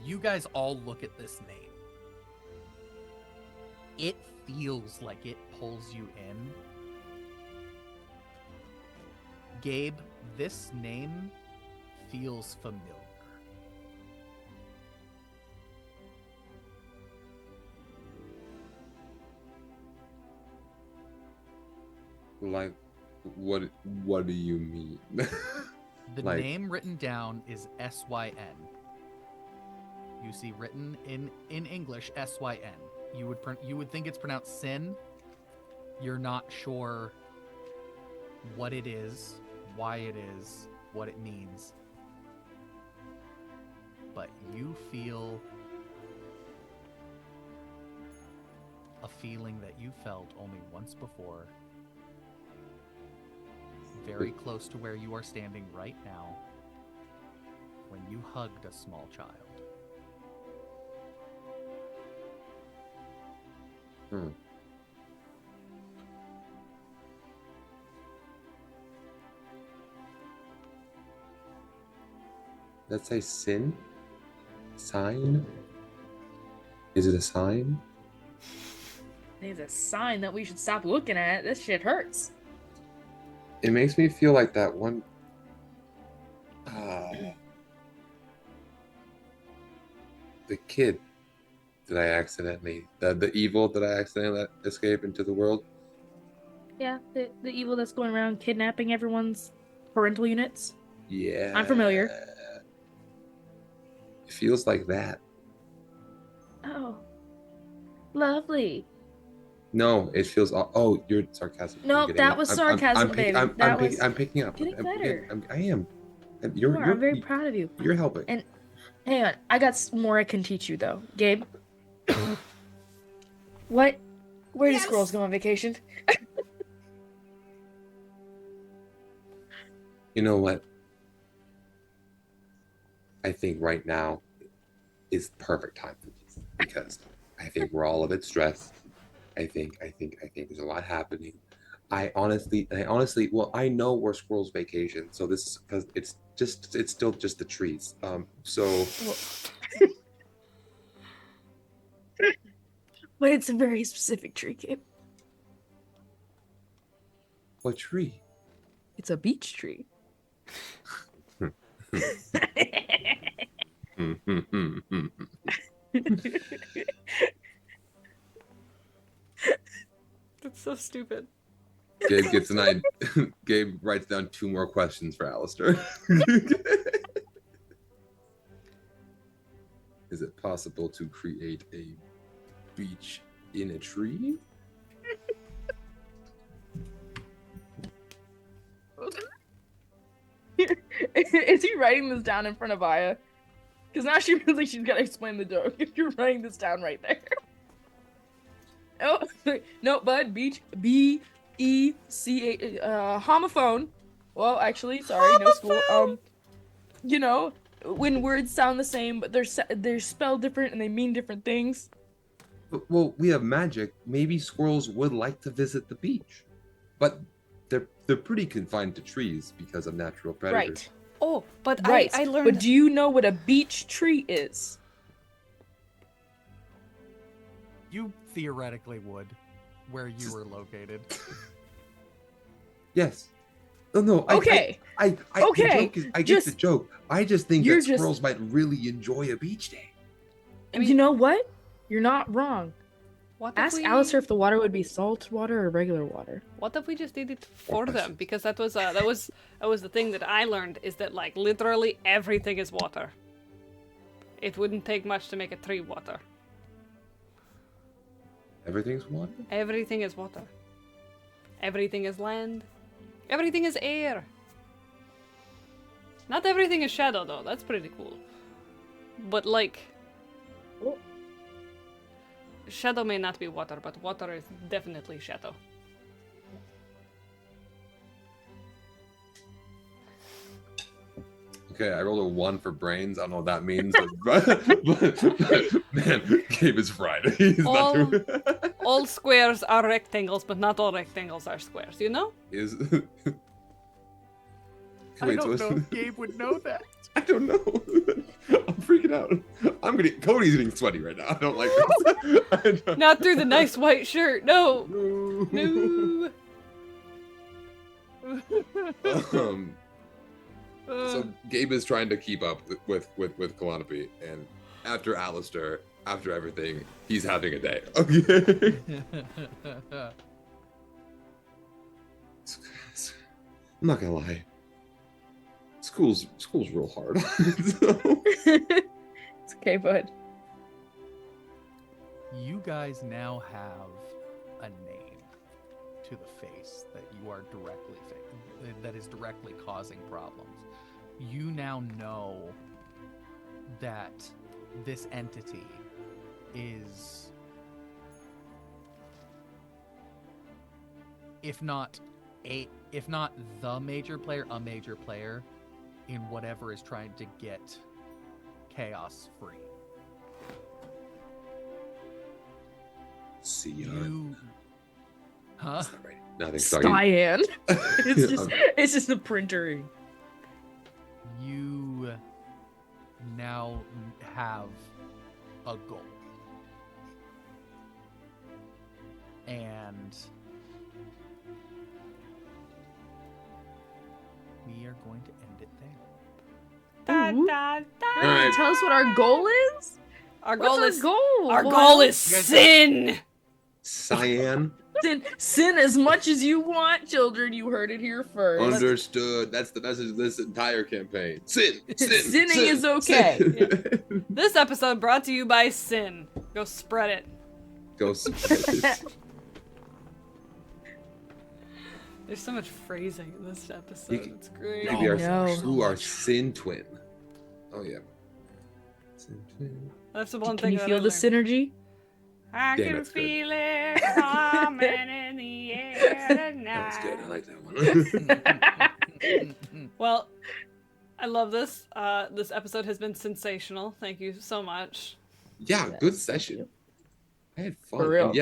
You guys all look at this name. It feels like it pulls you in. Gabe, this name feels familiar.
Like, what do you mean?
The
Like-
name written down is SYN. You see written in English SYN. You would think it's pronounced sin. You're not sure what it is, why it is, what it means. But you feel a feeling that you felt only once before, very close to where you are standing right now, when you hugged a small child.
Hmm. Let's say sin? Sign? Is it a sign?
There's a sign that we should stop looking at. This shit hurts.
It makes me feel like that one. The kid that I accidentally, the evil that I accidentally let escape into the world.
Yeah, the evil that's going around kidnapping everyone's parental units.
Yeah.
I'm familiar.
It feels like that.
Oh, lovely.
No, it feels. Oh, you're sarcastic.
No, that was sarcasm, baby. That was-
I'm picking up.
Getting better.
I am. And
You
you're,
are. I'm very proud of you.
You're helping.
And hang on, I got more I can teach you though, Gabe. Where do squirrels go on vacation?
You know what? I think right now is perfect time for this because I think we're all a bit stressed. I think there's a lot happening. I honestly, well, I know we're squirrels vacation, so this is because it's still just the trees. So
But it's a very specific tree, Gabe.
what tree?
It's a beech tree.
That's so stupid.
Gabe gets an idea. Gabe writes down 2 more questions for Alistair. Is it possible to create a beach in a tree?
Is he writing this down in front of Aya? Because now she feels like she's got to explain the joke. If you're writing this down right there. Oh, no, bud. Beach. B-E-C-A. Homophone. Well, actually, sorry, no school. You know, when words sound the same, but they're spelled different and they mean different things.
Well, we have magic. Maybe squirrels would like to visit the beach, but they're pretty confined to trees because of natural predators.
Right.
Oh, but
Right.
I learned.
But do you know what a beech tree is?
You theoretically would, where you were located.
Yes. Oh, no.
Okay.
I
Okay,
the joke is, I get
just-
the joke. I just think
you're
that
just-
squirrels might really enjoy a beach day.
I mean-
You know what? You're not wrong.
What if
Ask
we,
Alistair if the water would be salt water or regular water.
What if we just did it for them? Because that was the thing that I learned, is that like literally everything is water. It wouldn't take much to make a tree water.
Everything's water?
Everything is water. Everything is land. Everything is air. Not everything is shadow though. That's pretty cool. But like, shadow may not be water, but water is definitely shadow.
Okay, I rolled a 1 for brains. I don't know what that means, but man, Gabe is fried. He's not doing
All squares are rectangles, but not all rectangles are squares, you know?
is.
I
Wait,
don't
so-
know if Gabe would know that.
I don't know. I'm freaking out. Cody's getting sweaty right now. I don't like this.
Not through the nice white shirt, no!
No.
No!
So Gabe is trying to keep up with Calliope, and after Alistair, after everything, he's having a day. Okay. I'm not gonna lie. School's real hard. So-
It's okay, bud.
You guys now have a name to the face that you are that is directly causing problems. You now know that this entity is, if not the major player, a major player in whatever is trying to get chaos free.
See ya.
You, huh?
That's not right. Nothing. Sorry.
Cyan. It's just a printer.
You now have a goal. And we are going to end it there.
Ooh.
Da, da.
Alright.
Tell us what our goal is.
Our
What's
goal
our
is
goal?
our goal is sin.
Cyan.
Sin as much as you want, children. You heard it here first.
Understood. That's the message of this entire campaign. Sin.
Sinning is okay.
sin.
This episode brought to you by Sin. Go spread it.
Go spread it.
There's so much phrasing in this episode.
You can-
It's great.
Maybe our,
no.
ooh, our sin twin. Oh yeah. Sin twin.
That's the one
Can
thing
you
that
feel
I
the
learned.
synergy?
I
Damn,
can
that's good.
feel it coming in the air tonight.
That was good. I like that one.
Well, I love this. This episode has been sensational. Thank you so much.
Yeah, good session. I had fun.
For real.
And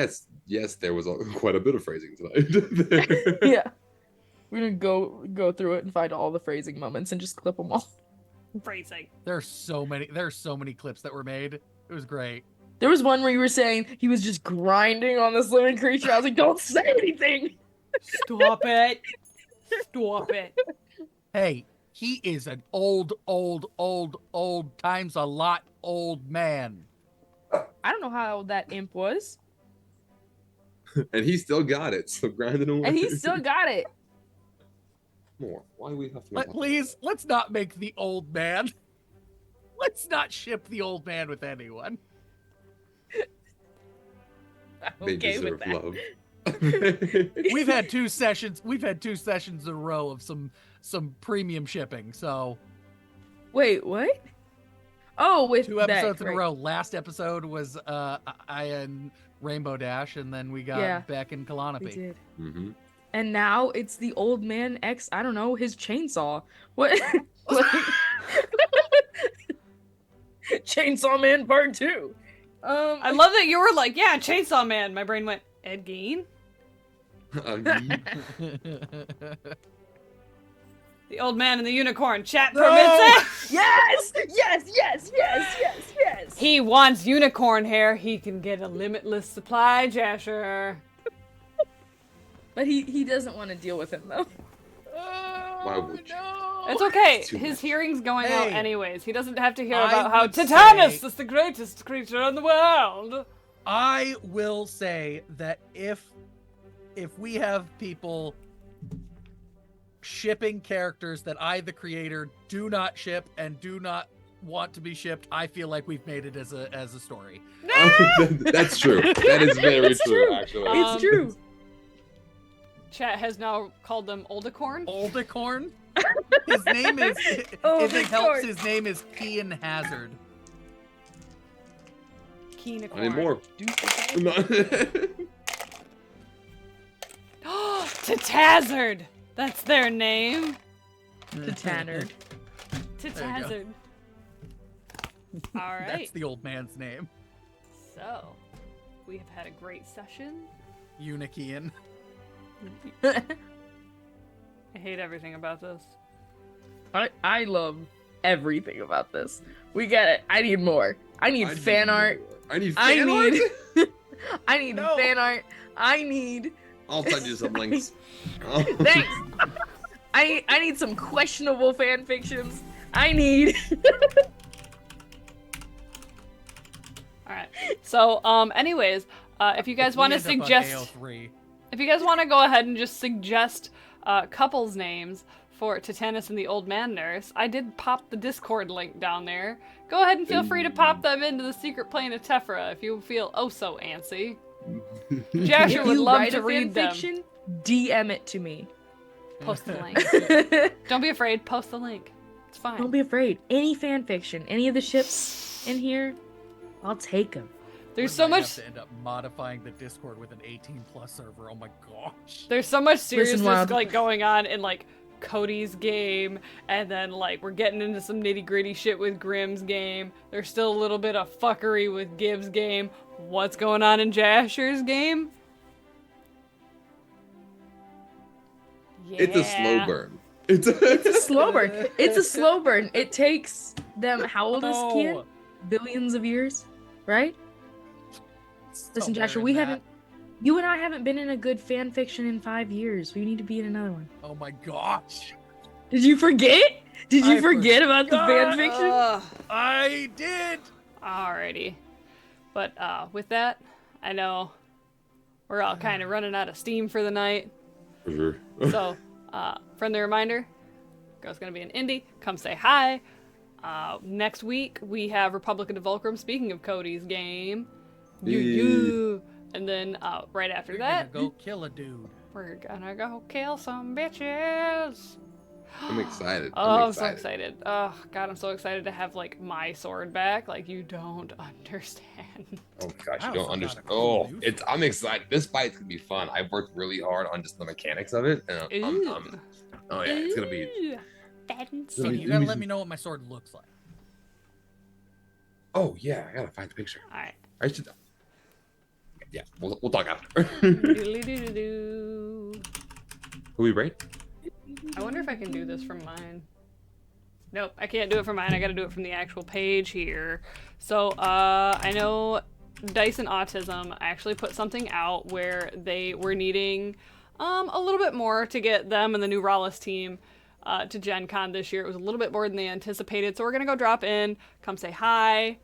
yes, there was quite a bit of phrasing tonight.
Yeah. We're gonna go through it and find all the phrasing moments and just clip them all.
Phrasing.
There's so many clips that were made. It was great.
There was one where you were saying he was just grinding on this living creature. I was like, don't say anything.
Stop it. Stop it.
Hey, he is an old times a lot old man.
I don't know how that imp was.
And he still got it, so grinding away.
And he still got it.
More. Why do we have to
But please, let's not make the old man. Let's not ship the old man with anyone.
They
Okay
deserve
with that.
love.
We've had two sessions in a row of some premium shipping. So
Wait, what? Oh, with
two episodes
Beck,
in a
right.
row. Last episode was I and Rainbow Dash, and then we got
Yeah.
Beck and
We
Kalanapi.
did.
Mm-hmm.
And now it's the old man X, I don't know, his chainsaw. What? Like- Chainsaw Man Part 2.
I love that you were like, yeah, Chainsaw Man. My brain went, Ed Gein? The old man and the unicorn. Chat permits it.
Yes! Yes, yes, yes, yes, yes!
He wants unicorn hair. He can get a limitless supply, Jasher.
But he doesn't want to deal with him, though.
Why would you?
It's okay.
Too
His
much.
hearing's going out
Hey,
anyways. He doesn't have to hear
I
about how
would
Titanus
say-
is the greatest creature in the world.
I will say that if we have people shipping characters that I, the creator, do not ship and do not want to be shipped, I feel like we've made it as a story.
That's true. That is very
It's
true,
true.
actually.
It's true.
Chat has now called them Oldicorn.
Oldicorn? His name is, if it helps, his name is Kian Hazard.
Keenicorn.
I need more.
Tatazard! That's their name.
The Tanner.
Tatazard. All right.
That's the old man's name.
So, we have had a great session.
Unikian.
I hate everything about this.
I love everything about this. We get it. I need more. I need fan art.
I need
I
fan art?
need. I need
No.
fan art. I need.
I'll send you some links.
Thanks. I need some questionable fan fictions. I need.
All right. So, anyways, if you guys want to
We end up on
suggest,
AO3.
if you guys want to go ahead and just suggest couples names for Titanus and the Old Man Nurse, I did pop the Discord link down there. Go ahead and feel free to pop them into the secret plane of Tephra if you feel oh so antsy. Jasher
If
would
you
love
write
to
a
read them.
fanfiction, DM it to me.
Post the link. Don't be afraid. Post the link. It's fine.
Don't be afraid. Any fan fiction, any of the ships in here, I'll take them.
There's
We
so
might
much.
have to end up modifying the Discord with an 18+ server. Oh my gosh.
There's so much seriousness
Wild.
like going on in like Cody's game, and then like we're getting into some nitty gritty shit with Grimm's game. There's still a little bit of fuckery with Gibbs' game. What's going on in Jasher's game? Yeah.
It's a slow burn. It's
a slow burn. It's a slow burn. It takes them. How old is Kian?
Oh,
Billions of years, right? Listen,
somewhere
Jasher,
in
we
that.
haven't. You and I haven't been in a good fan fiction in 5 years. We need to be in another one.
Oh my gosh.
Did you forget? Did you
I
forget about the fan
forgot.
fiction?
Ugh.
I did.
Alrighty. But with that, I know we're all kind of running out of steam for the night.
For sure.
So, friendly reminder, girl's gonna be in Indy. Come say hi. Next week we have Republic of the Fulcrum. Speaking of Cody's game, you. And then right after
We're
that,
gonna go kill a dude.
we're gonna go kill some bitches.
I'm excited.
Oh, I'm so excited. Oh God, I'm so excited to have like my sword back. Like you don't understand.
Oh my gosh,
I
you don't
also
understand.
got a cool
Oh,
new
I'm excited. This fight's gonna be fun. I've worked really hard on just the mechanics of it. And
Ooh.
oh yeah, it's gonna be.
Ooh.
So
Let me-
you
let
gotta
me
let
see.
me know what my sword looks like.
Oh yeah, I gotta find the picture.
All right.
I should. Yeah, we'll talk after.
Doodly-doo-doo-doo.
Who we rate?
I wonder if I can do this from mine. Nope, I can't do it from mine. I gotta do it from the actual page here. So, I know Dice and Autism actually put something out where they were needing a little bit more to get them and the new Rallis team to Gen Con this year. It was a little bit more than they anticipated. So we're gonna go drop in, come say hi.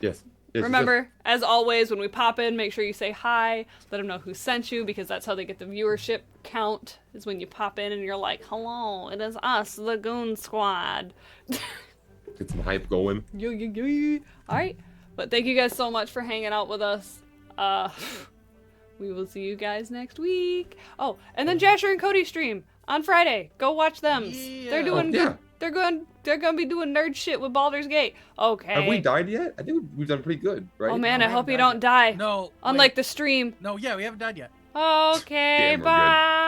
Yes. Yes,
Remember, as always, when we pop in, make sure you say hi, let them know who sent you, because that's how they get the viewership count, is when you pop in and you're like, hello, it is us, the Goon Squad.
Get some hype going.
Alright, but thank you guys so much for hanging out with us. We will see you guys next week. Oh, and then Jasher and Cody stream on Friday. Go watch them.
Yeah.
They're doing
Oh, yeah.
good. They're gonna be doing nerd shit with Baldur's Gate. Okay.
Have we died yet? I think we've done pretty good, right?
Oh man,
No,
I
we
hope
haven't
you
died
don't die.
No.
Unlike
wait.
the stream.
No, yeah, we haven't died yet.
Okay,
Damn, we're good.
bye.